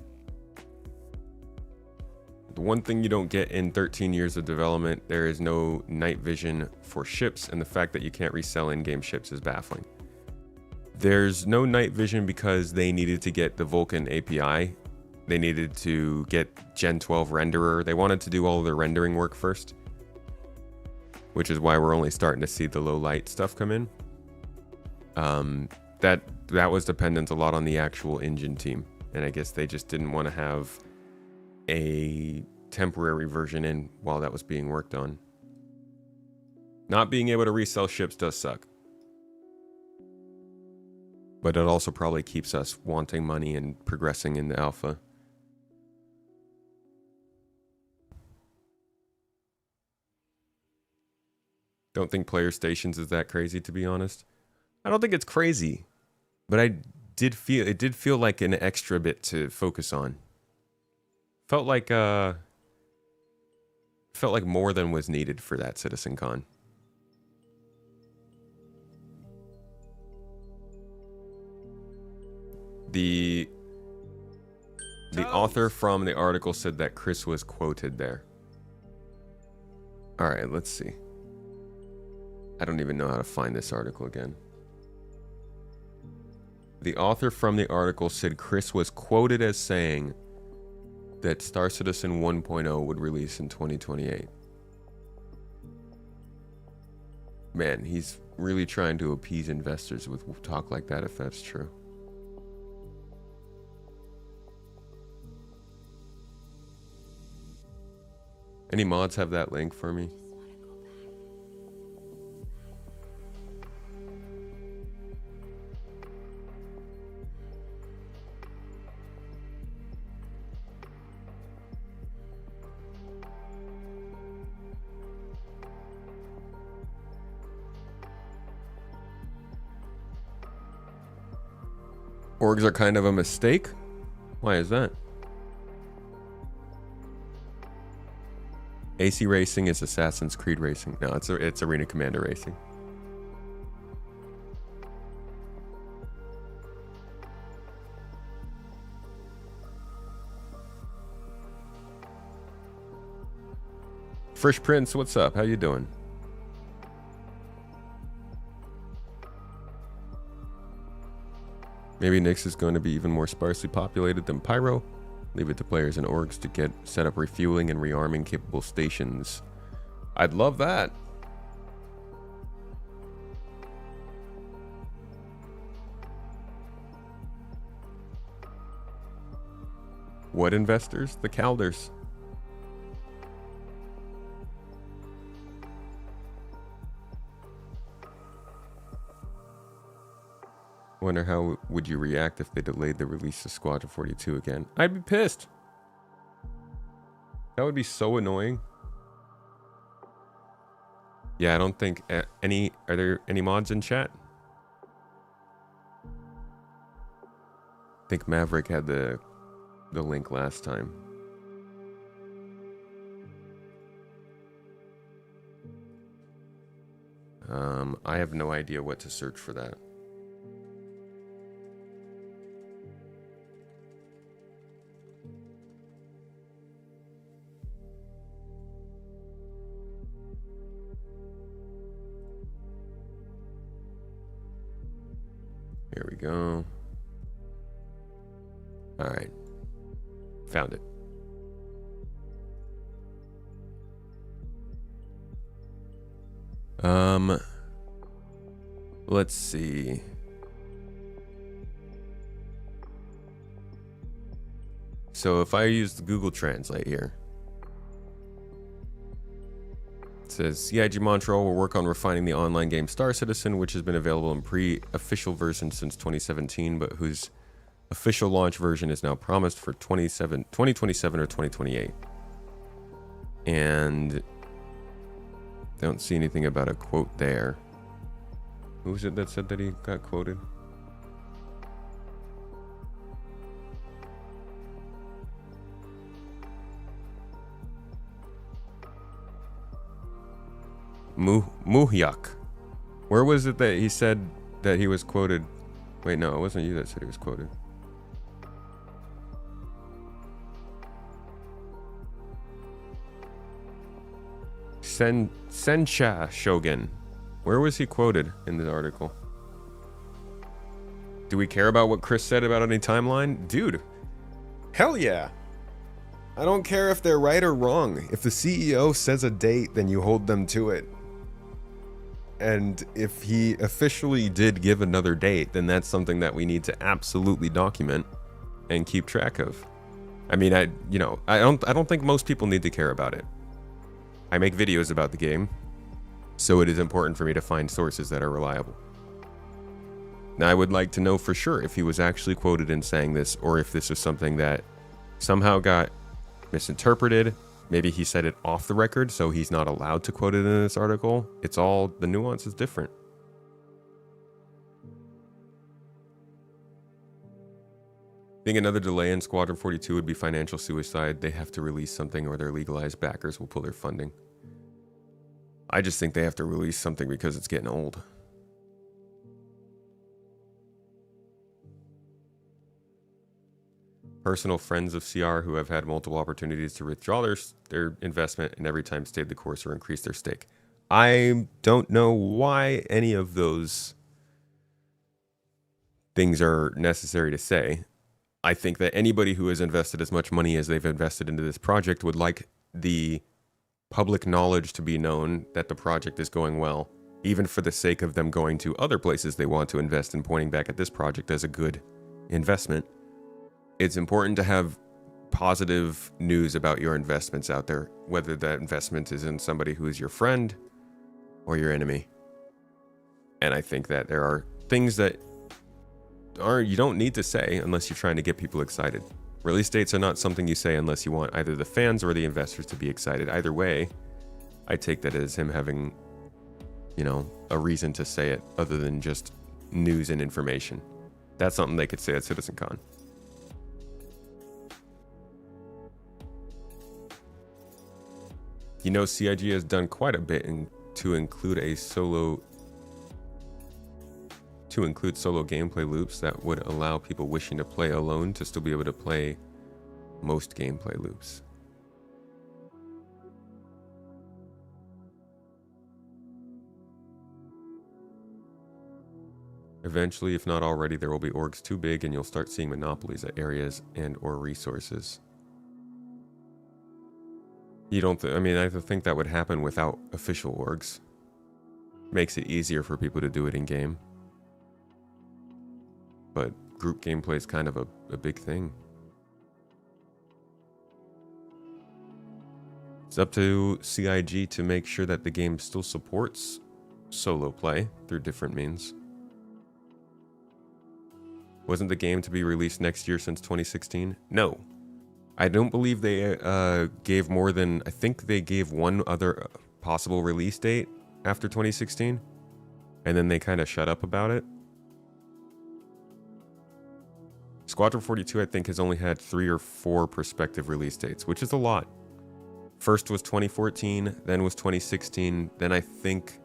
The one thing you don't get in 13 years of development, there is no night vision for ships, and the fact that you can't resell in-game ships is baffling. There's no night vision because they needed to get the Vulkan API. They needed to get Gen 12 renderer. They wanted to do all of their rendering work first, which is why we're only starting to see the low light stuff come in. That was dependent a lot on the actual engine team, and I guess they just didn't want to have a temporary version in while that was being worked on. Not being able to resell ships does suck, but it also probably keeps us wanting money and progressing in the alpha. Don't think player stations is that crazy, to be honest. I don't think it's crazy, but it did feel like an extra bit to focus on. Felt like more than was needed for that CitizenCon. The author from the article said that Chris was quoted there. All right, let's see. I don't even know how to find this article again. The author from the article said Chris was quoted as saying that Star Citizen 1.0 would release in 2028. Man, he's really trying to appease investors with talk like that, if that's true. Any mods have that link for me? Orgs are kind of a mistake? Why is that? AC Racing is Assassin's Creed Racing. No, it's Arena Commander Racing. Fresh Prince, what's up? How you doing? Maybe Nyx is going to be even more sparsely populated than Pyro. Leave it to players and orgs to get set up refueling and rearming capable stations. I'd love that. What investors? The Calders. Wonder how would you react if they delayed the release of Squadron 42 again? I'd be pissed. That would be so annoying. Yeah, I don't think are there any mods in chat? I think Maverick had the link last time. I have no idea what to search for that. Here we go. All right. Found it. Let's see. So if I use the Google Translate here, it says CIG Montreal will work on refining the online game Star Citizen, which has been available in pre-official version since 2017, but whose official launch version is now promised for 2027 or 2028. And don't see anything about a quote there. Who was it that said that he got quoted? Muhyak. Where was it that he said that he was quoted? Wait, no, it wasn't you that said he was quoted. Sencha Shogun. Where was he quoted in the article? Do we care about what Chris said about any timeline? Dude, hell yeah. I don't care if they're right or wrong. If the CEO says a date, then you hold them to it. And if he officially did give another date, then that's something that we need to absolutely document and keep track of. I mean, I don't think most people need to care about it. I make videos about the game, so it is important for me to find sources that are reliable. Now, I would like to know for sure if he was actually quoted in saying this, or if this was something that somehow got misinterpreted. Maybe he said it off the record, so he's not allowed to quote it in this article. It's all, the nuance is different. I think another delay in Squadron 42 would be financial suicide. They have to release something or their legalized backers will pull their funding. I just think they have to release something because it's getting old. Personal friends of CR who have had multiple opportunities to withdraw their investment and every time stayed the course or increased their stake. I don't know why any of those things are necessary to say. I think that anybody who has invested as much money as they've invested into this project would like the public knowledge to be known that the project is going well, even for the sake of them going to other places they want to invest and pointing back at this project as a good investment. It's important to have positive news about your investments out there, whether that investment is in somebody who is your friend or your enemy. And I think that there are things that you don't need to say unless you're trying to get people excited. Release dates are not something you say unless you want either the fans or the investors to be excited. Either way, I take that as him having, a reason to say it other than just news and information. That's something they could say at CitizenCon. You know, CIG has done quite a bit to include solo gameplay loops that would allow people wishing to play alone to still be able to play most gameplay loops. Eventually, if not already, there will be orgs too big and you'll start seeing monopolies at areas and or resources. You don't I mean, I think that would happen without official orgs. Makes it easier for people to do it in game. But group gameplay is kind of a big thing. It's up to CIG to make sure that the game still supports solo play through different means. Wasn't the game to be released next year since 2016? No. I don't believe they gave more than... I think they gave one other possible release date after 2016. And then they kind of shut up about it. Squadron 42, I think, has only had 3 or 4 prospective release dates, which is a lot. First was 2014, then was 2016, then I think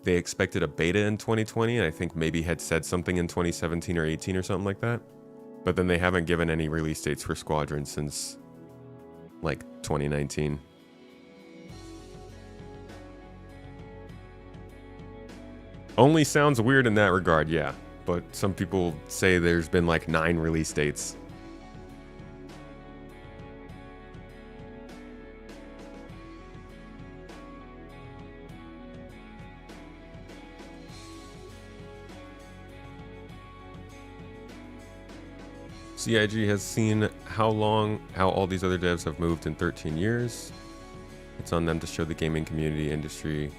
they expected a beta in 2020, and I think maybe had said something in 2017 or 18 or something like that. But then they haven't given any release dates for Squadron since, like, 2019. Only sounds weird in that regard, yeah. But some people say there's been, like, 9 release dates. CIG has seen how all these other devs have moved in 13 years. It's on them to show the gaming community industry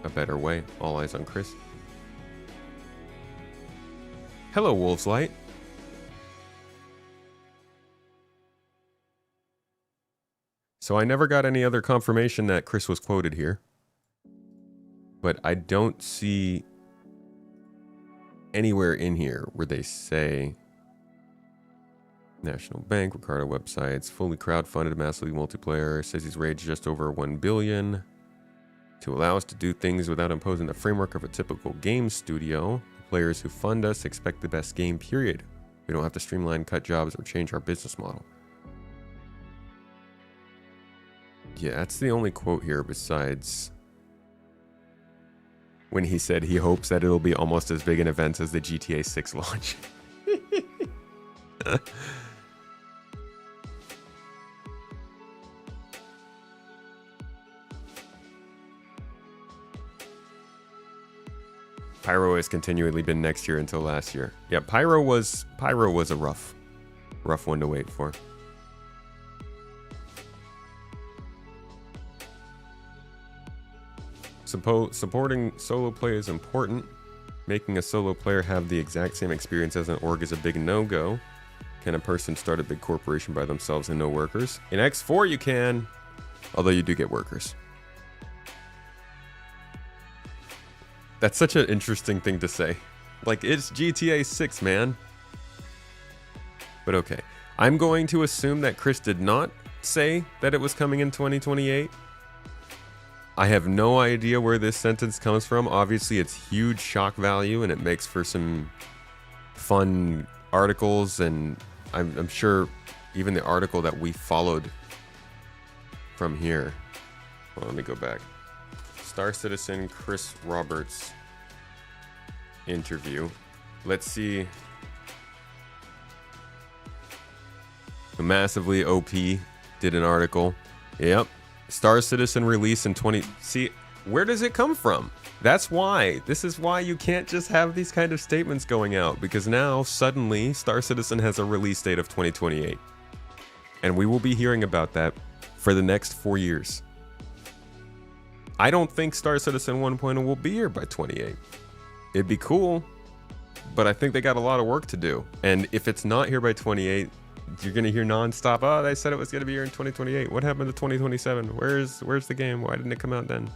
a better way. All eyes on Chris. Hello, Wolves Light. So I never got any other confirmation that Chris was quoted here. But I don't see anywhere in here where they say... National Bank, Ricardo websites, fully crowdfunded, massively multiplayer, says he's raised just over 1 billion to allow us to do things without imposing the framework of a typical game studio. The players who fund us expect the best game, period. We don't have to streamline, cut jobs, or change our business model. Yeah, that's the only quote here besides when he said he hopes that it'll be almost as big an event as the GTA 6 launch. Pyro has continually been next year until last year. Yeah, Pyro was a rough one to wait for. Supporting solo play is important. Making a solo player have the exact same experience as an org is a big no-go. Can a person start a big corporation by themselves and no workers? In X4 you can, although you do get workers. That's such an interesting thing to say. Like, it's GTA 6, man. But okay. I'm going to assume that Chris did not say that it was coming in 2028. I have no idea where this sentence comes from. Obviously, it's huge shock value, and it makes for some fun articles, and I'm sure even the article that we followed from here. Well, let me go back. Star Citizen Chris Roberts interview. Let's see. Massively OP did an article. Yep. Star Citizen release in 20... See, where does it come from? That's why. This is why you can't just have these kind of statements going out, because now suddenly Star Citizen has a release date of 2028. And we will be hearing about that for the next 4 years. I don't think Star Citizen 1.0 will be here by 28. It'd be cool, but I think they got a lot of work to do. And if it's not here by 28, you're going to hear nonstop, oh, they said it was going to be here in 2028. What happened to 2027? Where's the game? Why didn't it come out then?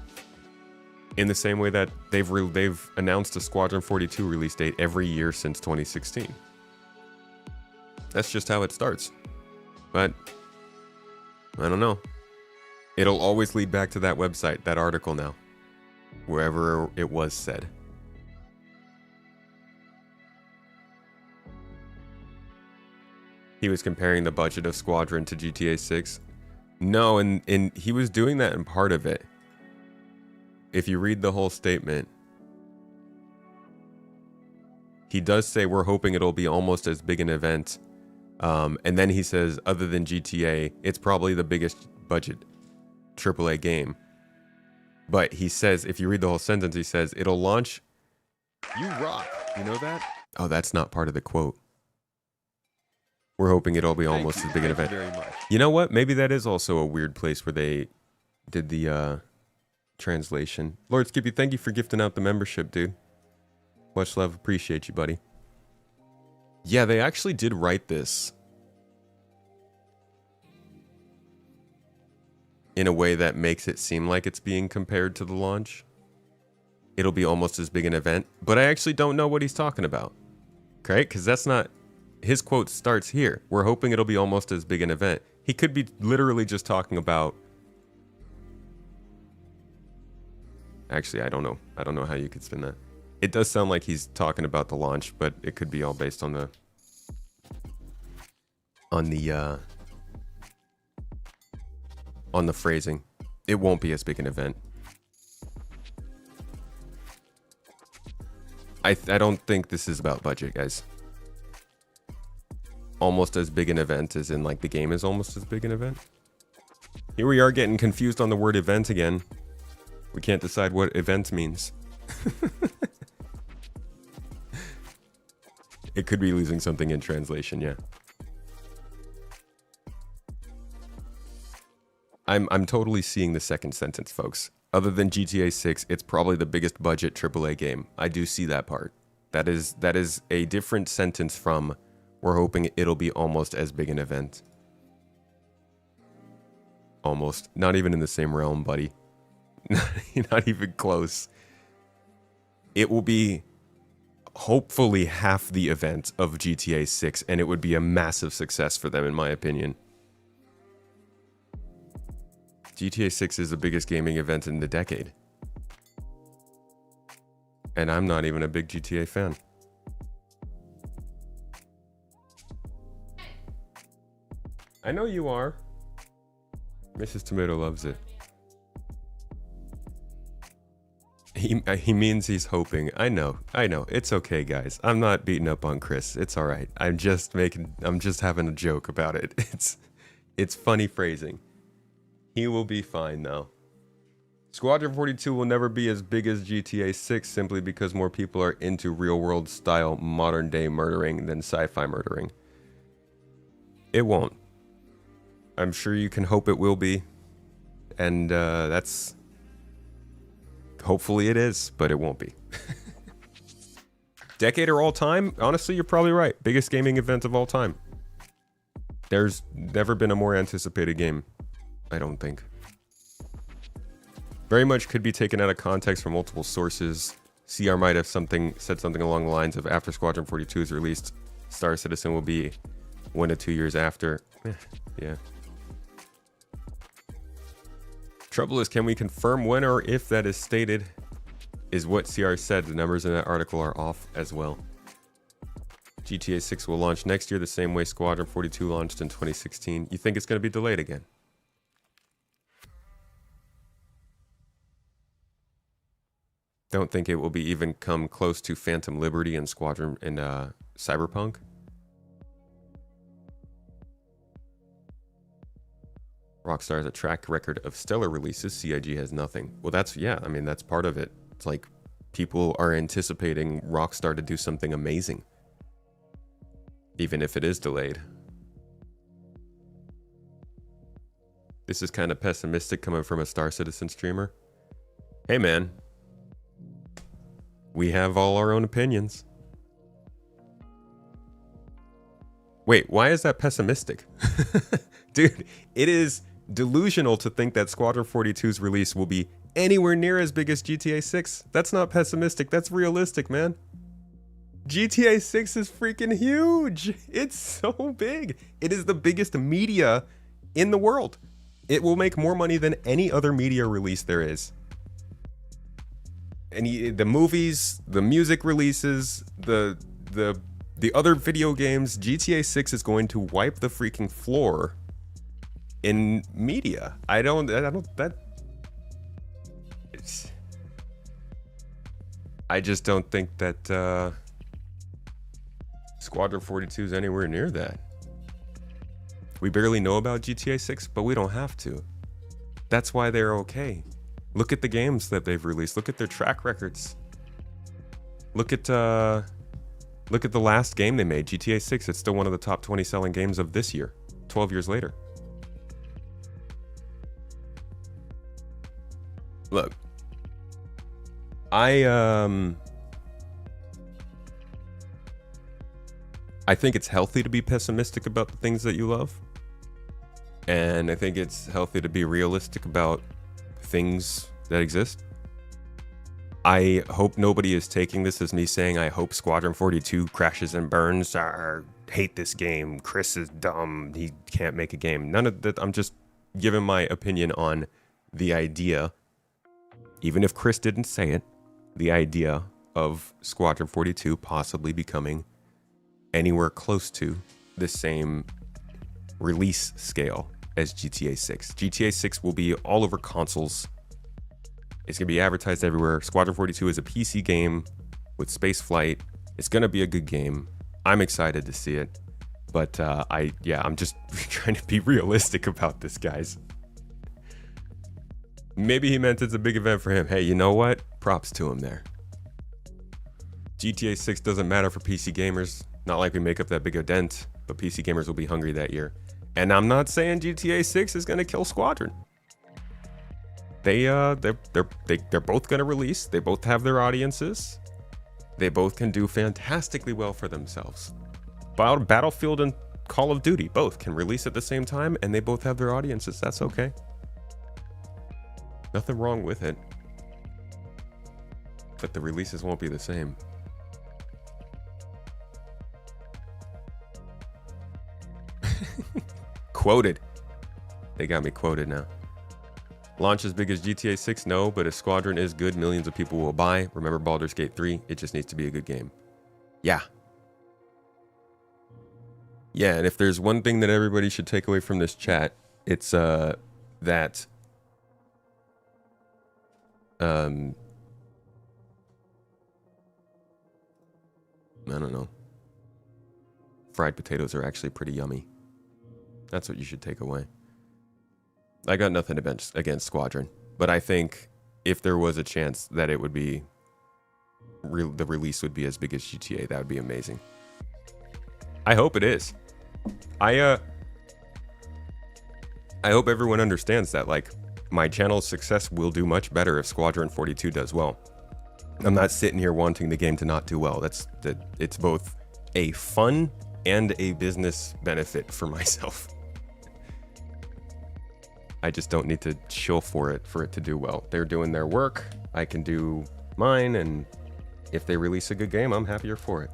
In the same way that they've announced a Squadron 42 release date every year since 2016. That's just how it starts. But I don't know. It'll always lead back to that website, that article now, wherever it was said. He was comparing the budget of Squadron to GTA 6. No, and he was doing that in part of it. If you read the whole statement, he does say we're hoping it'll be almost as big an event. And then he says, other than GTA, it's probably the biggest budget AAA game. But he says, if you read the whole sentence, he says, it'll launch. You rock. You know that? Oh, that's not part of the quote. We're hoping it'll be almost as big an event. You know what? Maybe that is also a weird place where they did the translation. Lord Skippy, thank you for gifting out the membership, dude. Much love. Appreciate you, buddy. Yeah, they actually did write this in a way that makes it seem like it's being compared to the launch. It'll be almost as big an event, but I actually don't know what he's talking about. Okay? Because that's not... His quote starts here. We're hoping it'll be almost as big an event. He could be literally just talking about... Actually, I don't know. I don't know how you could spin that. It does sound like he's talking about the launch, but it could be all based on the... On the phrasing. It won't be as big an event. I don't think this is about budget, guys. Almost as big an event as in like the game is almost as big an event. Here we are getting confused on the word event again. We can't decide what event means. It could be losing something in translation, yeah. I'm totally seeing the second sentence, folks. Other than GTA 6, it's probably the biggest budget AAA game. I do see that part. That is a different sentence from we're hoping it'll be almost as big an event. Almost. Not even in the same realm, buddy. Not even close. It will be hopefully half the event of GTA 6, and it would be a massive success for them, in my opinion. GTA 6 is the biggest gaming event in the decade. And I'm not even a big GTA fan. I know you are. Mrs. Tomato loves it. He means he's hoping. I know. It's okay, guys. I'm not beating up on Chris. It's all right. I'm just having a joke about it. It's funny phrasing. He will be fine though. Squadron 42 will never be as big as GTA 6 simply because more people are into real-world style modern day murdering than sci-fi murdering. It won't. I'm sure you can hope it will be. And that's... Hopefully it is, but it won't be. Decade or all time? Honestly, you're probably right. Biggest gaming event of all time. There's never been a more anticipated game, I don't think. Very much could be taken out of context from multiple sources. CR might have said something along the lines of after Squadron 42 is released, Star Citizen will be 1 to 2 years after. Yeah. Trouble is, can we confirm when or if that is stated? Is what CR said. The numbers in that article are off as well. GTA 6 will launch next year the same way Squadron 42 launched in 2016. You think it's going to be delayed again? Don't think it will be even come close to Phantom Liberty and Squadron and Cyberpunk. Rockstar has a track record of stellar releases. CIG has nothing. Well, that's part of it. It's like people are anticipating Rockstar to do something amazing, even if it is delayed. This is kind of pessimistic coming from a Star Citizen streamer. Hey, man. We have all our own opinions. Wait, why is that pessimistic? Dude, it is delusional to think that Squadron 42's release will be anywhere near as big as GTA 6. That's not pessimistic. That's realistic, man. GTA 6 is freaking huge. It's so big. It is the biggest media in the world. It will make more money than any other media release there is. The movies, the music releases, the other video games, GTA 6 is going to wipe the freaking floor in media. I just don't think that Squadron 42 is anywhere near that. We barely know about GTA 6, but we don't have to. That's why they're okay. Look at the games that they've released. Look at their track records. Look at the last game they made, GTA 6. It's still one of the top 20 selling games of this year, 12 years later. Look, I think it's healthy to be pessimistic about the things that you love. And I think it's healthy to be realistic about things that exist. I hope nobody is taking this as me saying I hope Squadron 42 crashes and burns. I hate this game. Chris is dumb. He can't make a game. None of that. I'm just giving my opinion on the idea, even if Chris didn't say it, the idea of Squadron 42 possibly becoming anywhere close to the same release scale as GTA 6. GTA 6 will be all over consoles. It's going to be advertised everywhere. Squadron 42 is a PC game with space flight. It's going to be a good game. I'm excited to see it. But I'm just trying to be realistic about this, guys. Maybe he meant it's a big event for him. Hey, you know what? Props to him there. GTA 6 doesn't matter for PC gamers. Not like we make up that big a dent, but PC gamers will be hungry that year. And I'm not saying GTA 6 is going to kill Squadron. They're both going to release. They both have their audiences. They both can do fantastically well for themselves. Battlefield and Call of Duty both can release at the same time, and they both have their audiences. That's okay. Nothing wrong with it. But the releases won't be the same. Quoted. They got me quoted now. Launch as big as GTA 6? No, but if Squadron is good, millions of people will buy. Remember Baldur's Gate 3? It just needs to be a good game. Yeah. Yeah, and if there's one thing that everybody should take away from this chat, it's that I don't know. Fried potatoes are actually pretty yummy. That's what you should take away. I got nothing against Squadron, but I think if there was a chance that it would be the release would be as big as GTA, that would be amazing. I hope it is. I hope everyone understands that, like, my channel's success will do much better if Squadron 42 does well. I'm not sitting here wanting the game to not do well. It's both a fun and a business benefit for myself. I just don't need to shill for it to do well. They're doing their work. I can do mine, and if they release a good game, I'm happier for it.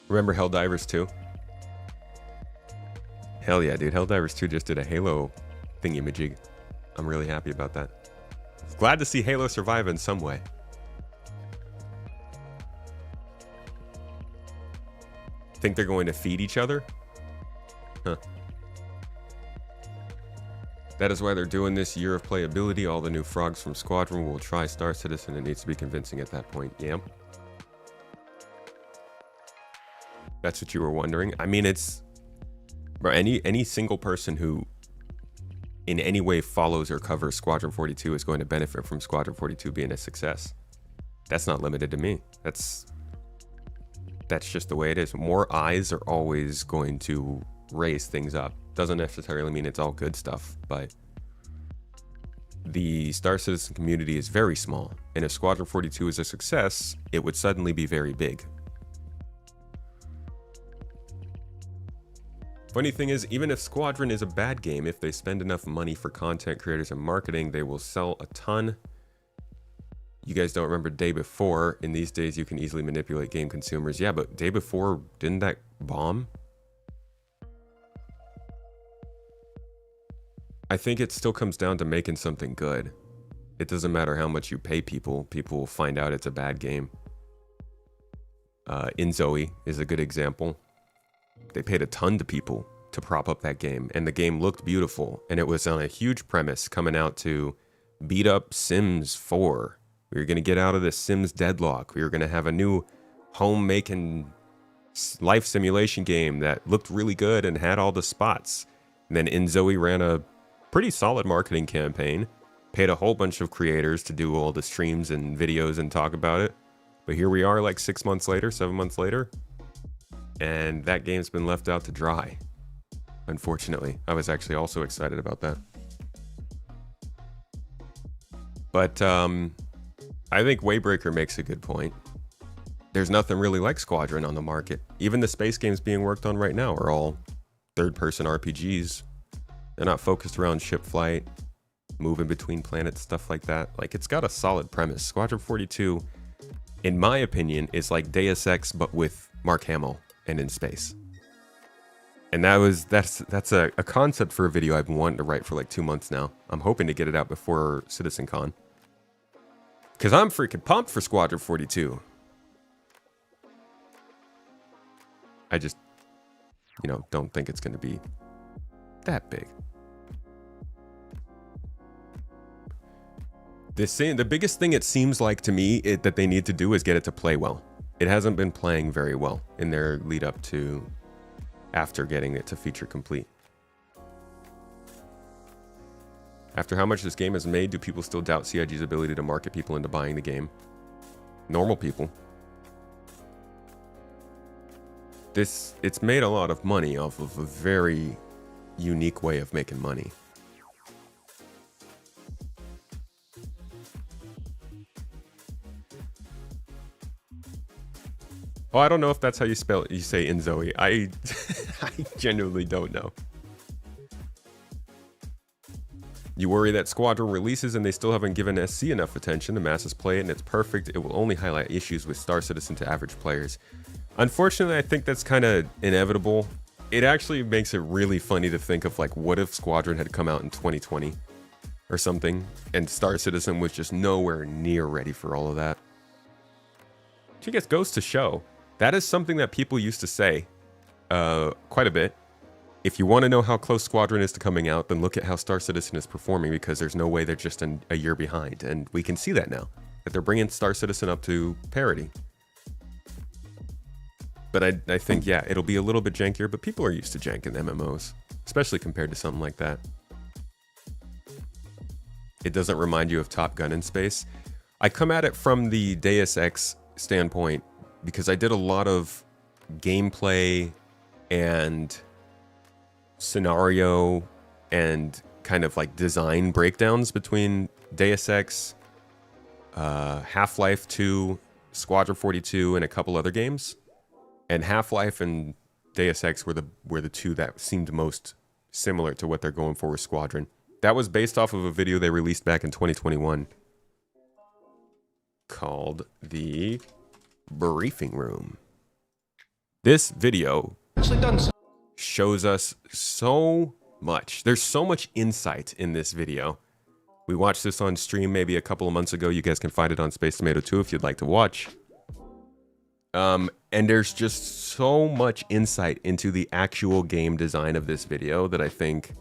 Remember Helldivers 2? Hell yeah, dude. Helldivers 2 just did a Halo thingy-majig. I'm really happy about that. Glad to see Halo survive in some way. Think they're going to feed each other? Huh. That is why they're doing this year of playability. All the new frogs from Squadron will try Star Citizen. It needs to be convincing at that point. Yeah. That's what you were wondering. I mean, it's... Bro, any single person who in any way follows or covers Squadron 42 is going to benefit from Squadron 42 being a success. That's not limited to me. That's just the way it is. More eyes are always going to raise things up. Doesn't necessarily mean it's all good stuff, but the Star Citizen community is very small, and if Squadron 42 is a success, it would suddenly be very big. Funny thing is, even if Squadron is a bad game, if they spend enough money for content creators and marketing, they will sell a ton. You guys don't remember Day Before. In these days, you can easily manipulate game consumers. Yeah, but Day Before, didn't that bomb? I think it still comes down to making something good. It doesn't matter how much you pay people. People will find out it's a bad game. In Zoe is a good example. They paid a ton to people to prop up that game, and the game looked beautiful, and it was on a huge premise coming out to beat up Sims 4. We were going to get out of the Sims deadlock. We were going to have a new home-making life simulation game that looked really good and had all the spots. And then In Zoe ran a pretty solid marketing campaign, paid a whole bunch of creators to do all the streams and videos and talk about it. But here we are like 6 months later, 7 months later, and that game's been left out to dry. Unfortunately, I was actually also excited about that. But I think Waybreaker makes a good point. There's nothing really like Squadron on the market. Even the space games being worked on right now are all third-person RPGs. They're not focused around ship flight, moving between planets, stuff like that. Like, it's got a solid premise. Squadron 42, in my opinion, is like Deus Ex, but with Mark Hamill and in space. And that's a concept for a video I've been wanting to write for like 2 months now. I'm hoping to get it out before CitizenCon. Because I'm freaking pumped for Squadron 42. I just, don't think it's going to be that big. The biggest thing it seems like to me that they need to do is get it to play well. It hasn't been playing very well in their lead up to after getting it to feature complete. After how much this game has made, do people still doubt CIG's ability to market people into buying the game? Normal people. It's made a lot of money off of a very unique way of making money. Oh, I don't know if that's how you spell it. You say In Zoe. I genuinely don't know. You worry that Squadron releases and they still haven't given SC enough attention. The masses play it and it's perfect. It will only highlight issues with Star Citizen to average players. Unfortunately, I think that's kind of inevitable. It actually makes it really funny to think of, like, what if Squadron had come out in 2020 or something and Star Citizen was just nowhere near ready for all of that. Which I guess goes to show. That is something that people used to say quite a bit. If you want to know how close Squadron is to coming out, then look at how Star Citizen is performing, because there's no way they're just a year behind. And we can see that now, that they're bringing Star Citizen up to parity. But I think, yeah, it'll be a little bit jankier, but people are used to jank in MMOs, especially compared to something like that. It doesn't remind you of Top Gun in space. I come at it from the Deus Ex standpoint because I did a lot of gameplay and scenario and kind of like design breakdowns between Deus Ex, Half-Life 2, Squadron 42, and a couple other games. And Half-Life and Deus Ex were the two that seemed most similar to what they're going for with Squadron. That was based off of a video they released back in 2021 called The Briefing Room. This video shows us so much. There's so much insight in this video. We watched this on stream maybe a couple of months ago. You guys can find it on Space Tomato 2 if you'd like to watch. And there's just so much insight into the actual game design of this video that I think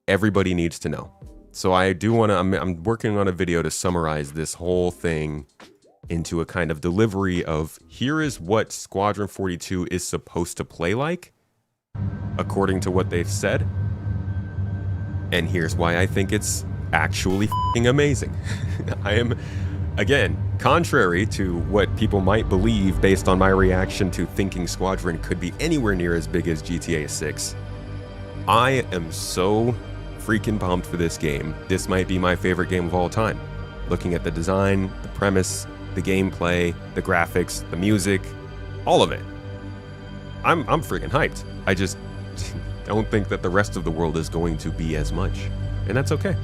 everybody needs to know. So I do want to, I'm working on a video to summarize this whole thing into a kind of delivery of, here is what Squadron 42 is supposed to play like, according to what they've said. And here's why I think it's actually f***ing amazing. I am, again, contrary to what people might believe based on my reaction to thinking Squadron could be anywhere near as big as GTA 6. I am so freaking pumped for this game. This might be my favorite game of all time. Looking at the design, the premise, the gameplay, the graphics, the music, all of it. I'm freaking hyped. don't think that the rest of the world is going to be as much. And that's okay.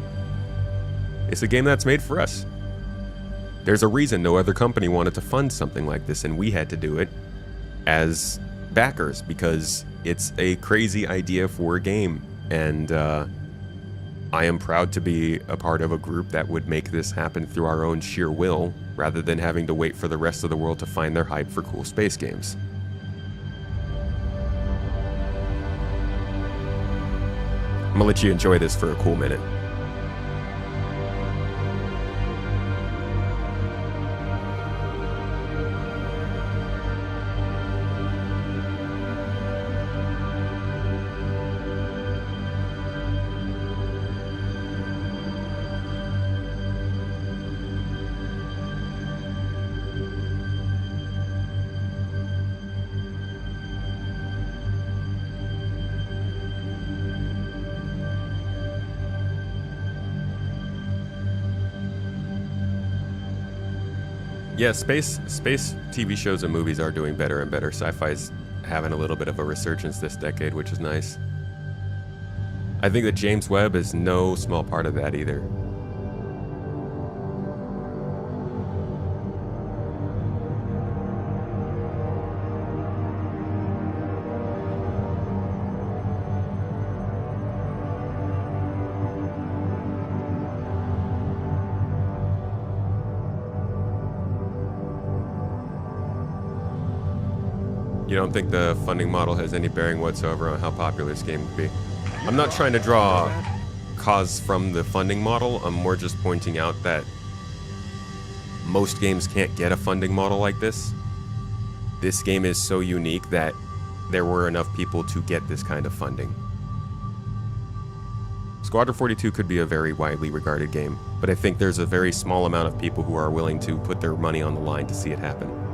It's a game that's made for us. There's a reason no other company wanted to fund something like this, and we had to do it as backers because it's a crazy idea for a game. And I am proud to be a part of a group that would make this happen through our own sheer will, rather than having to wait for the rest of the world to find their hype for cool space games. I'm gonna let you enjoy this for a cool minute. Yeah, space TV shows and movies are doing better and better. Sci-fi's having a little bit of a resurgence this decade, which is nice. I think that James Webb is no small part of that either. You don't think the funding model has any bearing whatsoever on how popular this game could be? I'm not trying to draw cause from the funding model. I'm more just pointing out that most games can't get a funding model like this. This game is so unique that there were enough people to get this kind of funding. Squadron 42 could be a very widely regarded game, but I think there's a very small amount of people who are willing to put their money on the line to see it happen.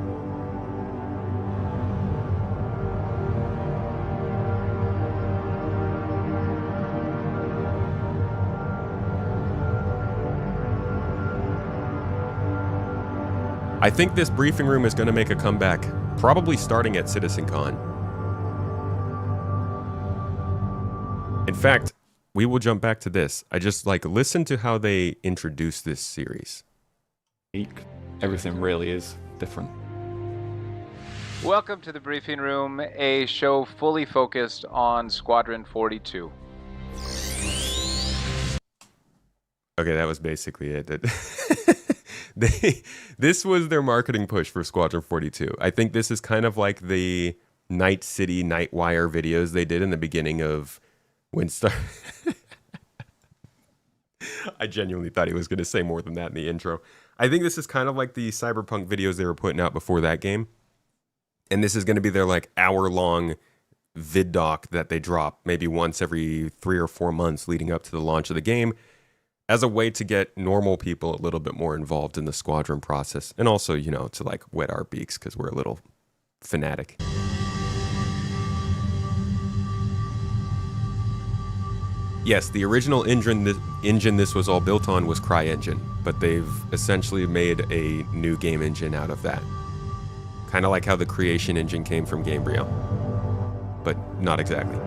I think this briefing room is going to make a comeback, probably starting at CitizenCon. In fact, we will jump back to this. I just listen to how they introduce this series. Everything really is different. Welcome to the briefing room, a show fully focused on Squadron 42. Okay, that was basically it. This was their marketing push for Squadron 42. I think this is kind of like the Night City Nightwire videos they did in the beginning of when I genuinely thought he was going to say more than that in the intro. I think this is kind of like the Cyberpunk videos they were putting out before that game. And this is going to be their hour-long vid doc that they drop maybe once every 3 or 4 months leading up to the launch of the game, as a way to get normal people a little bit more involved in the Squadron process. And also, to wet our beaks because we're a little fanatic. Yes, the original engine this was all built on was CryEngine, but they've essentially made a new game engine out of that. Kind of like how the Creation engine came from Gamebryo, but not exactly.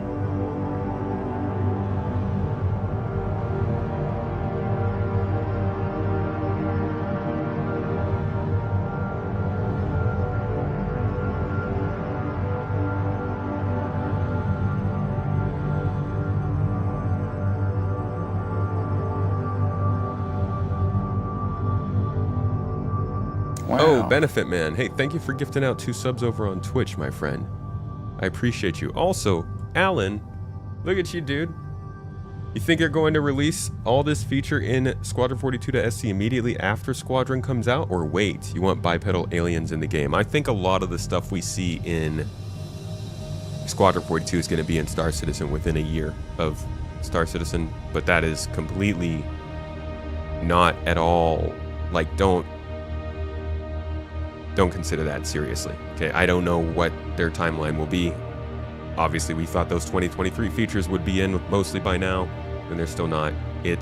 Oh, Benefit Man. Hey, thank you for gifting out 2 subs over on Twitch, my friend. I appreciate you. Also, Alan, look at you, dude. You think you're going to release all this feature in Squadron 42 to SC immediately after Squadron comes out? Or wait, you want bipedal aliens in the game? I think a lot of the stuff we see in Squadron 42 is going to be in Star Citizen within a year of Star Citizen, but that is completely not at all, don't consider that seriously. Okay, I don't know what their timeline will be. Obviously, we thought those 2023 features would be in mostly by now, and they're still not. There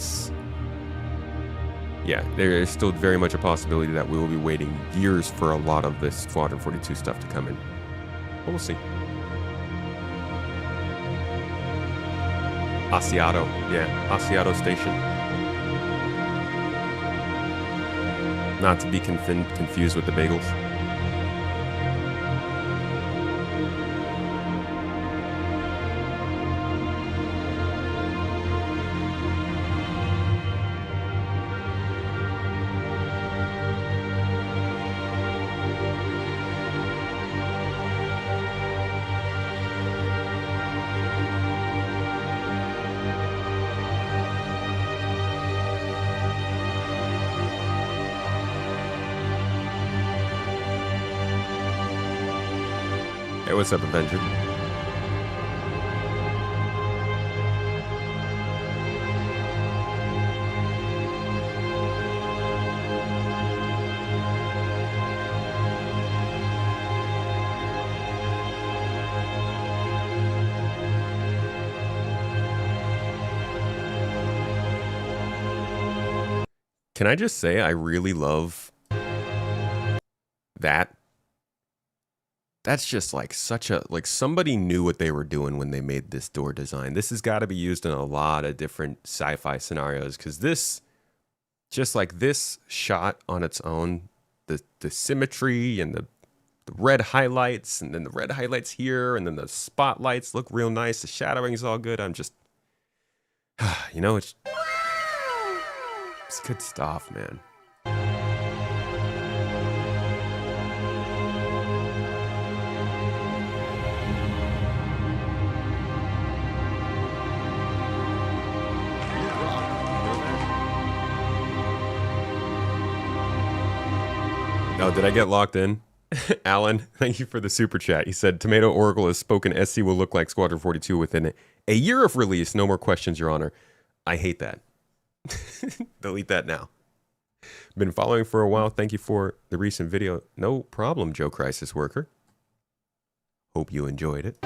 is still very much a possibility that we will be waiting years for a lot of this Squadron 42 stuff to come in. But we'll see. Asiato. Yeah, Asiato Station. Not to be confused with the bagels. Hey, what's up, Avenger? Can I just say I really love that? That's just like such a, like somebody knew what they were doing when they made this door design. This has got to be used in a lot of different sci-fi scenarios, because this, just like this shot on its own, the symmetry and the red highlights, and then the red highlights here, and then the spotlights look real nice. The shadowing is all good. I'm just, you know, it's good stuff, man. Oh, did I get locked in? Alan, thank you for the super chat. He said, Tomato Oracle has spoken. SC will look like Squadron 42 within a year of release. No more questions, Your Honor. I hate that. Delete that now. Been following for a while. Thank you for the recent video. No problem, Joe Crisis Worker. Hope you enjoyed it.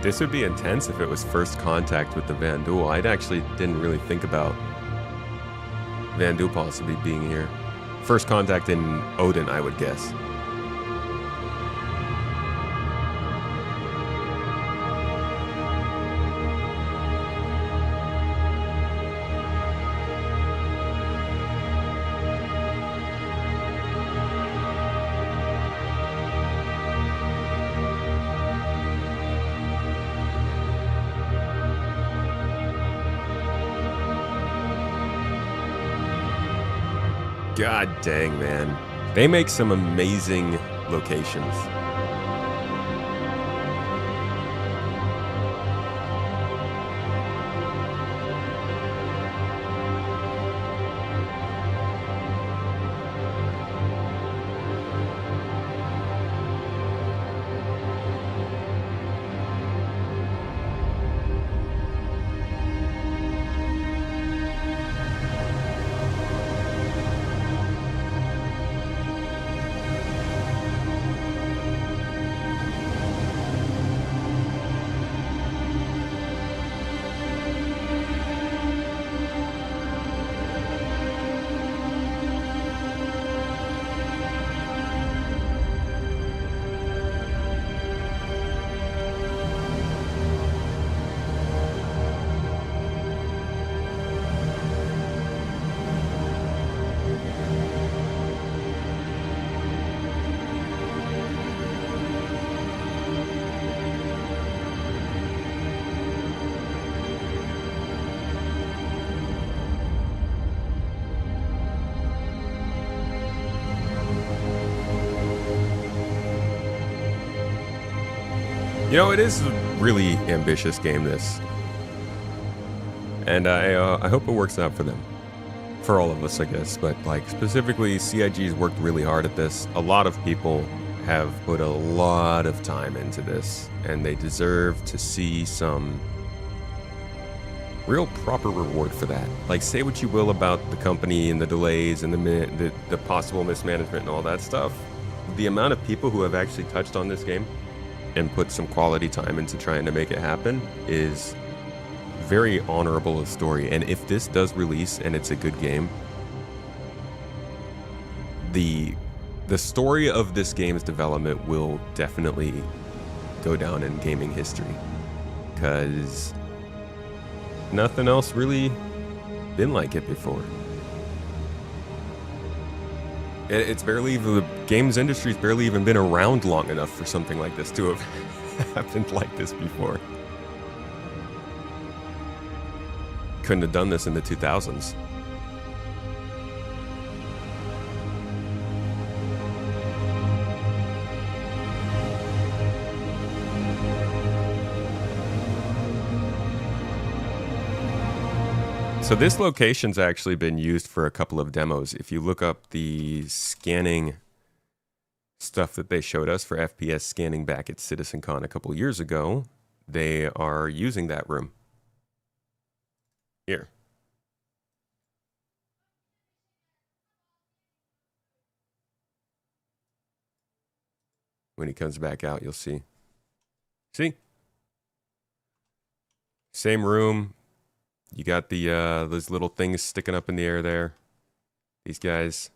This would be intense if it was first contact with the Vandal. I actually didn't really think about Vandal possibly being here. First contact in Odin, I would guess. God dang, man. They make some amazing locations. You know, it is a really ambitious game, this. And I hope it works out for them. For all of us, I guess. But, like, specifically, CIG's worked really hard at this. A lot of people have put a lot of time into this. And they deserve to see some real proper reward for that. Like, say what you will about the company and the delays and the possible mismanagement and all that stuff. The amount of people who have actually touched on this game and put some quality time into trying to make it happen is very honorable a story. And if this does release and it's a good game, the story of this game's development will definitely go down in gaming history, because nothing else really been like it before. It's barely even, the games industry's barely even been around long enough for something like this to have happened like this before. Couldn't have done this in the 2000s. So this location's actually been used for a couple of demos. If you look up the scanning stuff that they showed us for FPS scanning back at CitizenCon a couple years ago, they are using that room. Here. When he comes back out, you'll see. See? Same room. You got the those little things sticking up in the air there. These guys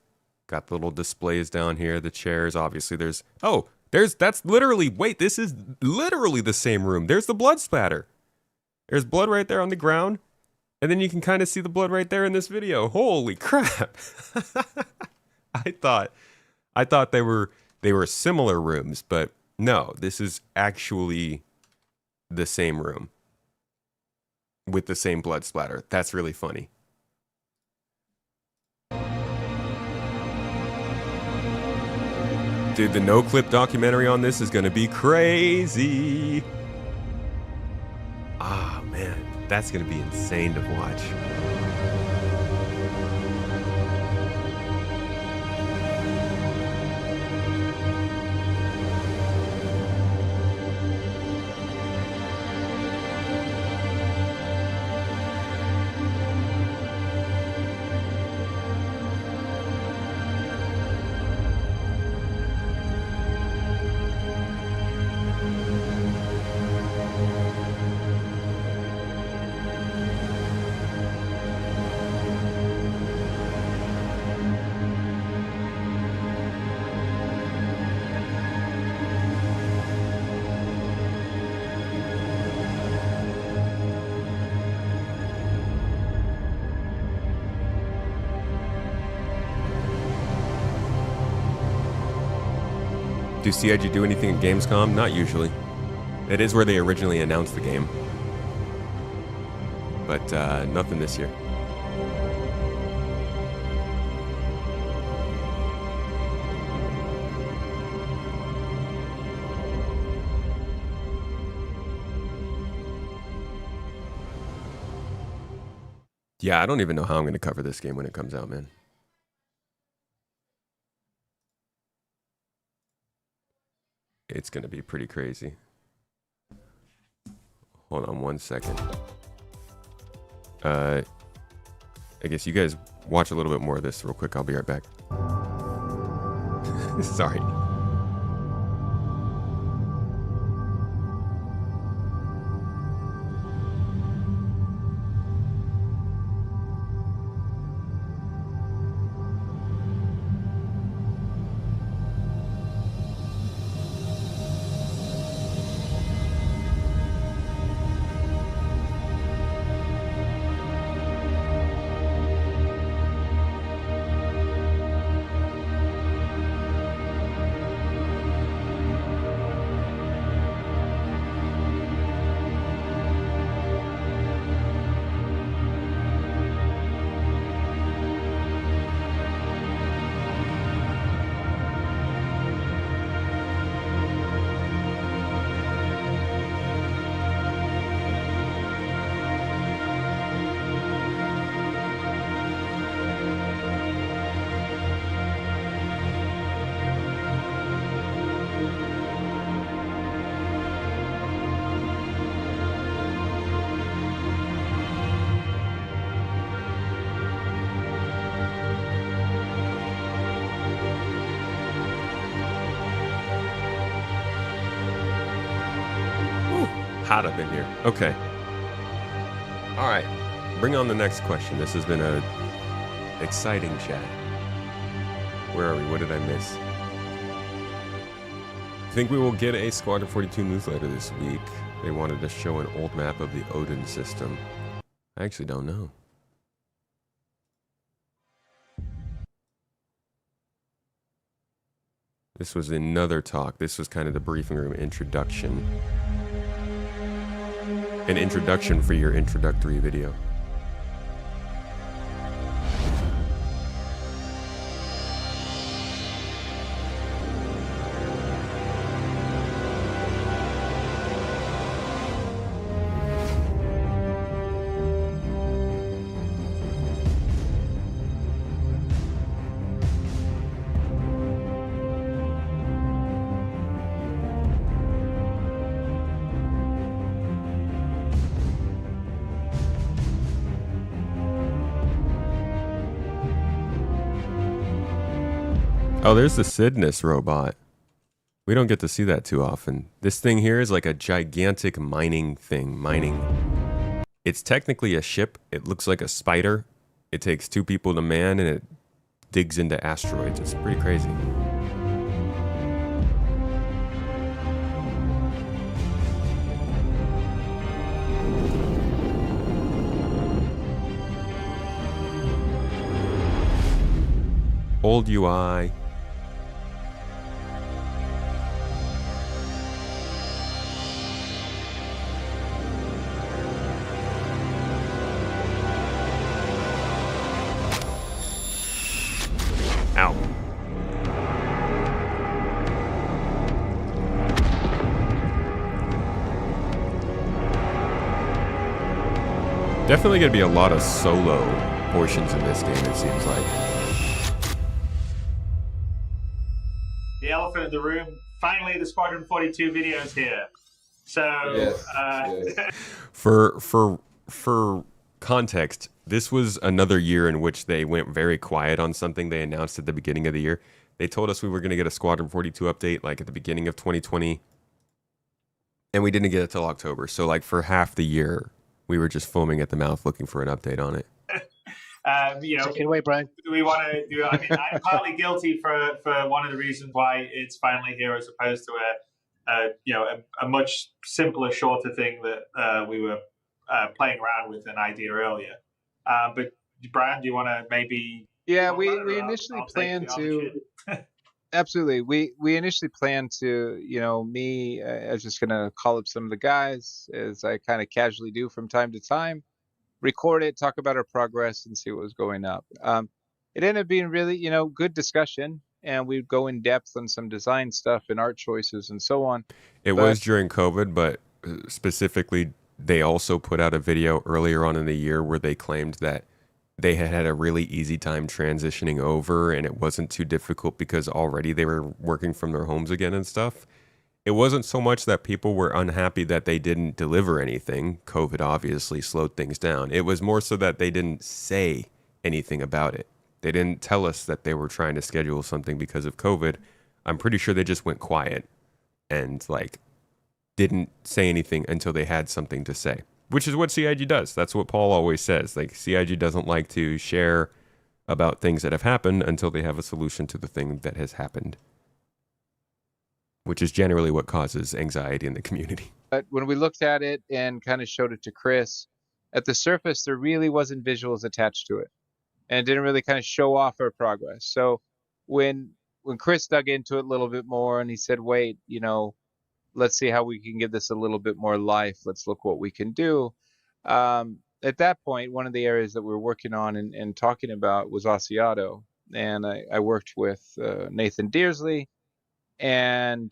got the little displays down here. The chairs, obviously. That's literally, wait, this is literally the same room. There's the blood splatter. There's blood right there on the ground. And then you can kind of see the blood right there in this video. Holy crap. I thought they were similar rooms, but no, this is actually the same room with the same blood splatter. That's really funny. Dude, the no-clip documentary on this is going to be crazy. Ah, man, that's going to be insane to watch. Do CIG do anything at Gamescom? Not usually. It is where they originally announced the game. But nothing this year. Yeah, I don't even know how I'm going to cover this game when it comes out, man. It's going to be pretty crazy. Hold on one second. I guess you guys watch a little bit more of this real quick. I'll be right back. Sorry. hot up in here. Okay. All right. Bring on the next question. This has been a exciting chat. Where are we? What did I miss? I think we will get a Squadron 42 newsletter this week. They wanted to show an old map of the Odin system. I actually don't know. This was another talk. This was kind of the briefing room introduction. An introduction for your introductory video. Oh, there's the Sidnus robot. We don't get to see that too often. This thing here is like a gigantic mining thing. It's technically a ship. It looks like a spider. It takes 2 people to man, and it digs into asteroids. It's pretty crazy. Old UI. Ow. Definitely going to be a lot of solo portions in this game, it seems like. The elephant in the room. Finally, the Squadron 42 video is here. So, yes. For context, this was another year in which they went very quiet on something they announced at the beginning of the year. They told us we were going to get a Squadron 42 update like at the beginning of 2020, and we didn't get it till October. So like for half the year, we were just foaming at the mouth looking for an update on it. You know, take it away, Brian. We want to do. I mean, I'm partly guilty for one of the reasons why it's finally here, as opposed to a much simpler, shorter thing that we were playing around with an idea earlier. But Brian, do you want to maybe? Yeah, we initially planned to. Absolutely, we initially planned to. I was just gonna call up some of the guys, as I kind of casually do from time to time. Record it, talk about our progress, and see what was going up. It ended up being really, good discussion, and we'd go in depth on some design stuff and art choices and so on. It was during COVID, but specifically, they also put out a video earlier on in the year where they claimed that they had a really easy time transitioning over, and it wasn't too difficult because already they were working from their homes again and stuff. It wasn't so much that people were unhappy that they didn't deliver anything. COVID obviously slowed things down. It was more so that they didn't say anything about it. They didn't tell us that they were trying to schedule something because of COVID. I'm pretty sure they just went quiet and didn't say anything until they had something to say, which is what CIG does. That's what Paul always says. CIG doesn't like to share about things that have happened until they have a solution to the thing that has happened, which is generally what causes anxiety in the community. But when we looked at it and kind of showed it to Chris, at the surface, there really wasn't visuals attached to it. And it didn't really kind of show off our progress. So when Chris dug into it a little bit more and he said, wait, let's see how we can give this a little bit more life. Let's look what we can do. At that point, one of the areas that we were working on and talking about was Asiato. And I worked with Nathan Dearsley and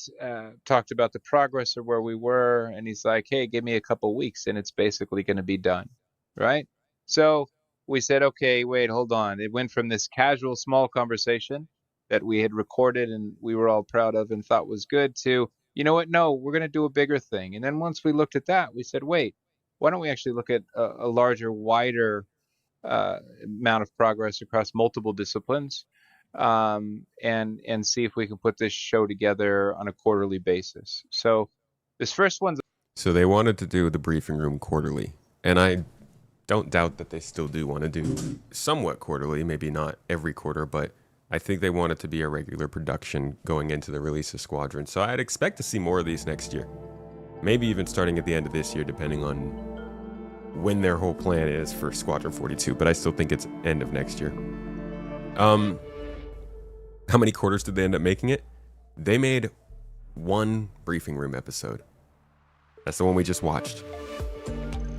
talked about the progress of where we were. And he's like, hey, give me a couple weeks and it's basically going to be done. Right. So we said, okay, wait, hold on. It went from this casual, small conversation that we had recorded and we were all proud of and thought was good to, you know what? No, we're going to do a bigger thing. And then once we looked at that, we said, wait, why don't we actually look at a larger, wider amount of progress across multiple disciplines, and see if we can put this show together on a quarterly basis. So this first one's So they wanted to do the briefing room quarterly, and I don't doubt that they still do want to do somewhat quarterly, maybe not every quarter, but I think they want it to be a regular production going into the release of Squadron. So I'd expect to see more of these next year. Maybe even starting at the end of this year, depending on when their whole plan is for Squadron 42, but I still think it's end of next year. How many quarters did they end up making it? They made one briefing room episode. That's the one we just watched.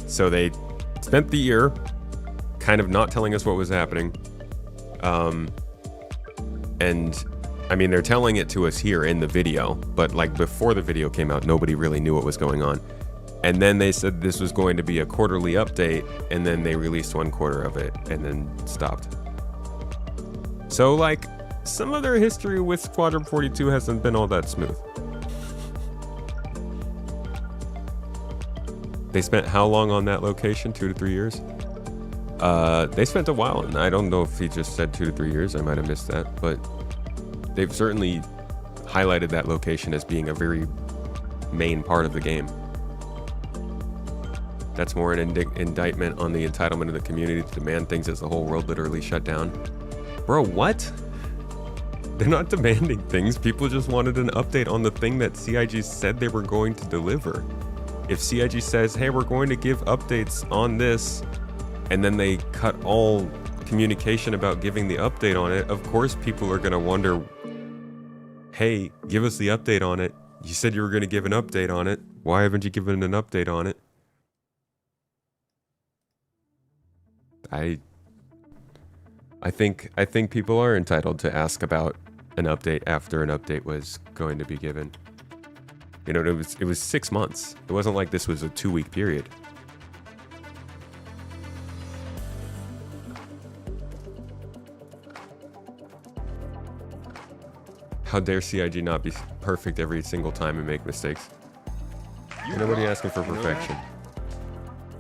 So they spent the year kind of not telling us what was happening. And I mean, they're telling it to us here in the video, but like before the video came out, nobody really knew what was going on. And then they said this was going to be a quarterly update, and then they released 1 quarter of it and then stopped. So like, some of their history with Squadron 42 hasn't been all that smooth. They spent how long on that location? 2 to 3 years? They spent a while, and I don't know if he just said 2 to 3 years. I might have missed that, but they've certainly highlighted that location as being a very main part of the game. That's more an indictment on the entitlement of the community to demand things as the whole world literally shut down. Bro, what? They're not demanding things. People just wanted an update on the thing that CIG said they were going to deliver. If CIG says, hey, we're going to give updates on this, and then they cut all communication about giving the update on it, of course people are going to wonder, hey, give us the update on it. You said you were going to give an update on it. Why haven't you given an update on it? I think people are entitled to ask about an update after an update was going to be given. You know, it was 6 months. It wasn't like this was a 2-week period. How dare CIG not be perfect every single time and make mistakes? Nobody asking for perfection.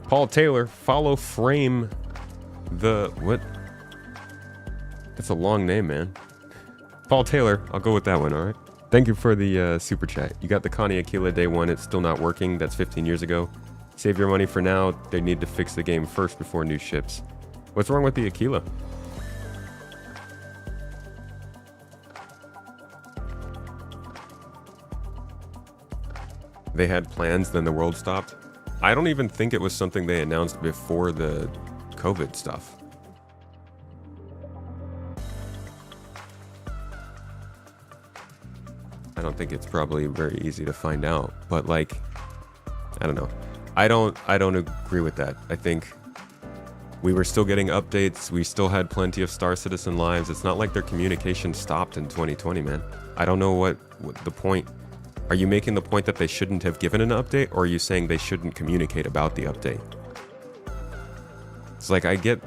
Paul Taylor, follow frame the what? That's a long name, man. Paul Taylor, I'll go with that one, all right? Thank you for the super chat. You got the Connie Aquila day one. It's still not working. That's 15 years ago. Save your money for now. They need to fix the game first before new ships. What's wrong with the Aquila? They had plans, then the world stopped. I don't even think it was something they announced before the COVID stuff. I don't think it's probably very easy to find out, but like, I don't know. I don't agree with that. I think we were still getting updates. We still had plenty of Star Citizen lives. It's not like their communication stopped in 2020, man. I don't know what the point. Are you making the point that they shouldn't have given an update, or are you saying they shouldn't communicate about the update? It's like I get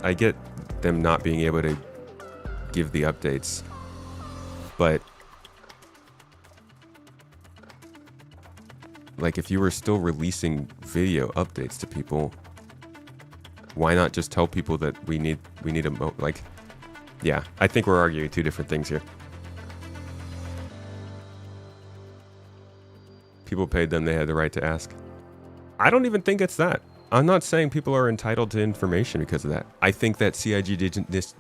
them not being able to give the updates, but like if you were still releasing video updates to people, why not just tell people that we need a like? Yeah, I think we're arguing two different things here. People paid them, they had the right to ask. I don't even think it's that. I'm not saying people are entitled to information because of that. I think that CIG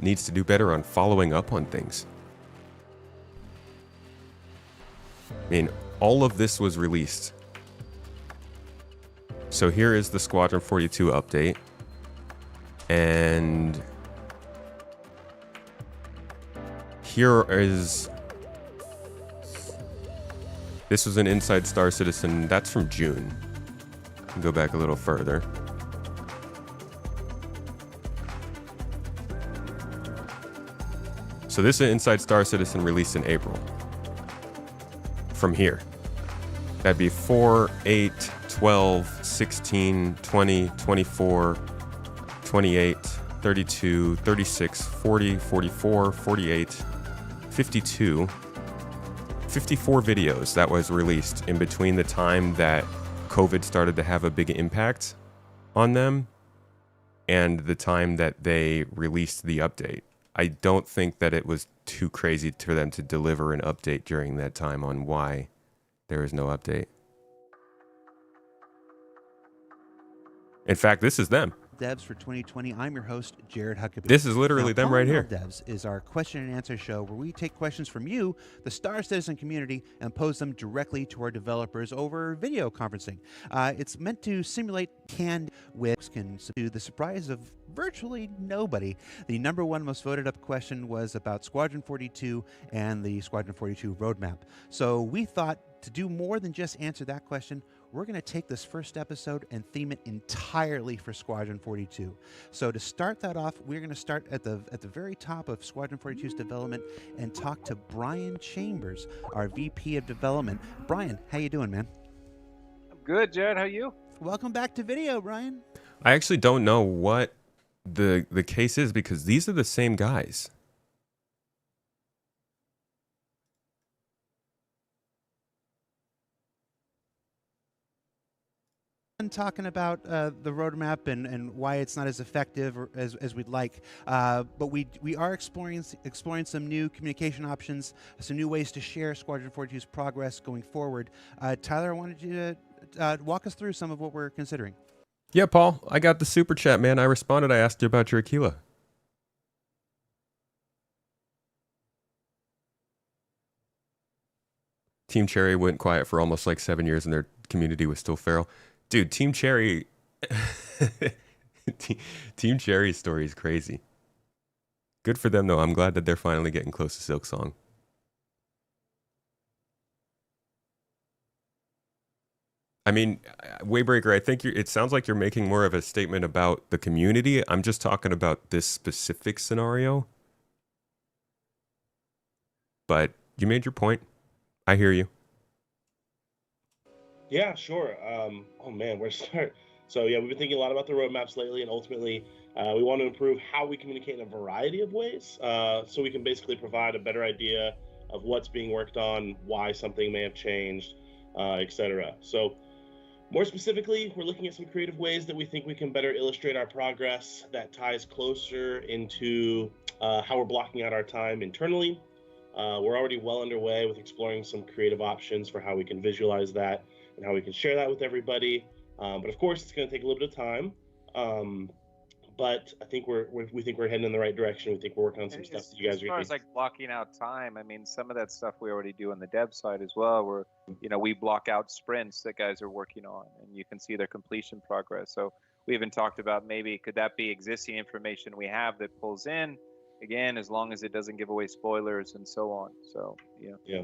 needs to do better on following up on things. I mean, all of this was released. So here is the Squadron 42 update. And here is... This was an Inside Star Citizen. That's from June. Go back a little further. So this is an Inside Star Citizen released in April. From here. That'd be 4, 8, 12, 16, 20, 24, 28, 32, 36, 40, 44, 48, 52... 54 videos that was released in between the time that COVID started to have a big impact on them and the time that they released the update. I don't think that it was too crazy for them to deliver an update during that time on why there is no update. In fact, this is them. Devs for 2020. I'm your host, Jared Huckabee. This is literally them right here. Devs is our question and answer show where we take questions from you, the Star Citizen community, and pose them directly to our developers over video conferencing. It's meant to simulate canned whips to the surprise of virtually nobody. The number one most voted up question was about Squadron 42 and the Squadron 42 roadmap. So we thought to do more than just answer that question, we're going to take this first episode and theme it entirely for Squadron 42. So to start that off, we're going to start at the very top of Squadron 42's development and talk to Brian Chambers, our VP of Development. Brian, how you doing, man? I'm good, Jared. How are you? Welcome back to video, Brian. I actually don't know what the case is because these are the same guys. Talking about the roadmap and why it's not as effective as we'd like, but we are exploring some new communication options, some new ways to share Squadron 42's progress going forward. Tyler, I wanted you to walk us through some of what we're considering. Yeah, Paul, I got the super chat, man. I responded. I asked you about your Aquila. Team Cherry went quiet for almost like 7 years and their community was still feral. Dude, Team Cherry, Team Cherry's story is crazy. Good for them, though. I'm glad that they're finally getting close to Silksong. I mean, Waybreaker, I think it sounds like you're making more of a statement about the community. I'm just talking about this specific scenario. But you made your point. I hear you. Yeah, sure. Oh man, where to start? So yeah, we've been thinking a lot about the roadmaps lately, and ultimately, we want to improve how we communicate in a variety of ways, so we can basically provide a better idea of what's being worked on, why something may have changed, etc. So, more specifically, we're looking at some creative ways that we think we can better illustrate our progress that ties closer into how we're blocking out our time internally. We're already well underway with exploring some creative options for how we can visualize that and how we can share that with everybody. But of course, it's going to take a little bit of time. But I think we think we're heading in the right direction. We think we're working on some stuff that you guys are. As far as like blocking out time, I mean, some of that stuff we already do on the dev side as well. Where we block out sprints that guys are working on, and you can see their completion progress. So we even talked about maybe could that be existing information we have that pulls in. Again, as long as it doesn't give away spoilers and so on. So yeah,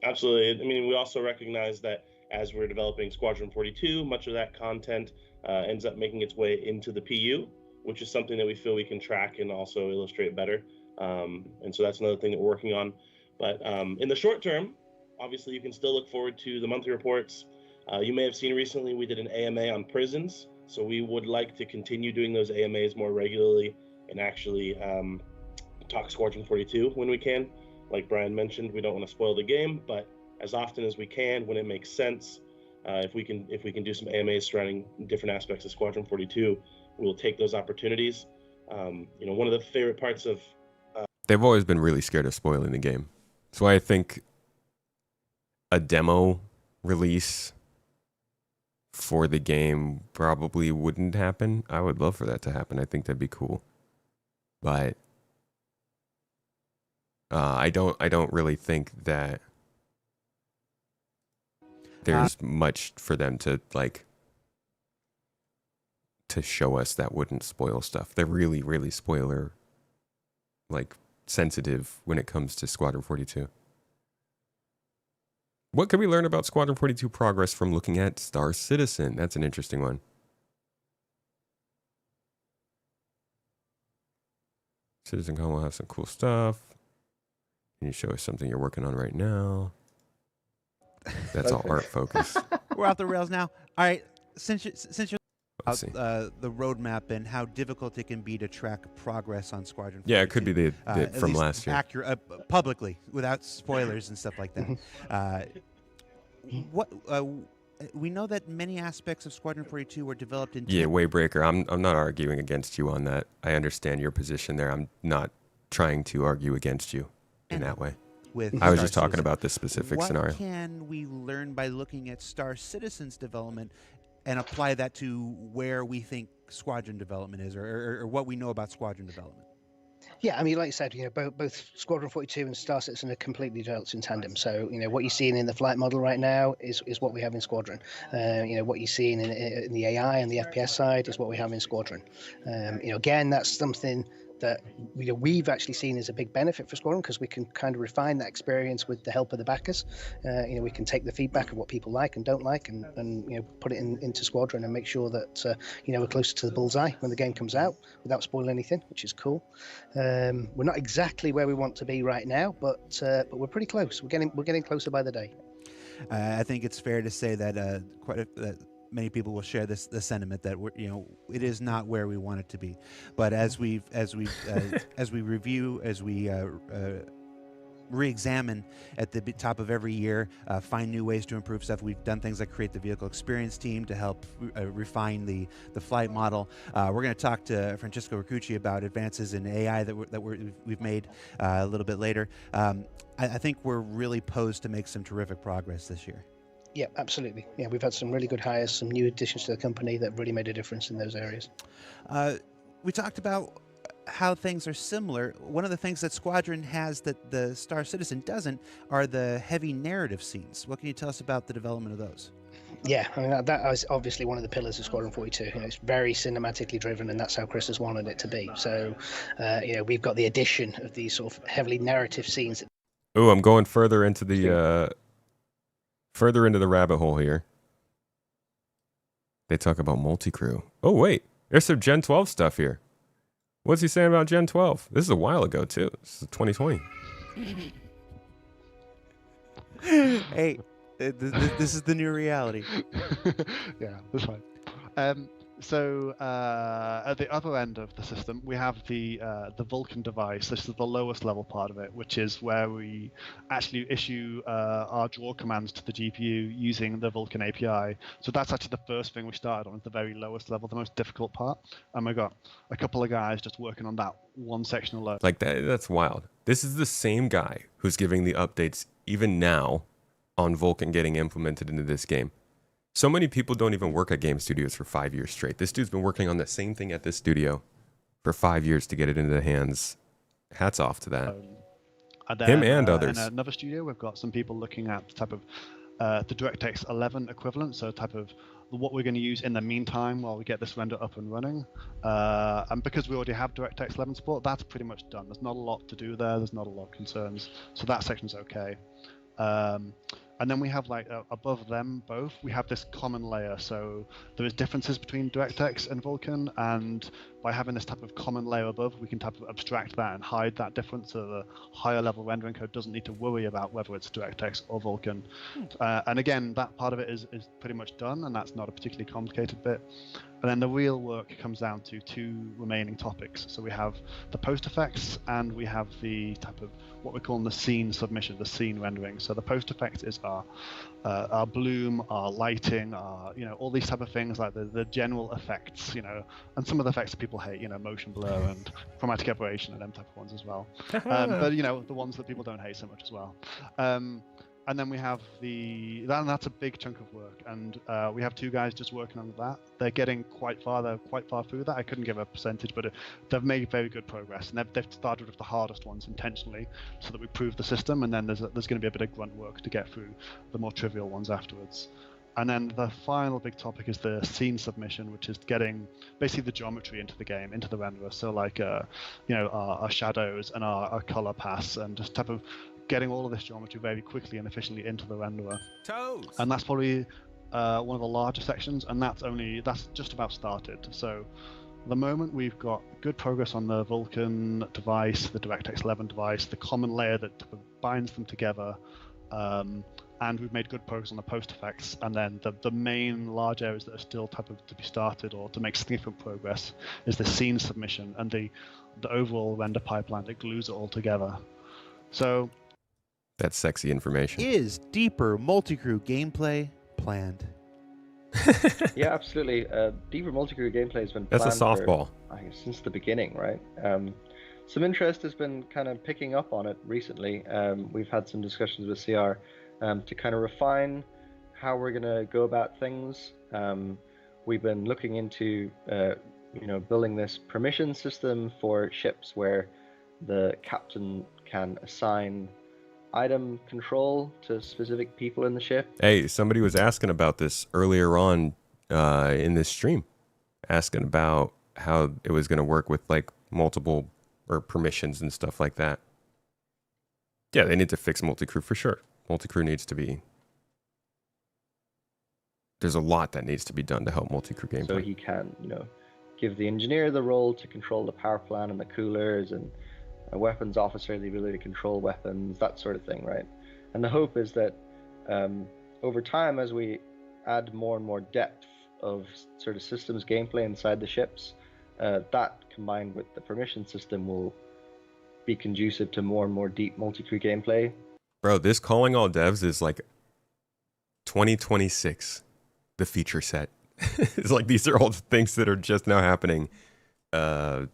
absolutely. I mean, we also recognize that as we're developing Squadron 42, much of that content ends up making its way into the PU, which is something that we feel we can track and also illustrate better. And so that's another thing that we're working on. But in the short term, obviously, you can still look forward to the monthly reports. You may have seen recently we did an AMA on prisons, so we would like to continue doing those AMAs more regularly and actually talk Squadron 42 when we can. Like Brian mentioned, we don't want to spoil the game, but as often as we can, when it makes sense, if we can do some AMAs surrounding different aspects of Squadron 42, we'll take those opportunities. One of the favorite parts of they've always been really scared of spoiling the game. That's why I think a demo release for the game probably wouldn't happen. I would love for that to happen. I think that'd be cool. But I don't really think that there's much for them to to show us that wouldn't spoil stuff. They're really, really spoiler sensitive when it comes to Squadron 42. What can we learn about Squadron 42 progress from looking at Star Citizen? That's an interesting one. CitizenCon will have some cool stuff. Can you show us something you're working on right now? That's all art focused. We're off the rails now. All right, since you're about the roadmap and how difficult it can be to track progress on Squadron 42. Yeah, it could be the from last year. Publicly, without spoilers and stuff like that. We know that many aspects of Squadron 42 were developed in... Yeah, Waybreaker, I'm not arguing against you on that. I understand your position there. I'm not trying to argue against you in that way. I was just talking about this specific scenario. What can we learn by looking at Star Citizen's development and apply that to where we think squadron development is, or what we know about squadron development. Yeah, I mean, like you said, both Squadron 42 and Star Citizen are completely developed in tandem. So, what you're seeing in the flight model right now is what we have in Squadron. What you're seeing in the AI and the FPS side is what we have in Squadron. Again, that's something that we've actually seen as a big benefit for Squadron, because we can kind of refine that experience with the help of the backers. We can take the feedback of what people like and don't like, and put it into Squadron and make sure that we're closer to the bullseye when the game comes out without spoiling anything, which is cool. We're not exactly where we want to be right now, but we're pretty close. We're getting closer by the day. I think it's fair to say that that many people will share the sentiment that it is not where we want it to be. But as we review, as we re-examine at the top of every year, find new ways to improve stuff. We've done things like create the vehicle experience team to help refine the flight model. We're going to talk to Francesco Riccucci about advances in AI that we've made a little bit later. I think we're really posed to make some terrific progress this year. Yeah, absolutely. Yeah, we've had some really good hires, some new additions to the company that really made a difference in those areas. We talked about how things are similar. One of the things that Squadron has that the Star Citizen doesn't are the heavy narrative scenes. What can you tell us about the development of those? Yeah, I mean, that is obviously one of the pillars of Squadron 42. It's very cinematically driven, and that's how Chris has wanted it to be. So, we've got the addition of these sort of heavily narrative scenes. Oh, I'm going further into the rabbit hole here. They talk about multi-crew. Oh, wait. There's some Gen 12 stuff here. What's he saying about Gen 12? This is a while ago, too. This is 2020. Hey, this is the new reality. Yeah, that's fine. So at the other end of the system, we have the Vulcan device. This is the lowest level part of it, which is where we actually issue our draw commands to the GPU using the Vulcan API. So that's actually the first thing we started on, at the very lowest level, the most difficult part. And we got a couple of guys just working on that one section alone. Like that's wild. This is the same guy who's giving the updates even now on Vulcan getting implemented into this game. So many people don't even work at game studios for 5 years straight. This dude's been working on the same thing at this studio for 5 years to get it into the hands. Hats off to that. Him and others. In another studio, we've got some people looking at the type of the DirectX 11 equivalent, so type of what we're going to use in the meantime while we get this render up and running. And because we already have DirectX 11 support, that's pretty much done. There's not a lot to do there. There's not a lot of concerns. So that section's okay. And then we have above them both, we have this common layer. So there is differences between DirectX and Vulcan, and by having this type of common layer above, we can type of abstract that and hide that difference, so the higher level rendering code doesn't need to worry about whether it's DirectX or Vulcan. And again, that part of it is pretty much done, and that's not a particularly complicated bit. And then the real work comes down to two remaining topics. So we have the post effects, and we have the type of what we're calling the scene submission, the scene rendering. So the post effects is our bloom, our lighting, our all these type of things, like the general effects, and some of the effects that people hate, motion blur and chromatic aberration and them type of ones as well. But the ones that people don't hate so much as well. And then we have that's a big chunk of work, and we have two guys just working on that. They're getting quite far through that. I couldn't give a percentage, but they've made very good progress, and they've started with the hardest ones intentionally, so that we prove the system, and then there's going to be a bit of grunt work to get through the more trivial ones afterwards. And then the final big topic is the scene submission, which is getting basically the geometry into the game, into the renderer. So like our shadows and our color paths, and just type of getting all of this geometry very quickly and efficiently into the renderer. And that's probably one of the larger sections, and that's just about started. So at the moment we've got good progress on the Vulcan device, the DirectX 11 device, the common layer that binds them together, and we've made good progress on the post effects. And then the main large areas that are still to be started or to make significant progress is the scene submission and the overall render pipeline that glues it all together. So that's sexy information. Is deeper multi-crew gameplay planned? Yeah, absolutely. Deeper multi-crew gameplay has been planned. That's a softball. Since the beginning, right? Some interest has been kind of picking up on it recently. We've had some discussions with CR to kind of refine how we're going to go about things. we've been looking into building this permission system for ships where the captain can assign item control to specific people in the ship. Hey, somebody was asking about this earlier on in this stream, asking about how it was going to work with like multiple or permissions and stuff like that. Yeah, they need to fix multi-crew for sure. Multi-crew needs to be... There's a lot that needs to be done to help multi-crew gameplay. So he can, give the engineer the role to control the power plant and the coolers, and a weapons officer the ability to control weapons, that sort of thing, right? And the hope is that over time, as we add more and more depth of sort of systems gameplay inside the ships, that combined with the permission system will be conducive to more and more deep multi-crew gameplay. Bro, this calling all devs is like 2026, the feature set. It's like these are all the things that are just now happening 6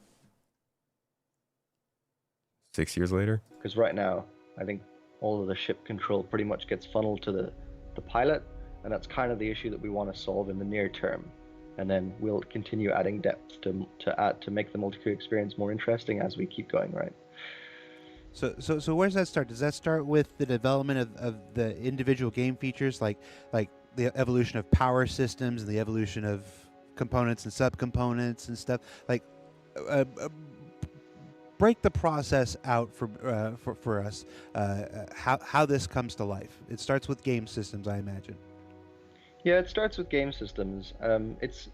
years later. Because right now, I think all of the ship control pretty much gets funneled to the pilot, and that's kind of the issue that we want to solve in the near term. And then we'll continue adding depth to make the multi-crew experience more interesting as we keep going, right? So where does that start? Does that start with the development of the individual game features, like the evolution of power systems and the evolution of components and subcomponents and stuff? Like, break the process out for us. How this comes to life. It starts with game systems, I imagine. Yeah, it starts with game systems. It's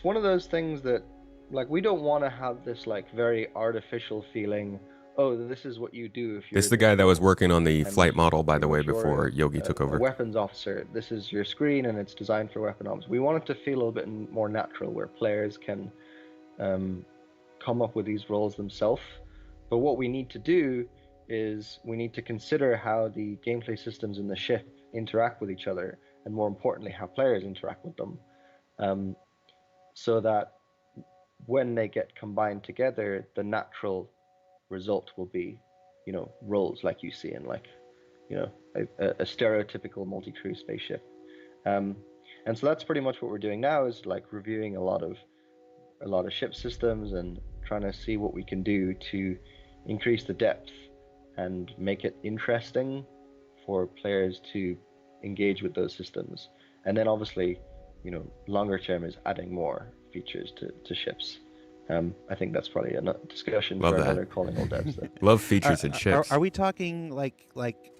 one of those things that, like, we don't want to have this like very artificial feeling. Oh, this is what you do if you're... It's the guy that was working on the flight model, by the way, before Yogi took over. A weapons officer. This is your screen, and it's designed for weapon ops. We want it to feel a little bit more natural, where players can come up with these roles themselves. But what we need to do is we need to consider how the gameplay systems in the ship interact with each other, and more importantly, how players interact with them, so that when they get combined together, the natural result will be, roles like you see in a stereotypical multi-crew spaceship. And so that's pretty much what we're doing now, is like reviewing a lot of ship systems and trying to see what we can do to increase the depth and make it interesting for players to engage with those systems. And then obviously, longer term is adding more features to ships. I think that's probably a discussion for another calling all devs. Love features in ships. Are we talking like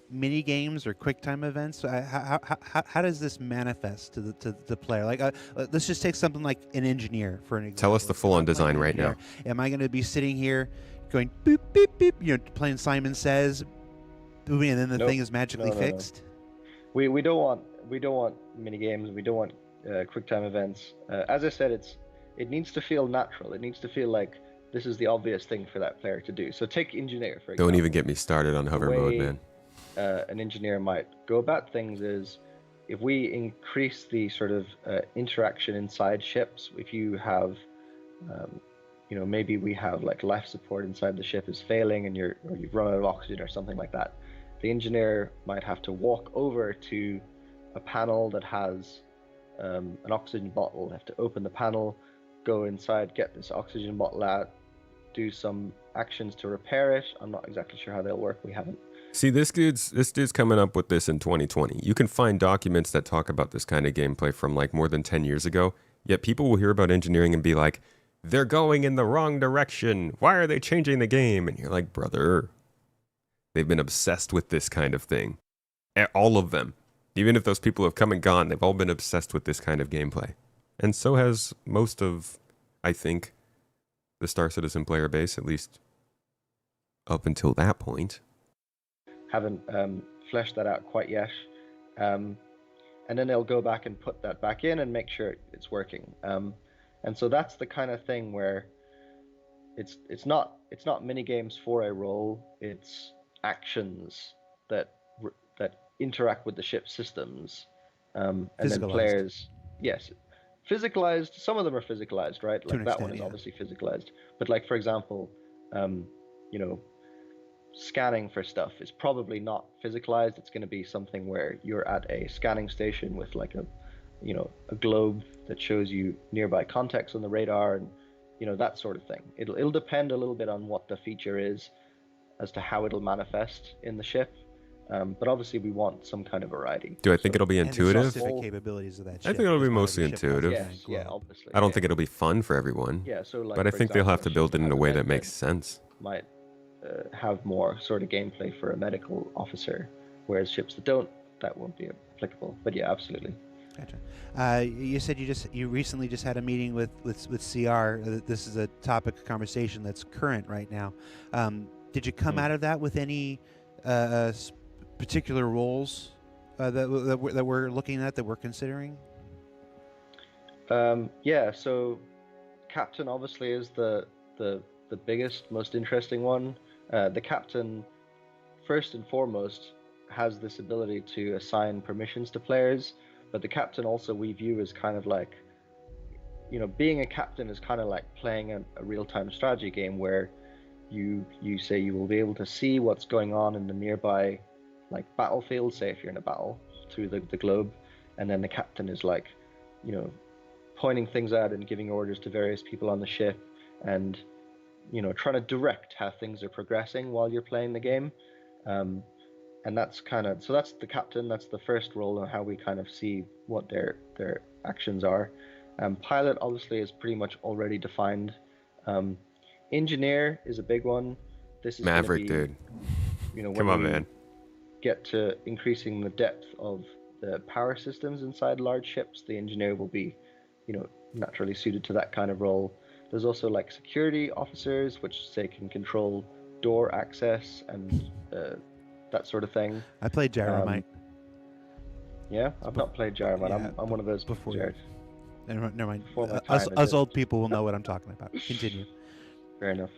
mini games or quick time events? How does this manifest to the player? Like, let's just take something like an engineer for an example. Tell us the full-on design right now. Am I going to be sitting here going boop beep beep, playing Simon Says, and then the thing is magically fixed? No. We don't want mini games. We don't want quick time events. As I said, it needs to feel natural. It needs to feel like this is the obvious thing for that player to do. So take engineer, for example. Don't even get me started on hover mode, man. An engineer might go about things is, if we increase the sort of interaction inside ships, if you have, maybe we have like life support inside the ship is failing and you've run out of oxygen or something like that, the engineer might have to walk over to a panel that has an oxygen bottle, have to open the panel, go inside, get this oxygen bottle out, do some actions to repair it. I'm not exactly sure how they'll work. We haven't. See, this dude's coming up with this in 2020. You can find documents that talk about this kind of gameplay from like more than 10 years ago. Yet people will hear about engineering and be like, they're going in the wrong direction. Why are they changing the game? And you're like, brother, they've been obsessed with this kind of thing. All of them. Even if those people have come and gone, they've all been obsessed with this kind of gameplay. And so has most of, I think, the Star Citizen player base, at least up until that point. Haven't fleshed that out quite yet. And then they'll go back and put that back in and make sure it's working. And so that's the kind of thing where it's not mini games for a role. It's actions that interact with the ship systems, and then players. Yes, physicalized. Some of them are physicalized, right? Like that one is obviously physicalized. But like, for example, scanning for stuff is probably not physicalized. It's going to be something where you're at a scanning station with like a globe that shows you nearby context on the radar, and that sort of thing. It'll depend a little bit on what the feature is as to how it'll manifest in the ship. But obviously we want some kind of variety. Do I think it'll be intuitive? And the specific capabilities of that ship. I think it'll be as part of mostly the ship intuitive. Yeah, obviously. I don't think it'll be fun for everyone. Yeah, so like, but I for think they'll have to example, build it in a as way Ben that makes said, sense. Might have more sort of gameplay for a medical officer, whereas ships that don't, that won't be applicable. But yeah, absolutely. Gotcha. You said you recently just had a meeting with CR. This is a topic of conversation that's current right now. Did you come out of that with any particular roles that we're looking at, that we're considering? Yeah. So, captain obviously is the biggest, most interesting one. The captain, first and foremost, has this ability to assign permissions to players, but the captain also we view as kind of like, being a captain is kind of like playing a real-time strategy game where you say you will be able to see what's going on in the nearby like battlefield, say if you're in a battle, through the globe, and then the captain is like, pointing things out and giving orders to various people on the ship, and trying to direct how things are progressing while you're playing the game. And that's that's the captain. That's the first role, and how we kind of see what their actions are. Pilot obviously is pretty much already defined. Engineer is a big one. This is Maverick, dude. Come on, man. Get to increasing the depth of the power systems inside large ships, the engineer will be, naturally suited to that kind of role. There's also like security officers, which say can control door access and that sort of thing. I played Gyromite. Yeah, I've not played Gyromite. Yeah, I'm one of those before. Jared. Never mind. Us old people will know what I'm talking about. Continue. Fair enough.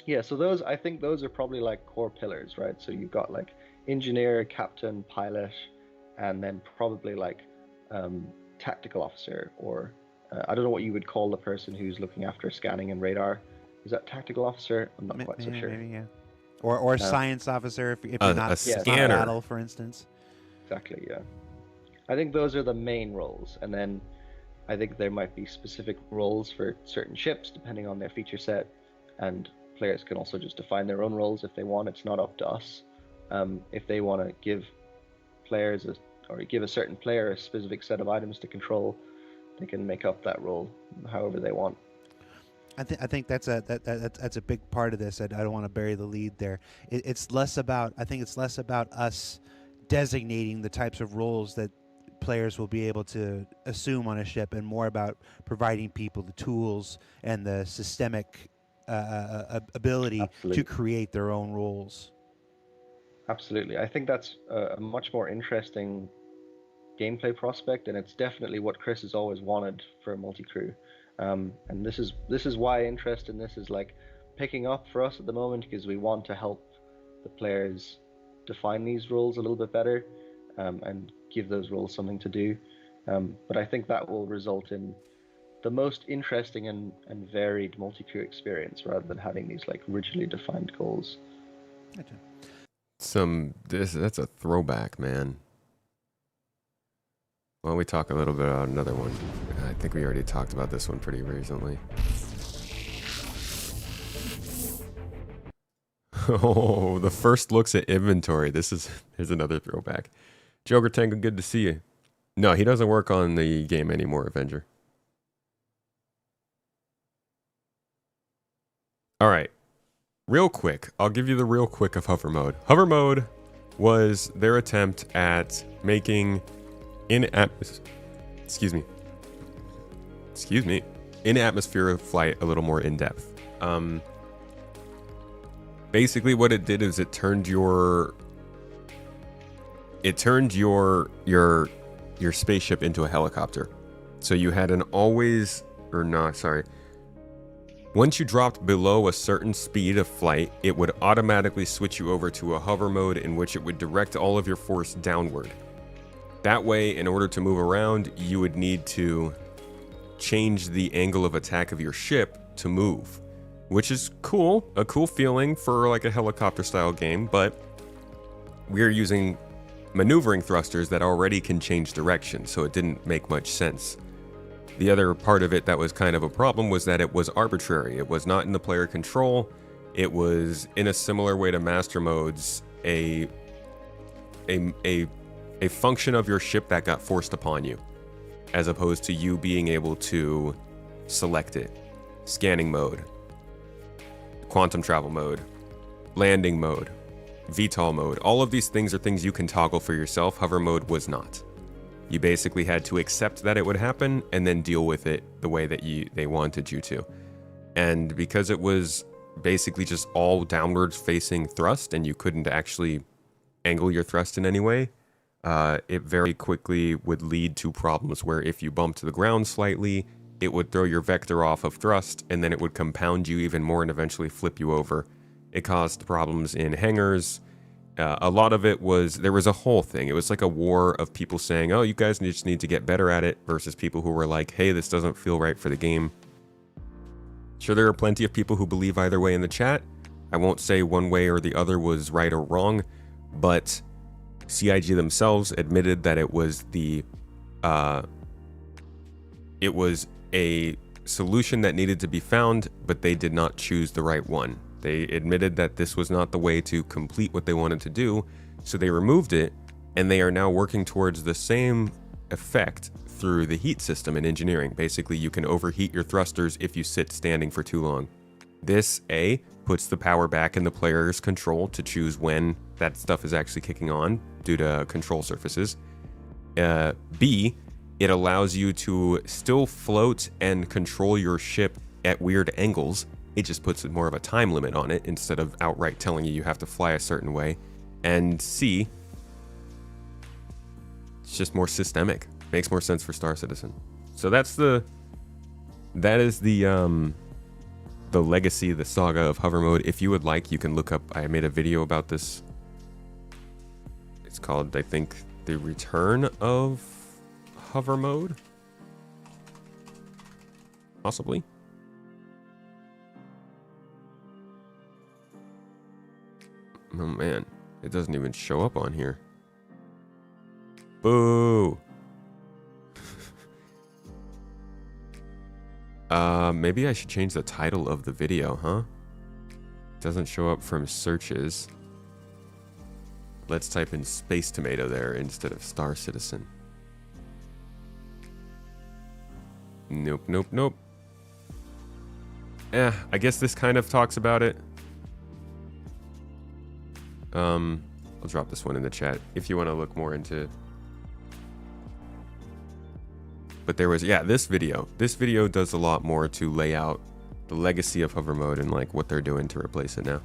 Yeah, so I think those are probably like core pillars, right? So you've got like engineer, captain, pilot, and then probably like tactical officer, or I don't know what you would call the person who's looking after scanning and radar. Is that tactical officer? I'm not quite so sure. Maybe, yeah. Or science officer if you're not a scanner. Battle, for instance. Exactly, yeah. I think those are the main roles, and then I think there might be specific roles for certain ships depending on their feature set, and players can also just define their own roles if they want. It's not up to us. If they want to give players or give a certain player a specific set of items to control, they can make up that role however they want. I think that's a big part of this. I don't want to bury the lead there. It's less about us designating the types of roles that players will be able to assume on a ship, and more about providing people the tools and the systemic ability to create their own roles. Absolutely. I think that's a much more interesting gameplay prospect, and it's definitely what Chris has always wanted for a multi-crew. And this is why interest in this is like picking up for us at the moment, because we want to help the players define these roles a little bit better, and give those roles something to do. But I think that will result in the most interesting and varied multi-crew experience, rather than having these like rigidly defined goals. Gotcha. That's a throwback, man. Why don't we talk a little bit about another one? I think we already talked about this one pretty recently. Oh, the first looks at inventory. Here's another throwback. Joker Tango, good to see you. No, he doesn't work on the game anymore, Avenger. All right. Real quick, I'll give you the real quick of hover mode. Hover mode was their attempt at making in-atmosphere flight a little more in-depth. Basically what it did is it turned your spaceship into a helicopter. So you had once you dropped below a certain speed of flight, it would automatically switch you over to a hover mode in which it would direct all of your force downward. That way, in order to move around, you would need to change the angle of attack of your ship to move, which is cool, a cool feeling for like a helicopter style game, but we're using maneuvering thrusters that already can change direction, so it didn't make much sense. The other part of it that was kind of a problem was that it was arbitrary. It was not in the player control. It was, in a similar way to master modes, a function of your ship that got forced upon you, as opposed to you being able to select it. Scanning mode, quantum travel mode, landing mode, VTOL mode. All of these things are things you can toggle for yourself. Hover mode was not. You basically had to accept that it would happen and then deal with it the way that they wanted you to. And because it was basically just all downwards facing thrust and you couldn't actually angle your thrust in any way, it very quickly would lead to problems where if you bumped the ground slightly, it would throw your vector off of thrust, and then it would compound you even more and eventually flip you over. It caused problems in hangars. A lot of it was, there was a whole thing. It was like a war of people saying, oh, you guys just need to get better at it, versus people who were like, hey, this doesn't feel right for the game. Sure, there are plenty of people who believe either way in the chat. I won't say one way or the other was right or wrong, but CIG themselves admitted that it was a solution that needed to be found, but they did not choose the right one. They admitted that this was not the way to complete what they wanted to do, so they removed it, and they are now working towards the same effect through the heat system in engineering. Basically, you can overheat your thrusters if you sit standing for too long. This, A, puts the power back in the player's control to choose when that stuff is actually kicking on due to control surfaces. B, it allows you to still float and control your ship at weird angles. It just puts more of a time limit on it instead of outright telling you have to fly a certain way. And C, it's just more systemic. Makes more sense for Star Citizen. So that is the legacy, the saga of hover mode. If you would like, you can look up, I made a video about this. It's called, I think, The Return of Hover Mode. Possibly. Oh man, it doesn't even show up on here. Boo! Maybe I should change the title of the video, huh? Doesn't show up from searches. Let's type in Space Tomato there instead of Star Citizen. Nope, nope, nope. I guess this kind of talks about it. I'll drop this one in the chat if you want to look more into. But there was, yeah, this video. This video does a lot more to lay out the legacy of hover mode and like what they're doing to replace it now.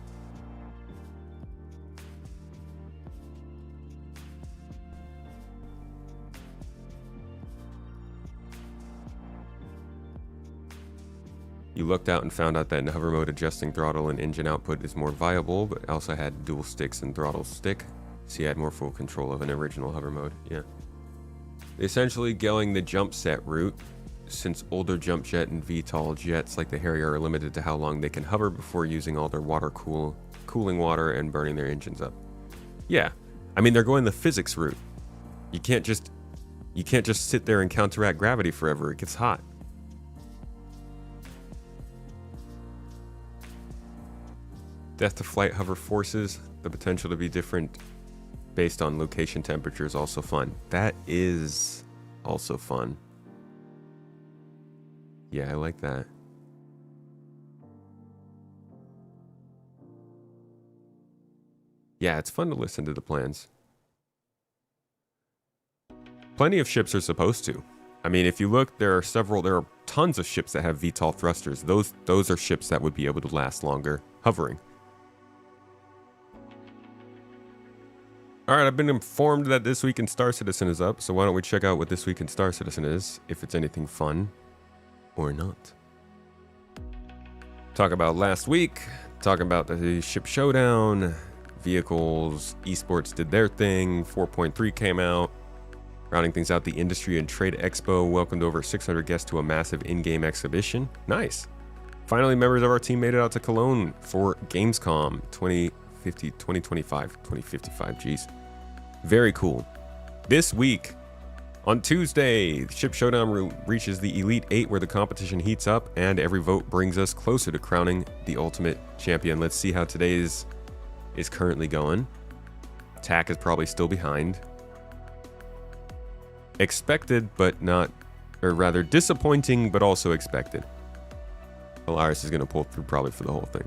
You looked out and found out that in hover mode, adjusting throttle and engine output is more viable, but also had dual sticks and throttle stick, so you had more full control of an original hover mode. Yeah. Essentially going the jump set route, since older jump jet and VTOL jets like the Harrier are limited to how long they can hover before using all their cooling water and burning their engines up. Yeah, I mean, they're going the physics route. You can't just sit there and counteract gravity forever. It gets hot. Death to flight hover forces, the potential to be different based on location temperature is also fun. That is also fun. Yeah, I like that. Yeah, it's fun to listen to the plans. Plenty of ships are supposed to. I mean, if you look, there are tons of ships that have VTOL thrusters. Those are ships that would be able to last longer hovering. Alright, I've been informed that This Week in Star Citizen is up, so why don't we check out what This Week in Star Citizen is, if it's anything fun or not. Talk about last week, talk about the ship showdown, vehicles, esports did their thing, 4.3 came out, rounding things out, the Industry and Trade Expo welcomed over 600 guests to a massive in-game exhibition. Nice. Finally, members of our team made it out to Cologne for Gamescom 2055, geez. Very cool. This week, on Tuesday, Ship Showdown reaches the Elite 8 where the competition heats up and every vote brings us closer to crowning the ultimate champion. Let's see how today's is currently going. TAC is probably still behind. Expected, but not, or rather disappointing, but also expected. Polaris is going to pull through probably for the whole thing.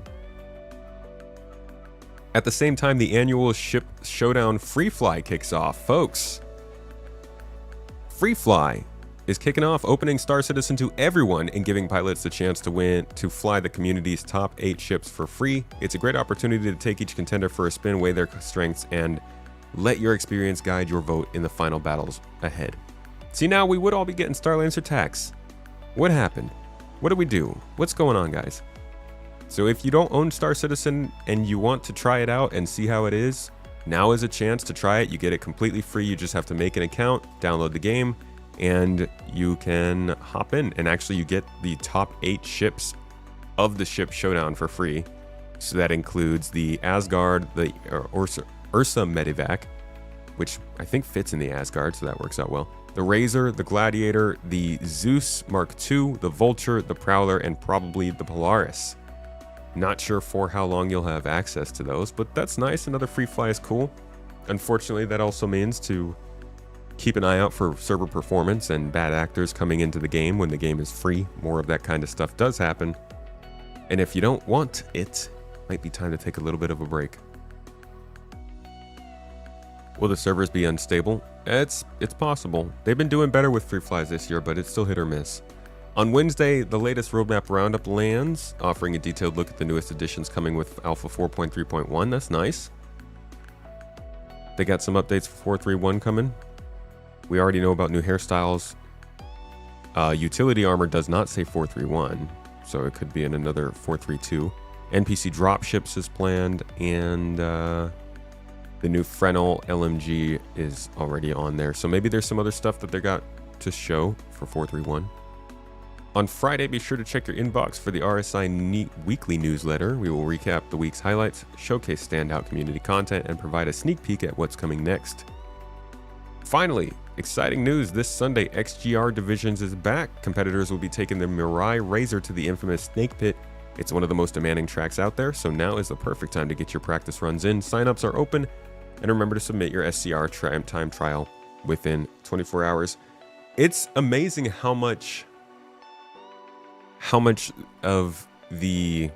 At the same time, the annual Ship Showdown Free Fly kicks off. Folks, Free Fly is kicking off, opening Star Citizen to everyone and giving pilots the chance to fly the community's top 8 ships for free. It's a great opportunity to take each contender for a spin, weigh their strengths, and let your experience guide your vote in the final battles ahead. See, now we would all be getting Starlancer tax. What happened? What do we do? What's going on, guys? So if you don't own Star Citizen and you want to try it out and see how it is, now is a chance to try it. You get it completely free. You just have to make an account, download the game, and you can hop in. And actually you get the top 8 ships of the Ship Showdown for free. So that includes the Asgard, the Ursa Medivac, which I think fits in the Asgard, so that works out well. The Razor, the Gladiator, the Zeus Mark II, the Vulture, the Prowler, and probably the Polaris. Not sure for how long you'll have access to those, but that's nice. Another free fly is cool. Unfortunately, that also means to keep an eye out for server performance and bad actors coming into the game when the game is free. More of that kind of stuff does happen. And if you don't want it, might be time to take a little bit of a break. Will the servers be unstable? It's possible. They've been doing better with free flies this year, but it's still hit or miss. On Wednesday, the latest roadmap roundup lands, offering a detailed look at the newest additions coming with Alpha 4.3.1. That's nice. They got some updates for 4.3.1 coming. We already know about new hairstyles. Utility armor does not say 4.3.1, so it could be in another 4.3.2. NPC dropships is planned, and the new Fresnel LMG is already on there. So maybe there's some other stuff that they got to show for 4.3.1. On Friday, be sure to check your inbox for the RSI weekly newsletter. We will recap the week's highlights, showcase standout community content, and provide a sneak peek at what's coming next. Finally, exciting news. This Sunday, XGR Divisions is back. Competitors will be taking the Mirai Razor to the infamous Snake Pit. It's one of the most demanding tracks out there, so now is the perfect time to get your practice runs in. Signups are open, and remember to submit your SCR time trial within 24 hours. It's amazing how much of the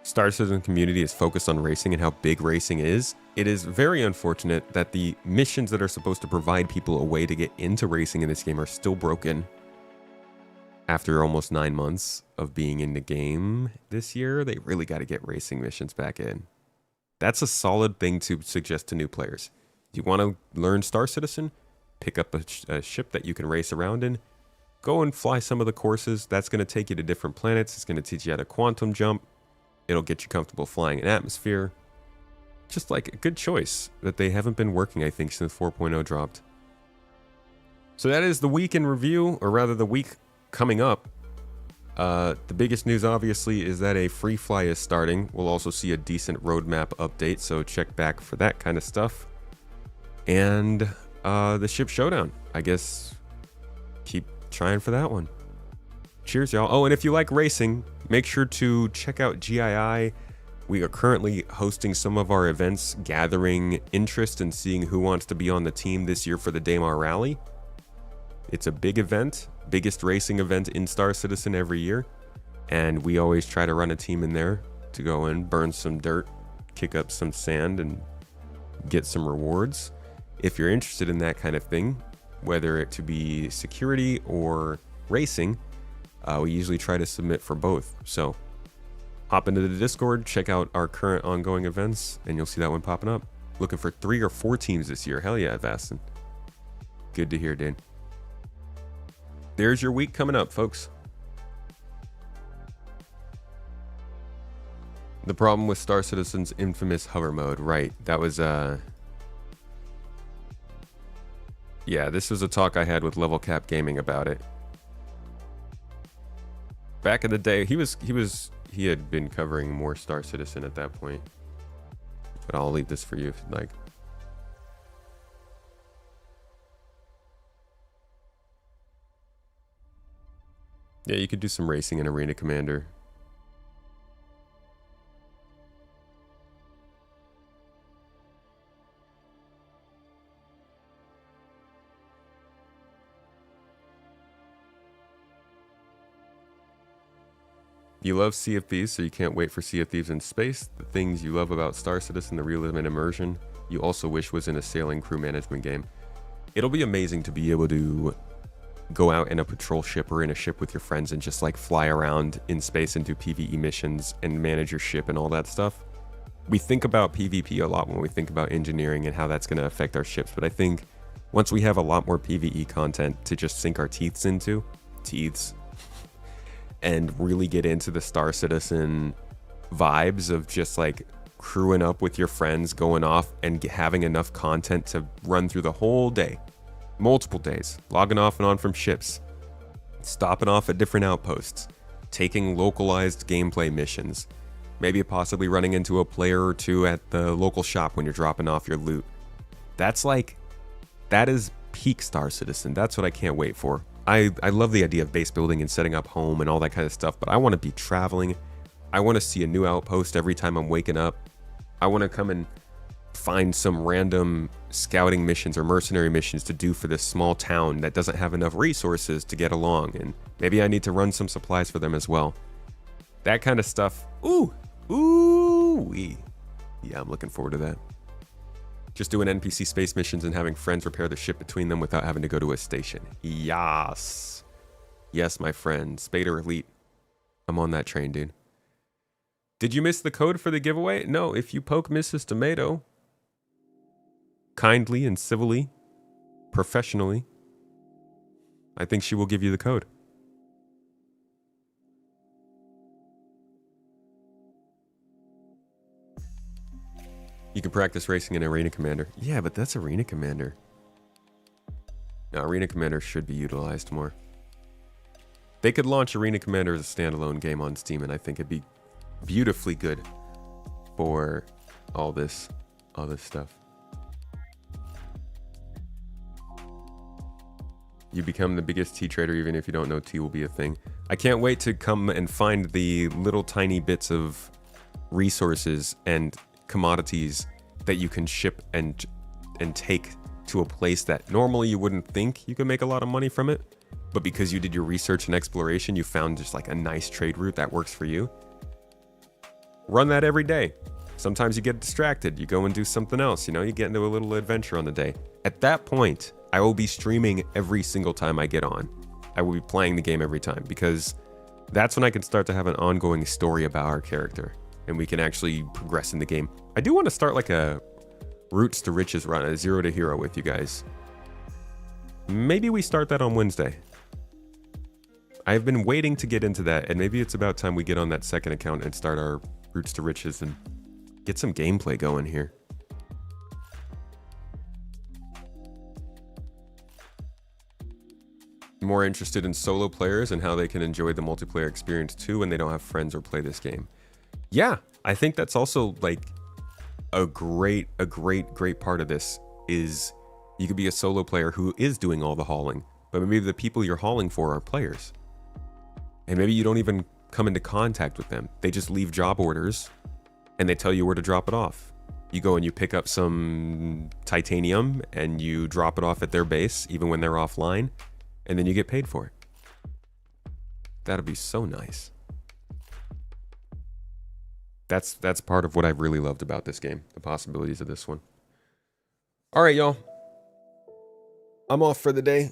Star Citizen community is focused on racing and how big racing is. It is very unfortunate that the missions that are supposed to provide people a way to get into racing in this game are still broken. After almost 9 months of being in the game this year, they really got to get racing missions back in. That's a solid thing to suggest to new players. If you want to learn Star Citizen, pick up a ship that you can race around in. Go and fly some of the courses. That's going to take you to different planets. It's going to teach you how to quantum jump. It'll get you comfortable flying in atmosphere. Just like a good choice that they haven't been working, I think, since 4.0 dropped. So that is the week in review, or rather the week coming up. The biggest news, obviously, is that a free fly is starting. We'll also see a decent roadmap update, so check back for that kind of stuff. And the Ship Showdown. I guess keep trying for that one. Cheers, y'all. Oh, and if you like racing, make sure to check out GII. We are currently hosting some of our events, gathering interest and seeing who wants to be on the team this year for the Daymar Rally. It's a big event, biggest racing event in Star Citizen every year, and we always try to run a team in there to go and burn some dirt, kick up some sand, and get some rewards. If you're interested in that kind of thing, whether it to be security or racing, we usually try to submit for both. So hop into the Discord, check out our current ongoing events, and you'll see that one popping up. Looking for 3 or 4 teams this year. Hell yeah, Vastin. Good to hear, dude. There's your week coming up, folks. The problem with Star Citizen's infamous hover mode, right? That was yeah, this was a talk I had with Level Cap Gaming about it. Back in the day, he had been covering more Star Citizen at that point. But I'll leave this for you if you'd like. Yeah, you could do some racing in Arena Commander. You love Sea of Thieves, so you can't wait for Sea of Thieves in space. The things you love about Star Citizen, the realism and immersion, you also wish was in a sailing crew management game. It'll be amazing to be able to go out in a patrol ship or in a ship with your friends and just like fly around in space and do PvE missions and manage your ship and all that stuff. We think about PvP a lot when we think about engineering and how that's going to affect our ships, but I think once we have a lot more PvE content to just sink our teeths into, and really get into the Star Citizen vibes of just like crewing up with your friends, going off and having enough content to run through the whole day, multiple days, logging off and on from ships, stopping off at different outposts, taking localized gameplay missions, maybe possibly running into a player or two at the local shop when you're dropping off your loot. That is peak Star Citizen. That's what I can't wait for. I love the idea of base building and setting up home and all that kind of stuff, but I want to be traveling. I want to see a new outpost every time I'm waking up. I want to come and find some random scouting missions or mercenary missions to do for this small town that doesn't have enough resources to get along, and maybe I need to run some supplies for them as well. That kind of stuff. Ooh-wee. Yeah, I'm looking forward to that. Just doing NPC space missions and having friends repair the ship between them without having to go to a station. Yes. Yes, my friend. Spader Elite. I'm on that train, dude. Did you miss the code for the giveaway? No, if you poke Mrs. Tomato kindly and civilly, professionally, I think she will give you the code. You can practice racing in Arena Commander. Yeah, but that's Arena Commander. No, Arena Commander should be utilized more. They could launch Arena Commander as a standalone game on Steam, and I think it'd be beautifully good for all this stuff. You become the biggest tea trader even if you don't know tea will be a thing. I can't wait to come and find the little tiny bits of resources and commodities that you can ship and take to a place that normally you wouldn't think you could make a lot of money from it, but because you did your research and exploration, you found just like a nice trade route that works for you. Run that every day. Sometimes you get distracted, you go and do something else, you get into a little adventure on the day. At that point, I will be streaming every single time I get on. I will be playing the game every time, because that's when I can start to have an ongoing story about our character and we can actually progress in the game. I do want to start like a Roots to Riches run, a 0 to Hero with you guys. Maybe we start that on Wednesday. I've been waiting to get into that, and maybe it's about time we get on that second account and start our Roots to Riches and get some gameplay going here. More interested in solo players and how they can enjoy the multiplayer experience too when they don't have friends or play this game. Yeah, I think that's also like a great part of this is you could be a solo player who is doing all the hauling, but maybe the people you're hauling for are players. And maybe you don't even come into contact with them. They just leave job orders and they tell you where to drop it off. You go and you pick up some titanium and you drop it off at their base even when they're offline, and then you get paid for it. That'd be so nice. That's part of what I've really loved about this game, the possibilities of this one. All right, y'all. I'm off for the day.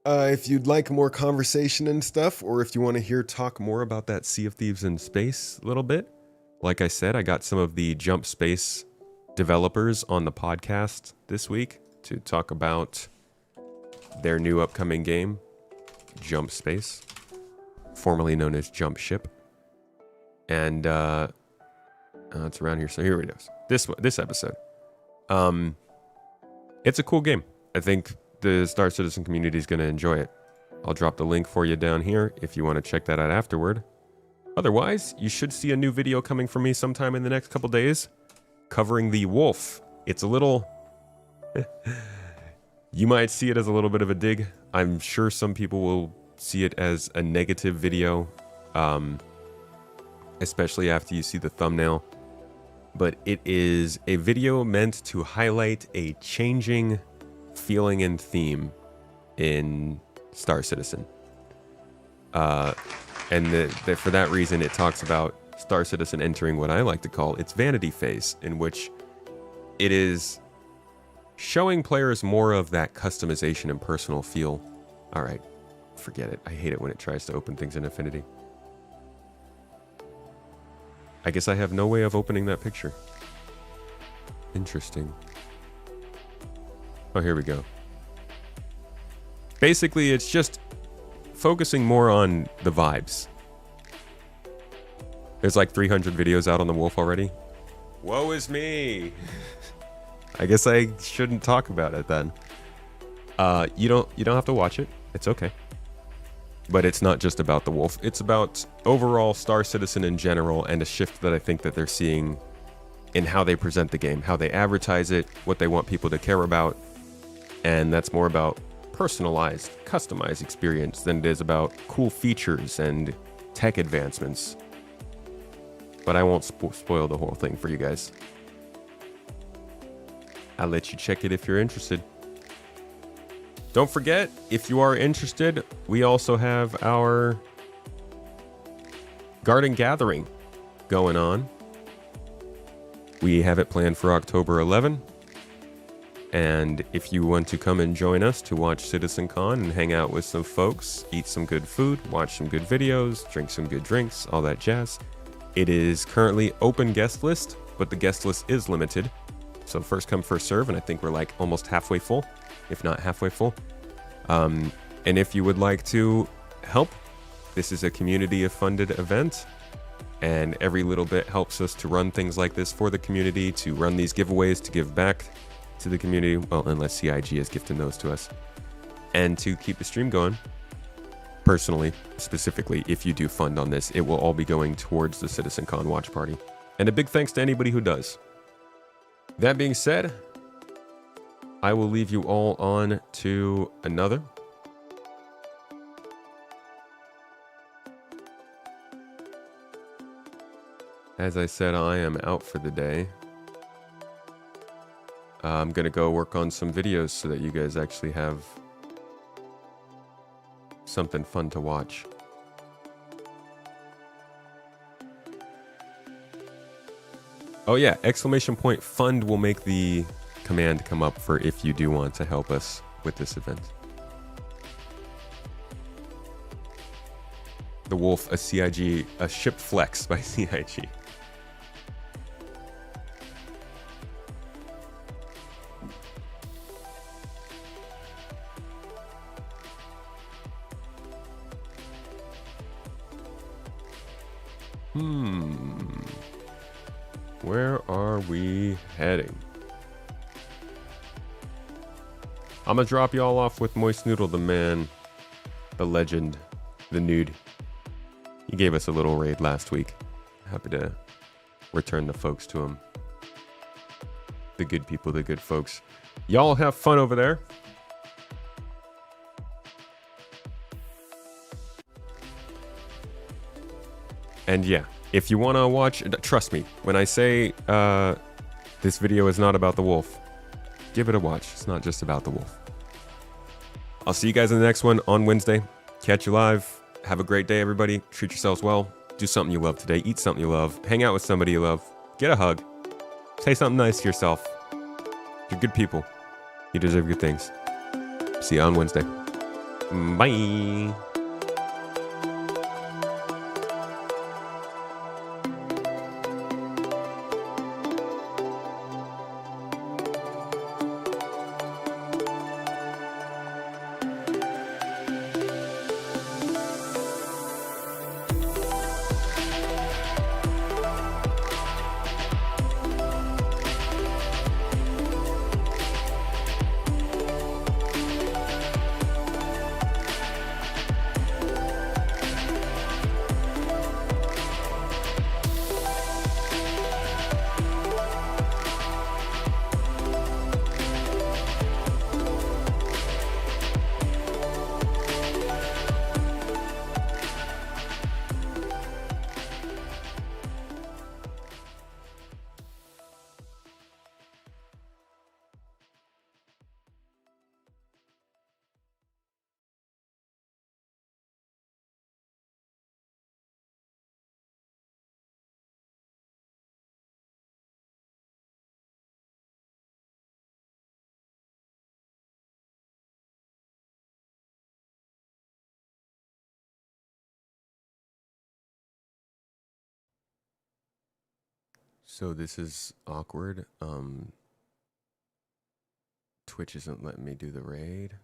If you'd like more conversation and stuff, or if you want to hear talk more about that Sea of Thieves in space a little bit, like I said, I got some of the Jump Space developers on the podcast this week to talk about their new upcoming game, Jump Space, formerly known as Jump Ship. And it's around here, so here it is. This episode. It's a cool game. I think the Star Citizen community is going to enjoy it. I'll drop the link for you down here if you want to check that out afterward. Otherwise, you should see a new video coming from me sometime in the next couple days covering the wolf. It's a little... You might see it as a little bit of a dig. I'm sure some people will see it as a negative video, especially after you see the thumbnail. But it is a video meant to highlight a changing feeling and theme in Star Citizen. And for that reason, it talks about Star Citizen entering what I like to call its vanity phase, in which it is showing players more of that customization and personal feel. All right, forget it. I hate it when it tries to open things in Affinity. I guess I have no way of opening that picture. Interesting. Oh, here we go. Basically, it's just focusing more on the vibes. There's like 300 videos out on the Wolf already. Woe is me. I guess I shouldn't talk about it then. You don't have to watch it. It's okay. But it's not just about the Wolf. It's about overall Star Citizen in general, and a shift that I think that they're seeing in how they present the game, how they advertise it, what they want people to care about. And that's more about personalized, customized experience than it is about cool features and tech advancements. But I won't spoil the whole thing for you guys. I'll let you check it if you're interested. Don't forget, if you are interested, we also have our Garden Gathering going on. We have it planned for October 11. And if you want to come and join us to watch CitizenCon and hang out with some folks, eat some good food, watch some good videos, drink some good drinks, all that jazz, it is currently open guest list, but the guest list is limited. So first come, first serve, and I think we're like almost halfway full, if not halfway full. And if you would like to help, this is a community-funded event, and every little bit helps us to run things like this for the community, to run these giveaways, to give back to the community, well, unless CIG is gifting those to us, and to keep the stream going. Personally, specifically, if you do fund on this, it will all be going towards the CitizenCon watch party. And a big thanks to anybody who does. That being said, I will leave you all on to another. As I said, I am out for the day. I'm gonna go work on some videos so that you guys actually have something fun to watch. Oh yeah, !fund will make the command come up for if you do want to help us with this event. The Wolf, a CIG, a ship flex by CIG. Where are we heading? I'm gonna drop y'all off with Moist Noodle, the man, the legend, the nude. He gave us a little raid last week. Happy to return the folks to him. The good people, the good folks. Y'all have fun over there. And yeah, if you want to watch, trust me, when I say this video is not about the Wolf, give it a watch. It's not just about the Wolf. I'll see you guys in the next one on Wednesday. Catch you live. Have a great day, everybody. Treat yourselves well. Do something you love today. Eat something you love. Hang out with somebody you love. Get a hug. Say something nice to yourself. You're good people. You deserve good things. See you on Wednesday. Bye. So this is awkward. Twitch isn't letting me do the raid.